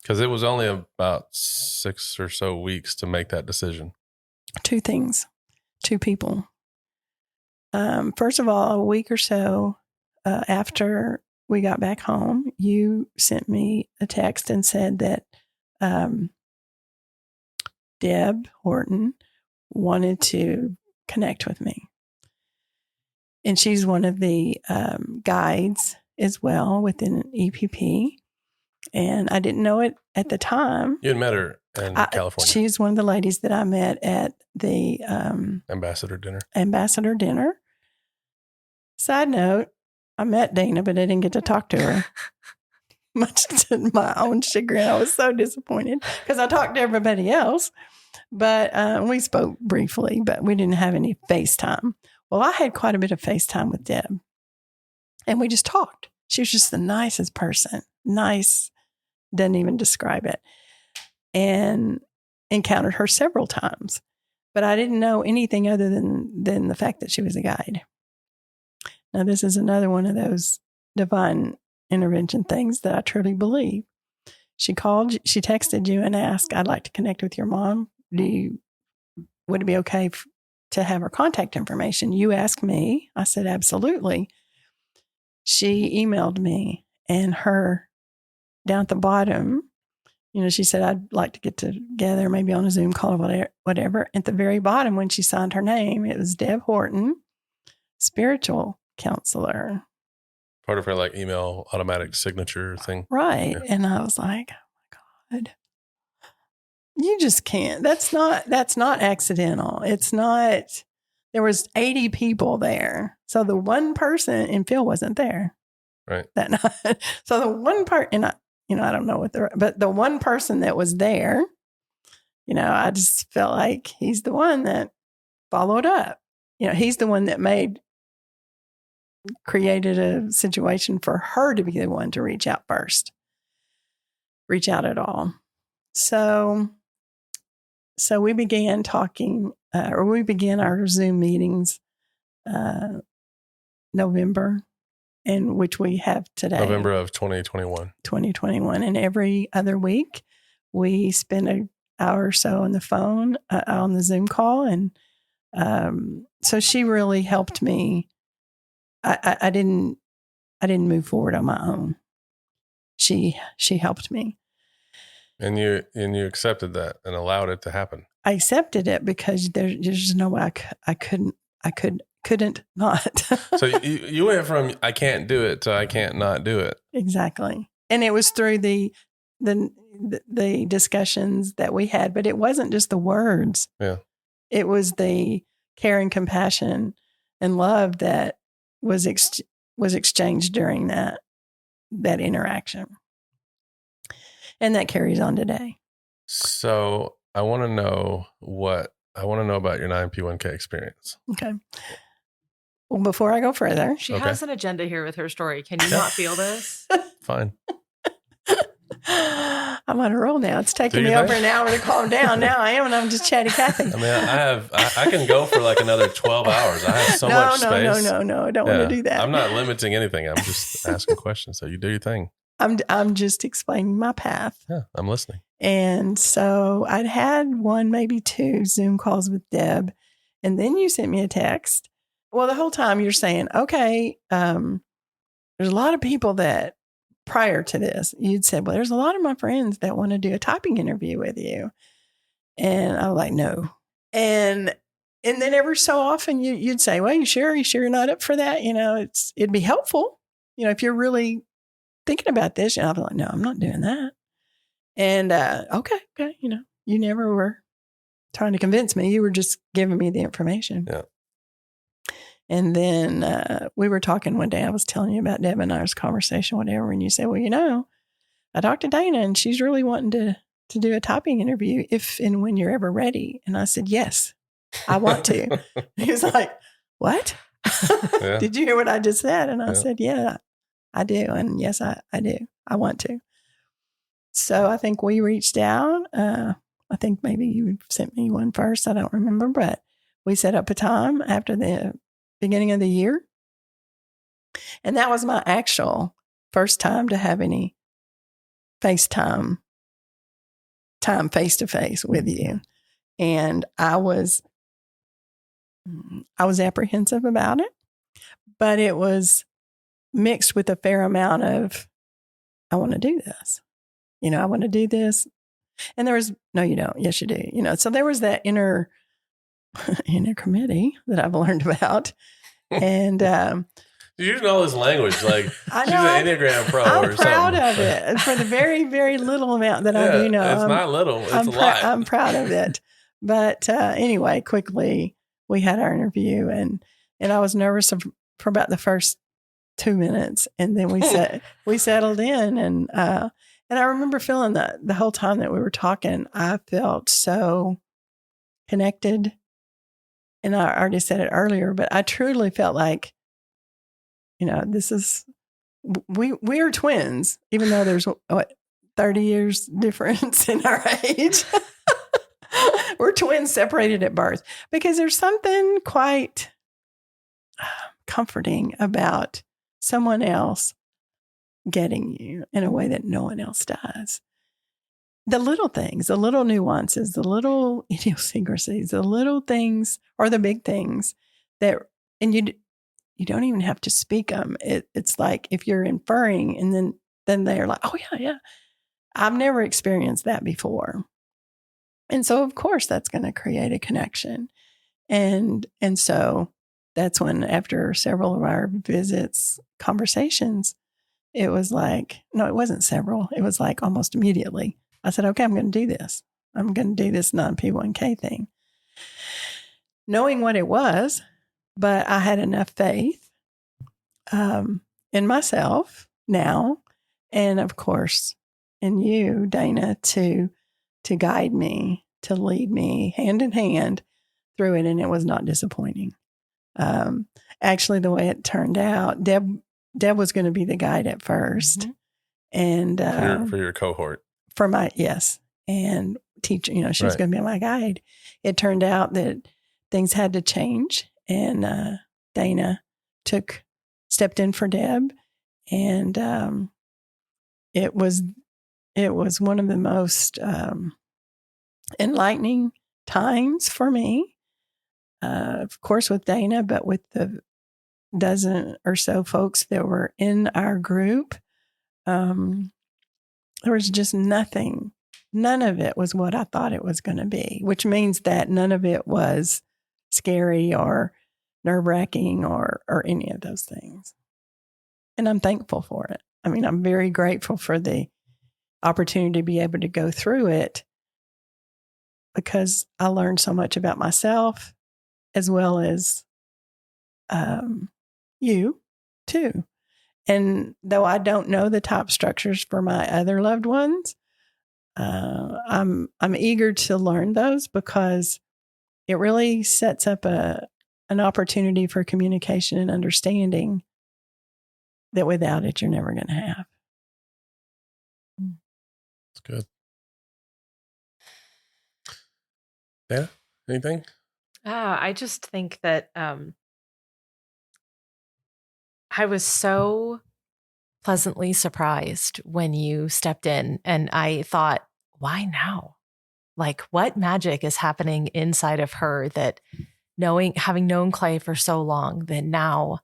Because it was only about 6 or so weeks to make that decision. 2 things, 2 people. First of all, a week or so after we got back home, you sent me a text and said that Deb Horton wanted to connect with me. And she's one of the guides as well within EPP. And I didn't know it at the time. You had met her in California. She's one of the ladies that I met at the Ambassador dinner. Side note, I met Dana, but I didn't get to talk to her. Much to my own chagrin. I was so disappointed because I talked to everybody else. But we spoke briefly, but we didn't have any FaceTime. Well, I had quite a bit of FaceTime with Deb. And we just talked. She was just the nicest person. Nice. Doesn't even describe it. And encountered her several times. But I didn't know anything other than the fact that she was a guide. Now, this is another one of those divine intervention things that I truly believe. She texted you and asked, I'd like to connect with your mom. Would it be okay to have her contact information? You asked me. I said, absolutely. She emailed me, and her down at the bottom, she said, I'd like to get together, maybe on a Zoom call or whatever. At the very bottom, when she signed her name, it was Deb Horton, spiritual counselor. Part of her email automatic signature thing. Right. Yeah. And I was like, oh my God. You just can't. That's not accidental. It's not. There was 80 people there. So the one person, and Phil wasn't there. Right. That night. So the one part, and I don't know but the one person that was there, I just felt like he's the one that followed up. He's the one that created a situation for her to be the one to reach out first. Reach out at all. So we began talking, or we began our Zoom meetings November, and which we have today. November of 2021. 2021. And every other week, we spend an hour or so on the phone, on the Zoom call. And so she really helped me. I didn't move forward on my own. She helped me. And you accepted that and allowed it to happen. I accepted it because there's no way I couldn't not. So you went from I can't do it to I can't not do it. Exactly. And it was through the discussions that we had, but it wasn't just the words. Yeah. It was the care and compassion and love that was exchanged during that interaction. And that carries on today. So I want to know about your 9P1K experience. Okay. Well, before I go further. She has an agenda here with her story. Can you not feel this? Fine. I'm on a roll now. It's taking me over an hour to calm down. Now I am, and I'm just chatty Cathy. I mean, I can go for like another 12 hours. I have so much space. No. I don't want to do that. I'm not limiting anything. I'm just asking questions. So you do your thing. I'm just explaining my path. Yeah, I'm listening. And so I'd had one, maybe two Zoom calls with Deb. And then you sent me a text. Well, the whole time you're saying, okay, there's a lot of people that prior to this, you'd said, well, there's a lot of my friends that want to do a typing interview with you. And I was like, no. And then every so often you'd say, well, you sure you're not up for that? It'd be helpful, if you're really thinking about this. And I was like, no, I'm not doing that. And okay, you never were trying to convince me. You were just giving me the information. Yeah. And then we were talking one day. I was telling you about Deb and I's conversation, whatever. And you said, well, I talked to Dana and she's really wanting to do a typing interview if and when you're ever ready. And I said, yes, I want to. He was like, what? Yeah. Did you hear what I just said? And I said, yeah, I do. And yes, I do. I want to. So I think we reached out. I think maybe you sent me one first. I don't remember, but we set up a time after the beginning of the year. And that was my actual first time to have any FaceTime time face-to-face with you. And I was apprehensive about it, but it was mixed with a fair amount of, I want to do this. I want to do this. And there was, no, you don't. Yes, you do. So there was that inner committee that I've learned about. And you're using all this language like I she's know, an Enneagram pro I'm or something. I'm proud of it for the very, very little amount that I do know. It's not little. It's a lot. I'm proud of it. But anyway, quickly, we had our interview and I was nervous for about the first 2 minutes. And then we settled in. And I remember feeling that the whole time that we were talking, I felt so connected. And I already said it earlier, but I truly felt like, this is, we are twins, even though there's 30 years difference in our age. We're twins separated at birth because there's something quite comforting about someone else getting you in a way that no one else does. The little things, the little nuances, the little idiosyncrasies, the little things or the big things that, and you don't even have to speak them. It's like if you're inferring and then they're like, oh yeah. I've never experienced that before. And so of course that's going to create a connection. And so that's when after several of our visits, conversations, it was like, no, it wasn't several. It was like almost immediately. I said, okay, I'm going to do this. I'm going to do this non-P1K thing. Knowing what it was, but I had enough faith in myself now, and of course in you, Dana, to guide me, to lead me hand in hand through it, and it was not disappointing. Actually, the way it turned out, Deb was going to be the guide at first, and for your cohort, for my and teacher, she was going to be my guide. It turned out that things had to change, and Dana stepped in for Deb, and it was one of the most enlightening times for me. Of course, with Dana, but with the dozen or so folks that were in our group, there was just nothing. None of it was what I thought it was going to be, which means that none of it was scary or nerve-wracking or any of those things. And I'm thankful for it. I mean, I'm very grateful for the opportunity to be able to go through it, because I learned so much about myself as well as you too. And though I don't know the top structures for my other loved ones, I'm eager to learn those, because it really sets up an opportunity for communication and understanding that without it, you're never going to have. That's good. Yeah. Anything? I just think that I was so pleasantly surprised when you stepped in, and I thought, why now? Like, what magic is happening inside of her that having known Clay for so long, that now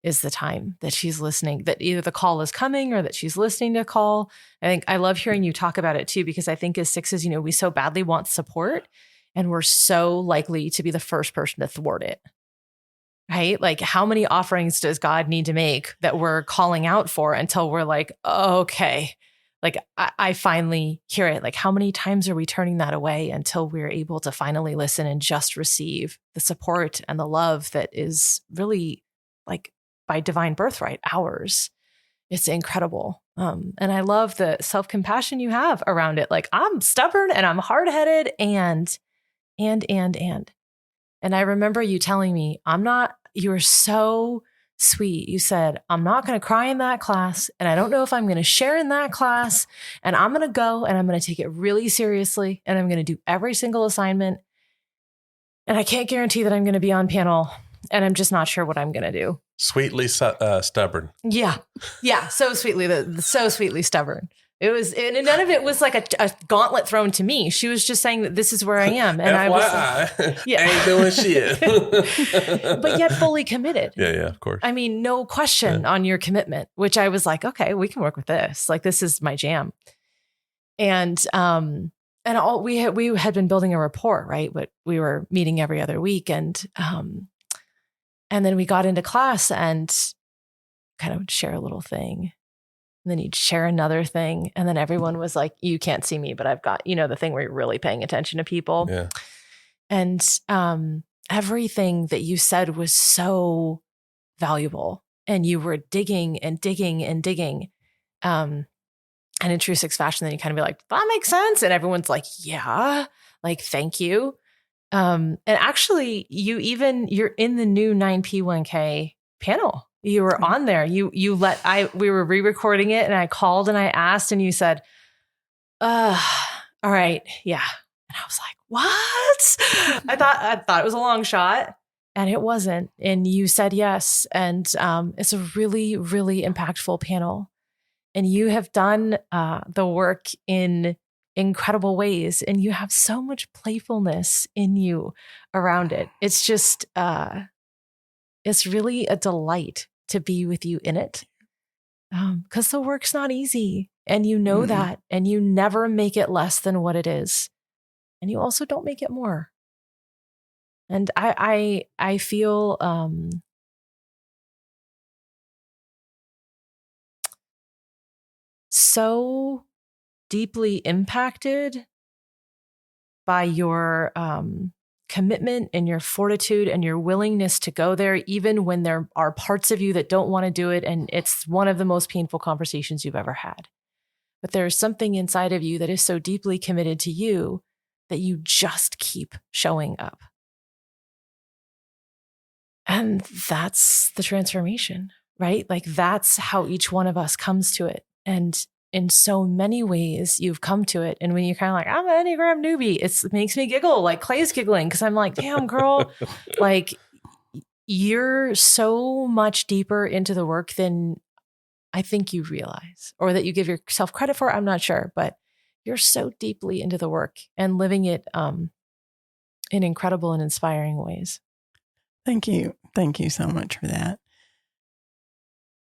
is the time that she's listening, that either the call is coming or that she's listening to call. I think I love hearing you talk about it too, because I think as sixes, we so badly want support, and we're so likely to be the first person to thwart it. Right? Like, how many offerings does God need to make that we're calling out for until we're like, oh, okay, like I finally hear it? Like, how many times are we turning that away until we're able to finally listen and just receive the support and the love that is really, like, by divine birthright, ours? It's incredible. And I love the self-compassion you have around it. Like, I'm stubborn and I'm hard-headed and I remember you telling me, you were so sweet. You said, I'm not going to cry in that class, and I don't know if I'm going to share in that class, and I'm going to go and I'm going to take it really seriously, and I'm going to do every single assignment. And I can't guarantee that I'm going to be on panel, and I'm just not sure what I'm going to do. Sweetly stubborn. Yeah. So sweetly stubborn. It was, and none of it was like a gauntlet thrown to me. She was just saying that this is where I am. And FYI, I was ain't doing shit. But yet fully committed. Yeah, of course. I mean, no question on your commitment, which I was like, okay, we can work with this. Like, this is my jam. And we had been building a rapport, right? But we were meeting every other week. And then we got into class and kind of share a little thing. And then you'd share another thing. And then everyone was like, you can't see me, but I've got, the thing where you're really paying attention to people. Yeah. And everything that you said was so valuable. And you were digging and digging and digging. And in true six fashion, then you kind of be like, that makes sense. And everyone's like, yeah, like, thank you. And actually, you're in the new 9P1K panel. You were on there. We were re-recording it, and I called and I asked, and you said, all right. Yeah. And I was like, what? I thought it was a long shot, and it wasn't. And you said yes. And it's a really, really impactful panel. And you have done the work in incredible ways. And you have so much playfulness in you around it. It's just, it's really a delight to be with you in it, because the work's not easy, and you know that, and you never make it less than what it is, and you also don't make it more. And I feel so deeply impacted by your commitment and your fortitude and your willingness to go there, even when there are parts of you that don't want to do it. And it's one of the most painful conversations you've ever had. But there's something inside of you that is so deeply committed to you that you just keep showing up. And that's the transformation, right? Like that's how each one of us comes to it. And in so many ways you've come to it. And when you're kind of like, I'm an Enneagram newbie, it makes me giggle, like Clay's giggling. Cause I'm like, damn girl, like you're so much deeper into the work than I think you realize, or that you give yourself credit for. I'm not sure, but you're so deeply into the work and living it in incredible and inspiring ways. Thank you. Thank you so much for that.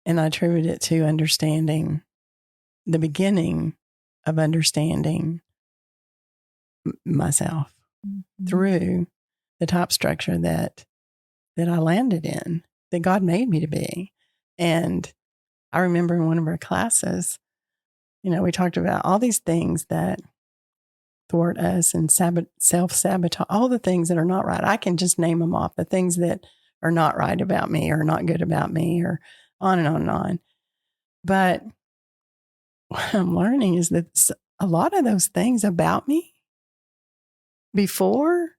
And I attribute it to understanding the beginning of understanding myself through the top structure that I landed in, that God made me to be. And I remember in one of our classes, we talked about all these things that thwart us and self-sabotage, all the things that are not right. I can just name them off, the things that are not right about me or not good about me, or on and on and on. But what I'm learning is that a lot of those things about me before,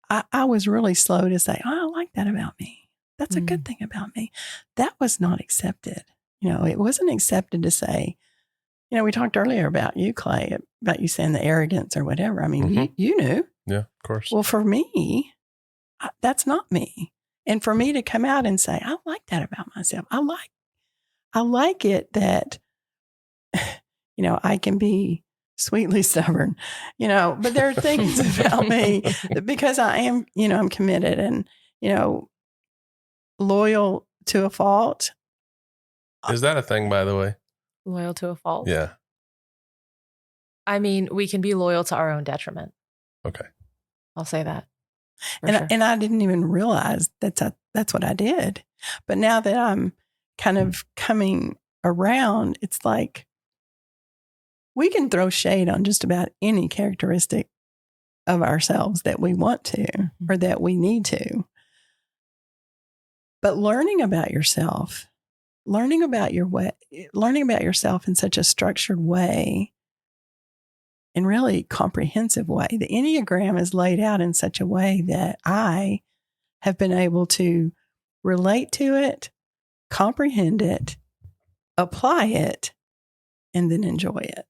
I was really slow to say, oh, I like that about me. That's a good thing about me. That was not accepted. It wasn't accepted to say, we talked earlier about you, Clay, about you saying the arrogance or whatever. I mean, you knew. Yeah, of course. Well, for me, that's not me. And for me to come out and say, I like that about myself. I like it that, I can be sweetly stubborn, but there are things about me that because I am, I'm committed and, loyal to a fault. Is that a thing, by the way? Loyal to a fault? Yeah. I mean, we can be loyal to our own detriment. Okay. I'll say that. And I didn't even realize that's what I did. But now that I'm kind of coming around, it's like we can throw shade on just about any characteristic of ourselves that we want to or that we need to. But learning about yourself, learning about yourself in such a structured way and really comprehensive way. The Enneagram is laid out in such a way that I have been able to relate to it, comprehend it, apply it, and then enjoy it.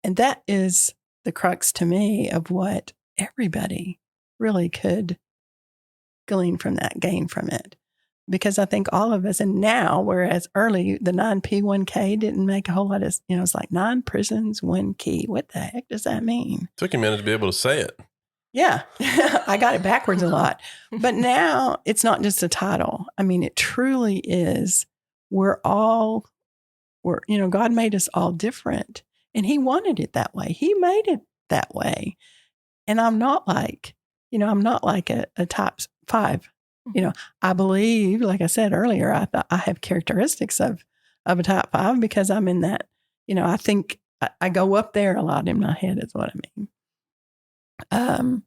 And that is the crux to me of what everybody really could gain from it. Because I think all of us, and now, whereas early the 9P1K didn't make a whole lot of, it's like 9 prisons, 1 key. What the heck does that mean? Took you a minute to be able to say it. Yeah, I got it backwards a lot. But now it's not just a title. I mean, it truly is. God made us all different. And he wanted it that way. He made it that way. And I'm not like a top 5. I believe, like I said earlier, I have characteristics of a top 5 because I'm in that, I think I go up there a lot in my head is what I mean.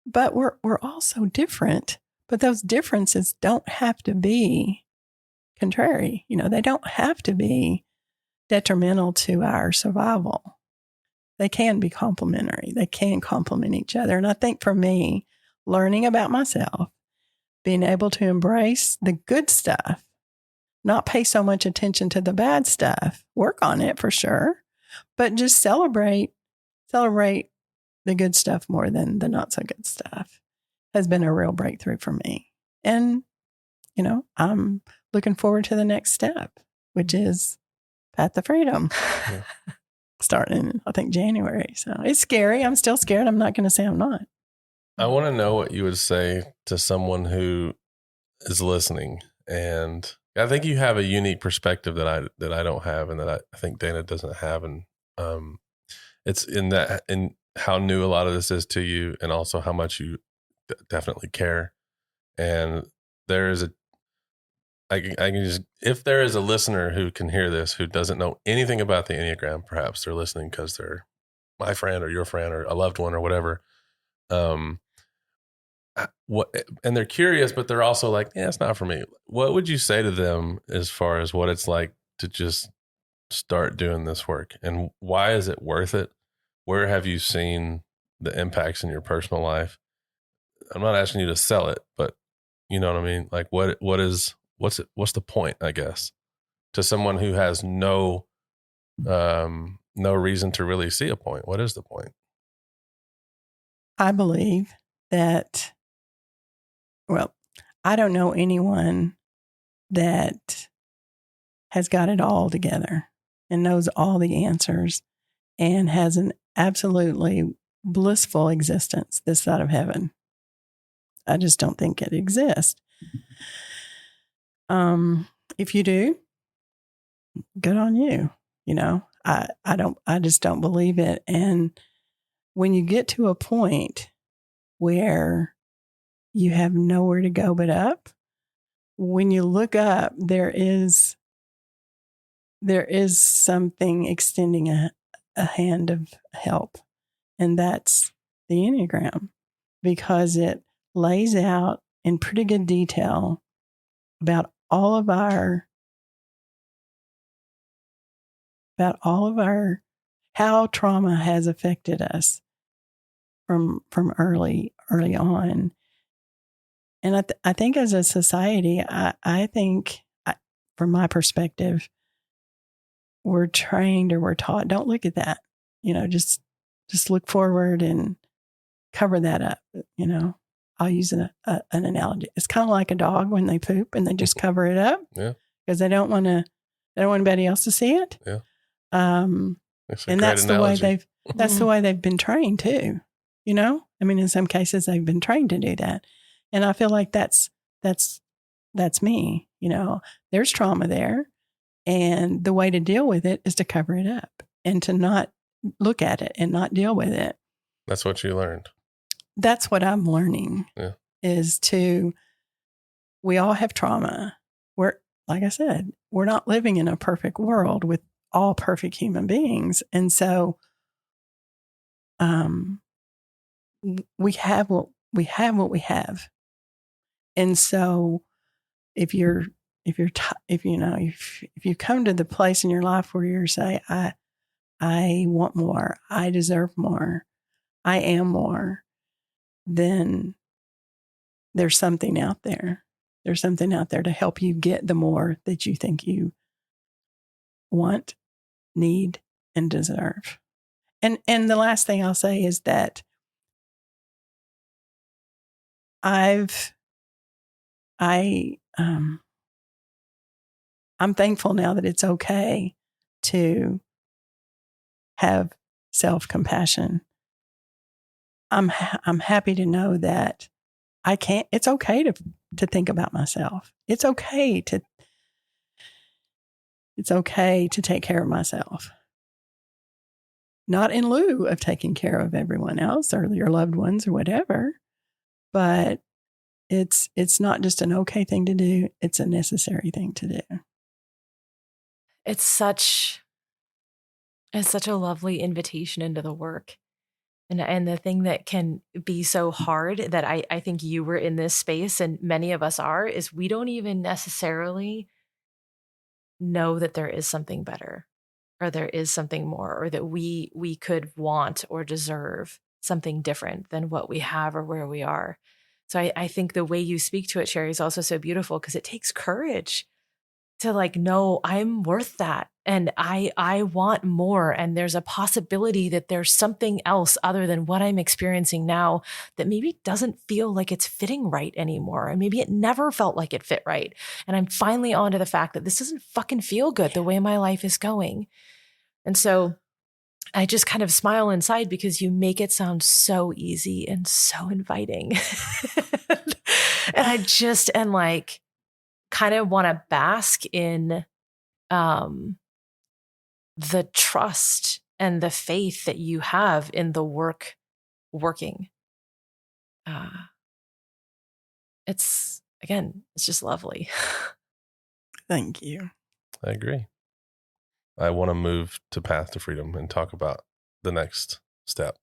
But we're all so different, but those differences don't have to be contrary. They don't have to be detrimental to our survival. They can be complementary. They can complement each other. And I think for me, learning about myself, being able to embrace the good stuff, not pay so much attention to the bad stuff, work on it for sure, but just celebrate the good stuff more than the not so good stuff has been a real breakthrough for me. And, I'm looking forward to the next step, which is Path to Freedom. Yeah. Starting, I think, January. So it's scary. I'm still scared. I'm not going to say I'm not. I want to know what you would say to someone who is listening. And I think you have a unique perspective that I don't have and that I think Dana doesn't have. And it's in how new a lot of this is to you and also how much you definitely care. And there is if there is a listener who can hear this, who doesn't know anything about the Enneagram, perhaps they're listening because they're my friend or your friend or a loved one or whatever, and they're curious, but they're also like, yeah, it's not for me. What would you say to them as far as what it's like to just start doing this work, and why is it worth it? Where have you seen the impacts in your personal life? I'm not asking you to sell it, but you know what I mean? Like what's the point, I guess, to someone who has no reason to really see a point? What is the point? I believe that, well, I don't know anyone that has got it all together and knows all the answers and has an absolutely blissful existence this side of heaven. I just don't think it exists. If you do, good on you. You know, I just don't believe it. And when you get to a point where you have nowhere to go but up, when you look up, there is something extending a hand of help. And that's the Enneagram, because it lays out in pretty good detail about all of our how trauma has affected us from early on. And I think as a society, I think from my perspective, we're trained or we're taught, don't look at that, just look forward and cover that up. I'll use an analogy. It's kind of like a dog when they poop and they just cover it up because they don't want anybody else to see it. Yeah. And that's analogy. the way they've been trained too. In some cases they've been trained to do that. And I feel like that's me. There's trauma there. And the way to deal with it is to cover it up and to not look at it and not deal with it. That's what you learned. That's what I'm learning we all have trauma. Like I said, we're not living in a perfect world with all perfect human beings. And so, we have what we have. And so if you come to the place in your life where you're saying, I want more, I deserve more, I am more, then there's something out there. There's something out there to help you get the more that you think you want, need, and deserve. And the last thing I'll say is that I'm thankful now that it's okay to have self-compassion. I'm happy to know that it's okay to think about myself. It's okay to take care of myself. Not in lieu of taking care of everyone else or your loved ones or whatever, but it's not just an okay thing to do, it's a necessary thing to do. It's such a lovely invitation into the work. And the thing that can be so hard that I think you were in this space and many of us are, is we don't even necessarily know that there is something better or there is something more, or that we could want or deserve something different than what we have or where we are. So I think the way you speak to it, Sherrie, is also so beautiful because it takes courage to know I'm worth that. And I want more. And there's a possibility that there's something else other than what I'm experiencing now that maybe doesn't feel like it's fitting right anymore. And maybe it never felt like it fit right. And I'm finally onto the fact that this doesn't fucking feel good the way my life is going. And so I just kind of smile inside because you make it sound so easy and so inviting. And I just am kind of want to bask in the trust and the faith that you have in the working. It's just lovely. Thank you. I agree. I want to move to Path to Freedom and talk about the next step,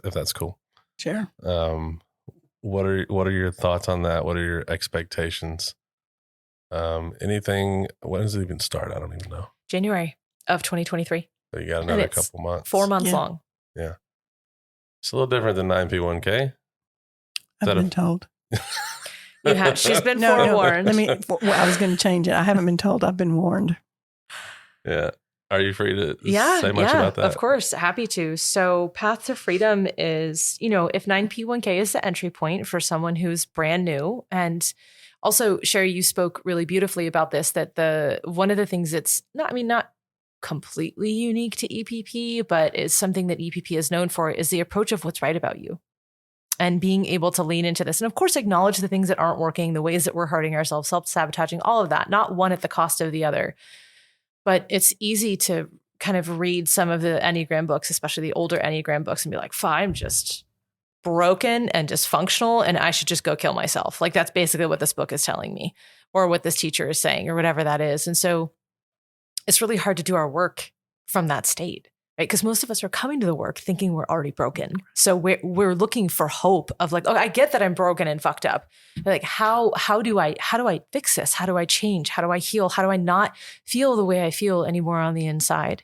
if that's cool. Sure. What are your thoughts on that? What are your expectations? Anything? When does it even start? I don't even know. January of 2023. So you got another couple months. 4 months long. Yeah. It's a little different than 9P1K. I've been told. You have. She's been No, forewarned. I was going to change it. I haven't been told. I've been warned. Yeah. Are you free to say much yeah, about that? Of course. Happy to. So Path to Freedom is, if 9P1K is the entry point for someone who's brand new. And also, Sherrie, you spoke really beautifully about this, that one of the things that's not completely unique to EPP, but is something that EPP is known for is the approach of what's right about you. And being able to lean into this and, of course, acknowledge the things that aren't working, the ways that we're hurting ourselves, self-sabotaging, all of that, not one at the cost of the other. But it's easy to kind of read some of the Enneagram books, especially the older Enneagram books, and be like, I'm just broken and dysfunctional and I should just go kill myself. Like, that's basically what this book is telling me, or what this teacher is saying, or whatever that is. And so it's really hard to do our work from that state. Right? Because most of us are coming to the work thinking we're already broken. So we're looking for hope of like, I get that I'm broken and fucked up. Like, how do I fix this? How do I change? How do I heal? How do I not feel the way I feel anymore on the inside?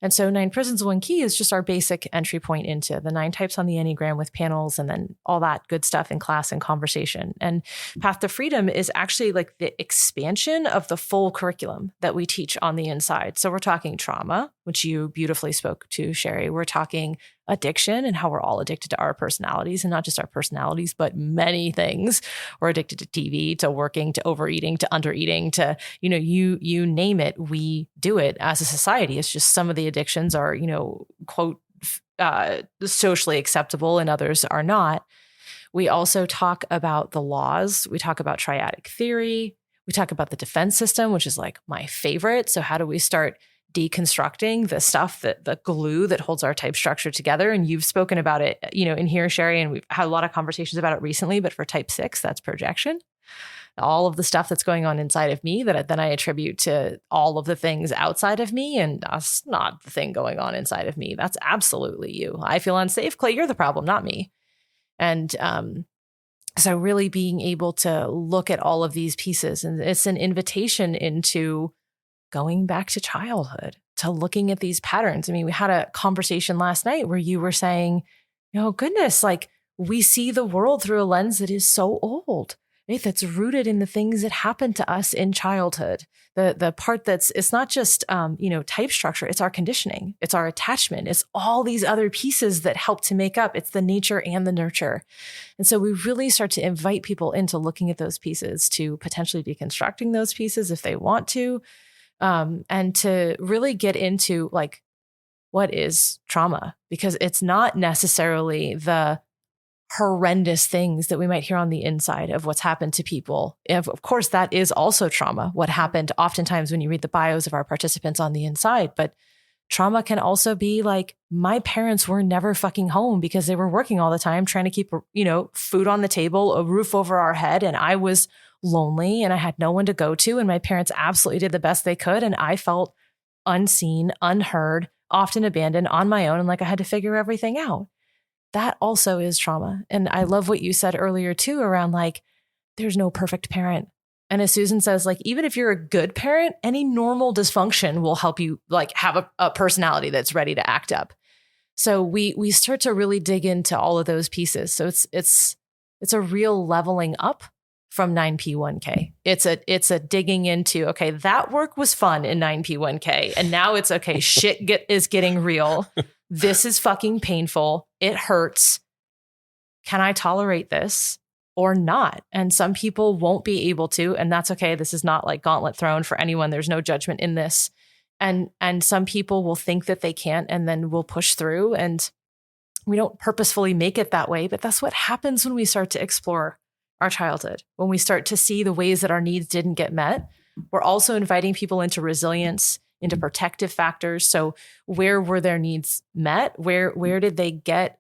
And so 9 Prisons, 1 Key is just our basic entry point into the 9 types on the Enneagram with panels and then all that good stuff in class and conversation. And Path to Freedom is actually like the expansion of the full curriculum that we teach on the inside. So we're talking trauma, which you beautifully spoke to, Sherrie. We're talking addiction and how we're all addicted to our personalities, and not just our personalities, but many things. We're addicted to TV, to working, to overeating, to undereating, to, you name it, we do it as a society. It's just some of the addictions are, quote, socially acceptable and others are not. We also talk about the laws. We talk about triadic theory. We talk about the defense system, which is like my favorite. So how do we start deconstructing the stuff, the glue that holds our type structure together? And you've spoken about it, in here, Sherrie, and we've had a lot of conversations about it recently, but for type 6, that's projection. All of the stuff that's going on inside of me that then I attribute to all of the things outside of me. And that's not the thing going on inside of me. That's absolutely you. I feel unsafe. Clay, you're the problem, not me. And, so really being able to look at all of these pieces, and it's an invitation into going back to childhood, to looking at these patterns. I mean, we had a conversation last night where you were saying, goodness, like, we see the world through a lens that is so old, right? That's rooted in the things that happened to us in childhood. The part it's not just, type structure, it's our conditioning, it's our attachment, it's all these other pieces that help to make up, it's the nature and the nurture. And so we really start to invite people into looking at those pieces, to potentially deconstructing those pieces if they want to, and to really get into like, what is trauma? Because it's not necessarily the horrendous things that we might hear on the inside of what's happened to people. Of course, that is also trauma, what happened oftentimes when you read the bios of our participants on the inside. But trauma can also be like, my parents were never fucking home because they were working all the time, trying to keep, food on the table, a roof over our head. And I was lonely and I had no one to go to. And my parents absolutely did the best they could. And I felt unseen, unheard, often abandoned on my own. And like I had to figure everything out. That also is trauma. And I love what you said earlier too, around like, there's no perfect parent. And as Susan says, like, even if you're a good parent, any normal dysfunction will help you like have a personality that's ready to act up. So we start to really dig into all of those pieces. So it's a real leveling up from 9P1K. It's a digging into, okay, that work was fun in 9P1K. And now it's okay, shit is getting real. This is fucking painful. It hurts. Can I tolerate this or not? And some people won't be able to, and that's okay. This is not like gauntlet thrown for anyone. There's no judgment in this. And some people will think that they can't, and then we'll push through, and we don't purposefully make it that way. But that's what happens when we start to explore our childhood, when we start to see the ways that our needs didn't get met. We're also inviting people into resilience, into protective factors. So where were their needs met? Where did they get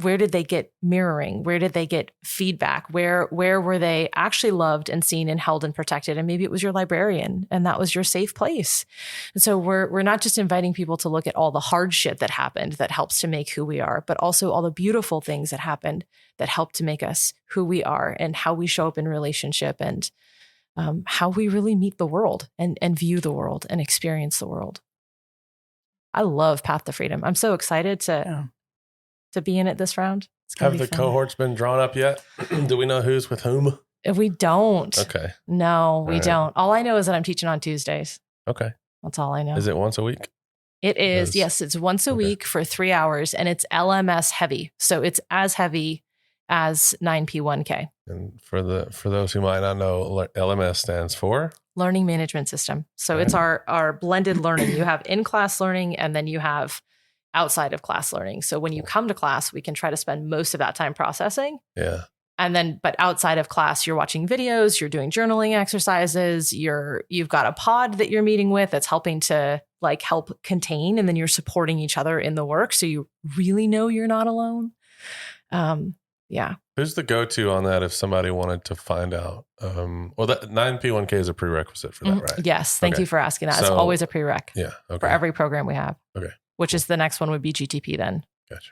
where did they get mirroring? Where did they get feedback? Where were they actually loved and seen and held and protected? And maybe it was your librarian and that was your safe place. And so we're not just inviting people to look at all the hard shit that happened that helps to make who we are, but also all the beautiful things that happened that help to make us who we are and how we show up in relationship and how we really meet the world and view the world and experience the world. I love Path to Freedom. I'm so excited to be in it this round. Have the cohorts been drawn up yet? Do we know who's with whom? We don't. Okay. No, we don't. All I know is that I'm teaching on Tuesdays. Okay. That's all I know. Is it once a week? It is. Yes, it's once a week for 3 hours and it's LMS heavy. So it's as heavy as 9P1K. And for those who might not know, LMS stands for Learning Management System. So it's our blended learning. You have in-class learning and then you have outside of class learning. So when you come to class, we can try to spend most of that time processing. Yeah. And then, but outside of class, you're watching videos, you're doing journaling exercises, you've got a pod that you're meeting with that's helping to like help contain, and then you're supporting each other in the work. So you really know you're not alone. Yeah. Who's the go-to on that if somebody wanted to find out? Well, that 9P1K is a prerequisite for that, right? Yes. Thank you for asking that. It's always a prereq. Yeah. Okay. For every program we have. Okay. Which is the next one would be GTP then. Gotcha.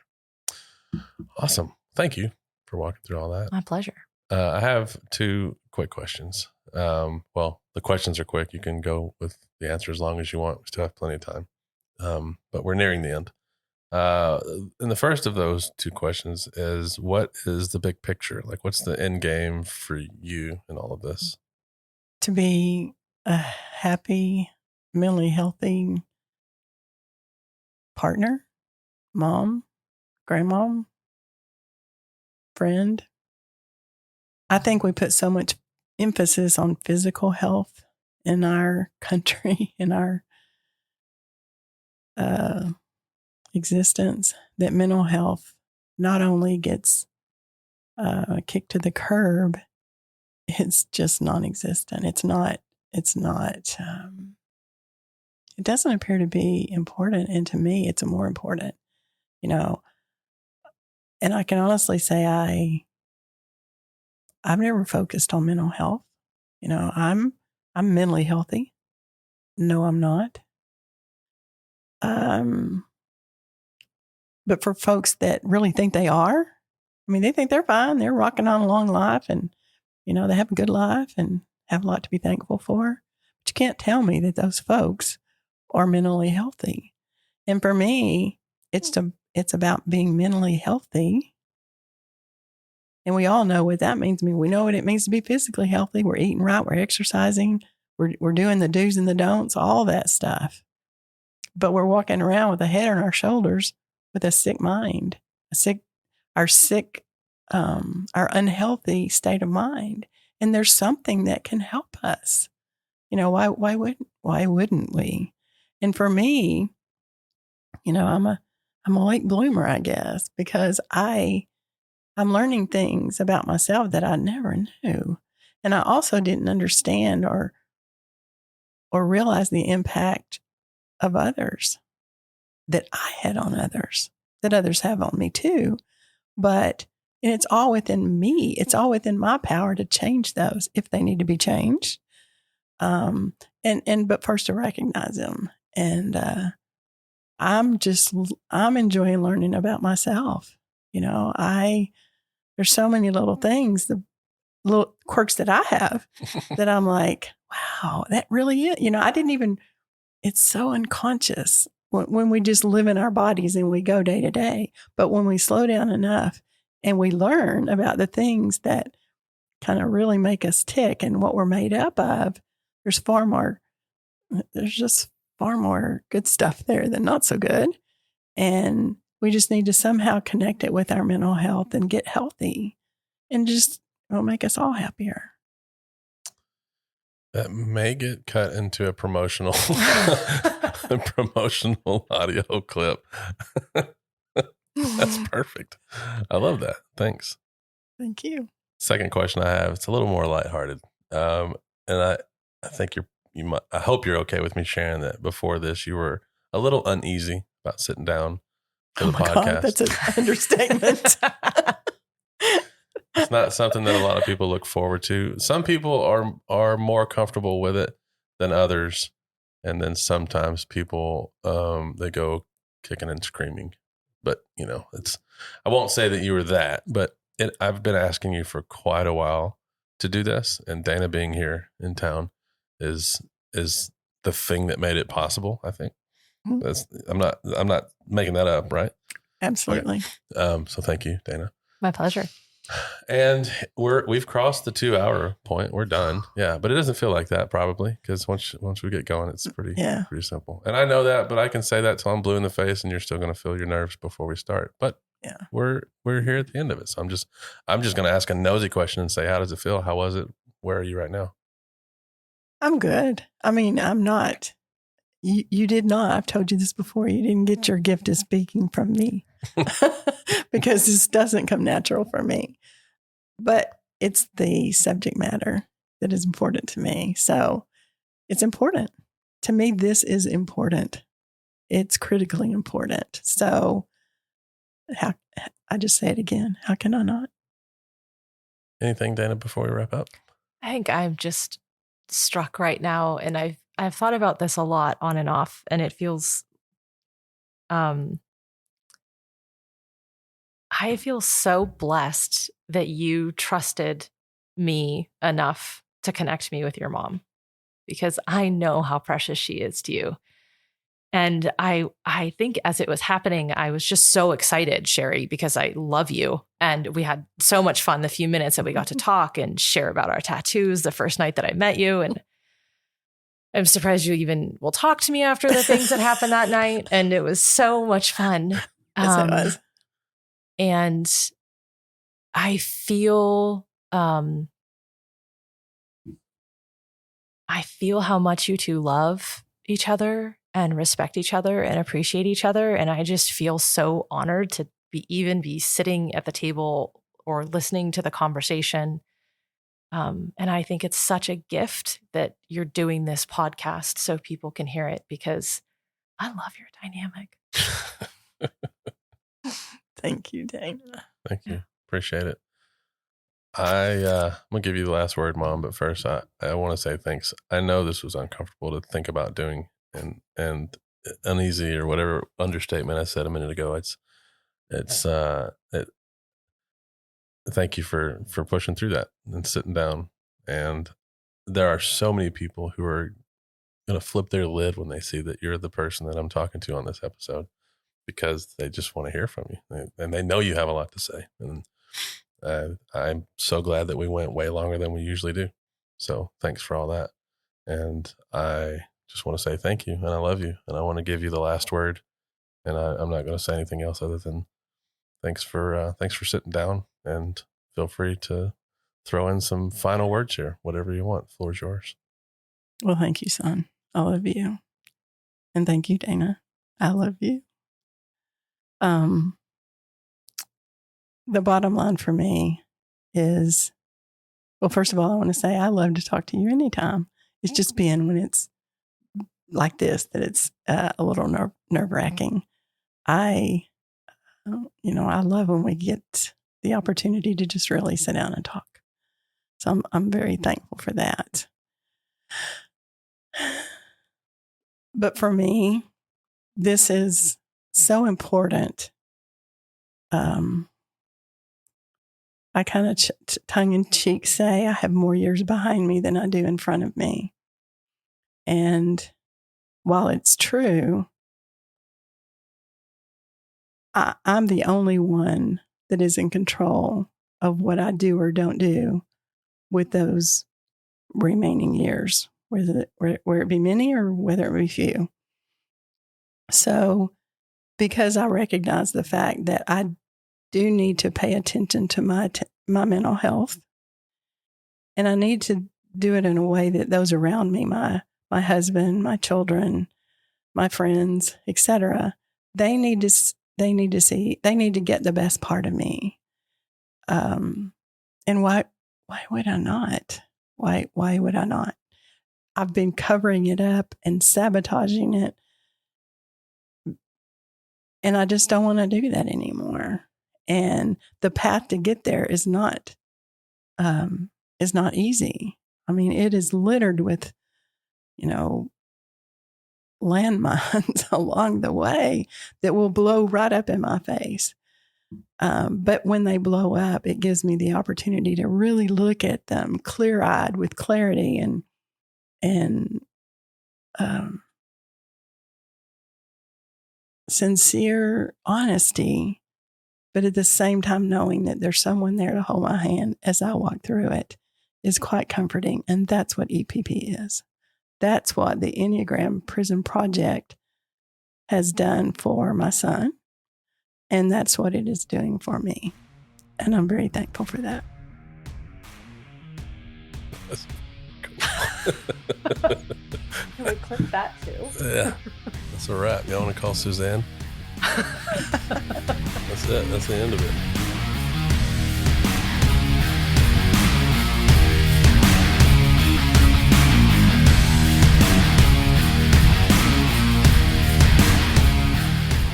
Awesome. Thank you for walking through all that. My pleasure. I have 2 quick questions. Well, the questions are quick. You can go with the answer as long as you want. We still have plenty of time. But we're nearing the end. And the first of those 2 questions is, what is the big picture? Like, what's the end game for you in all of this? To be a happy, mentally healthy partner, mom, grandmom, friend. I think we put so much emphasis on physical health in our country, in our existence, that mental health not only gets kicked to the curb, it's just non-existent. It doesn't appear to be important. And to me, it's more important, and I can honestly say I've never focused on mental health. I'm mentally healthy. No, I'm not. But for folks that really think they are, they think they're fine. They're rocking on a long life and, they have a good life and have a lot to be thankful for. But you can't tell me that those folks are mentally healthy. And for me, it's about being mentally healthy. And we all know what that means. We know what it means to be physically healthy. We're eating right. We're exercising. We're doing the do's and the don'ts, all that stuff. But we're walking around with a head on our shoulders with a sick mind, our unhealthy state of mind. And there's something that can help us. Why wouldn't we? And for me, I'm a late bloomer, I guess, because I'm learning things about myself that I never knew. And I also didn't understand or realize the impact of others that I had on others, that others have on me too. But it's all within me. It's all within my power to change those if they need to be changed. But first to recognize them. And I'm enjoying learning about myself. There's so many little things, the little quirks that I have that I'm like, wow, that really is. I didn't even, it's so unconscious when we just live in our bodies and we go day to day. But when we slow down enough and we learn about the things that kind of really make us tick and what we're made up of, there's just far more good stuff there than not so good. And we just need to somehow connect it with our mental health and get healthy, and just it'll make us all happier. That may get cut into a promotional audio clip. That's perfect. I love that. Thanks. Thank you. Second question I have, it's a little more lighthearted. And I think I hope you're okay with me sharing that before this, you were a little uneasy about sitting down for the podcast. God, that's an understatement. It's not something that a lot of people look forward to. Some people are more comfortable with it than others. And then sometimes people, they go kicking and screaming. But, I won't say that you were that, but I've been asking you for quite a while to do this. And Dana being here in town is the thing that made it possible, I think. I'm not making that up, right? Absolutely. Okay. So thank you, Dana. My pleasure. And we've crossed the 2-hour point. We're done. Yeah. But it doesn't feel like that probably, because once we get going, it's pretty simple. And I know that, but I can say that till I'm blue in the face and you're still going to feel your nerves before we start. But yeah, we're here at the end of it. So I'm just going to ask a nosy question and say, how does it feel? How was it? Where are you right now? I'm good. I mean, I'm not. You did not. I've told you this before. You didn't get your gift of speaking from me because this doesn't come natural for me. But it's the subject matter that is important to me. So it's important. To me, this is important. It's critically important. So I just say it again. How can I not? Anything, Dana, before we wrap up? I think I'm just struck right now, and I've thought about this a lot on and off, and it feels I feel so blessed that you trusted me enough to connect me with your mom, because I know how precious she is to you. And I think as it was happening, I was just so excited, Sherrie, because I love you. And we had so much fun the few minutes that we got to talk and share about our tattoos the first night that I met you. And I'm surprised you even will talk to me after the things that happened that night. And it was so much fun. Yes, it was. And I feel how much you two love each other and respect each other and appreciate each other. And I just feel so honored to be sitting at the table or listening to the conversation. And I think it's such a gift that you're doing this podcast so people can hear it, because I love your dynamic. Thank you, Dana. Thank you. Appreciate it. I'm going to give you the last word, Mom. But first, I want to say thanks. I know this was uncomfortable to think about doing and uneasy or whatever understatement I said a minute ago. Thank you for pushing through that and sitting down. And there are so many people who are going to flip their lid when they see that you're the person that I'm talking to on this episode, because they just want to hear from you and they know you have a lot to say. And I'm so glad that we went way longer than we usually do. So thanks for all that. And I just want to say thank you, and I love you, and I want to give you the last word. And I'm not going to say anything else other than thanks for sitting down, and feel free to throw in some final words here, whatever you want. The floor is yours. Well, thank you, son. I love you. And thank you, Dana. I love you. The bottom line for me is, well, first of all, I want to say I love to talk to you anytime. It's just been when it's like this that it's a little nerve-wracking. I love when we get the opportunity to just really sit down and talk. So I'm very thankful for that. But for me, this is so important. I kind of tongue-in-cheek say I have more years behind me than I do in front of me. And while it's true, I'm the only one that is in control of what I do or don't do with those remaining years, whether it be many or whether it be few. So because I recognize the fact that I do need to pay attention to my mental health, and I need to do it in a way that those around me, my husband, my children, my friends, etc., they need to get the best part of me. And why would I not? Why would I not? I've been covering it up and sabotaging it And I just don't want to do that anymore. And the path to get there is not easy. I mean, it is littered with, landmines along the way that will blow right up in my face. But when they blow up, it gives me the opportunity to really look at them clear-eyed with clarity and sincere honesty, but at the same time knowing that there's someone there to hold my hand as I walk through it is quite comforting. And that's what EPP is. That's what the Enneagram Prison Project has done for my son. And that's what it is doing for me. And I'm very thankful for that. Can we clip that too? Yeah, that's a wrap. Y'all want to call Suzanne? That's it. That's the end of it.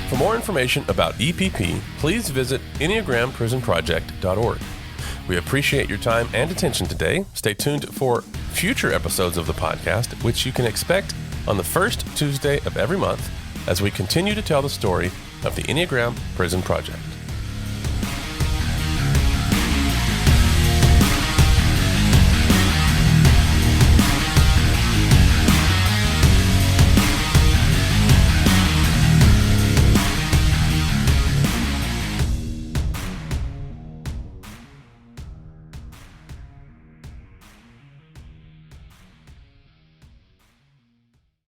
For more information about EPP, please visit EnneagramPrisonProject.org. We appreciate your time and attention today. Stay tuned for future episodes of the podcast, which you can expect on the first Tuesday of every month as we continue to tell the story of the Enneagram Prison Project.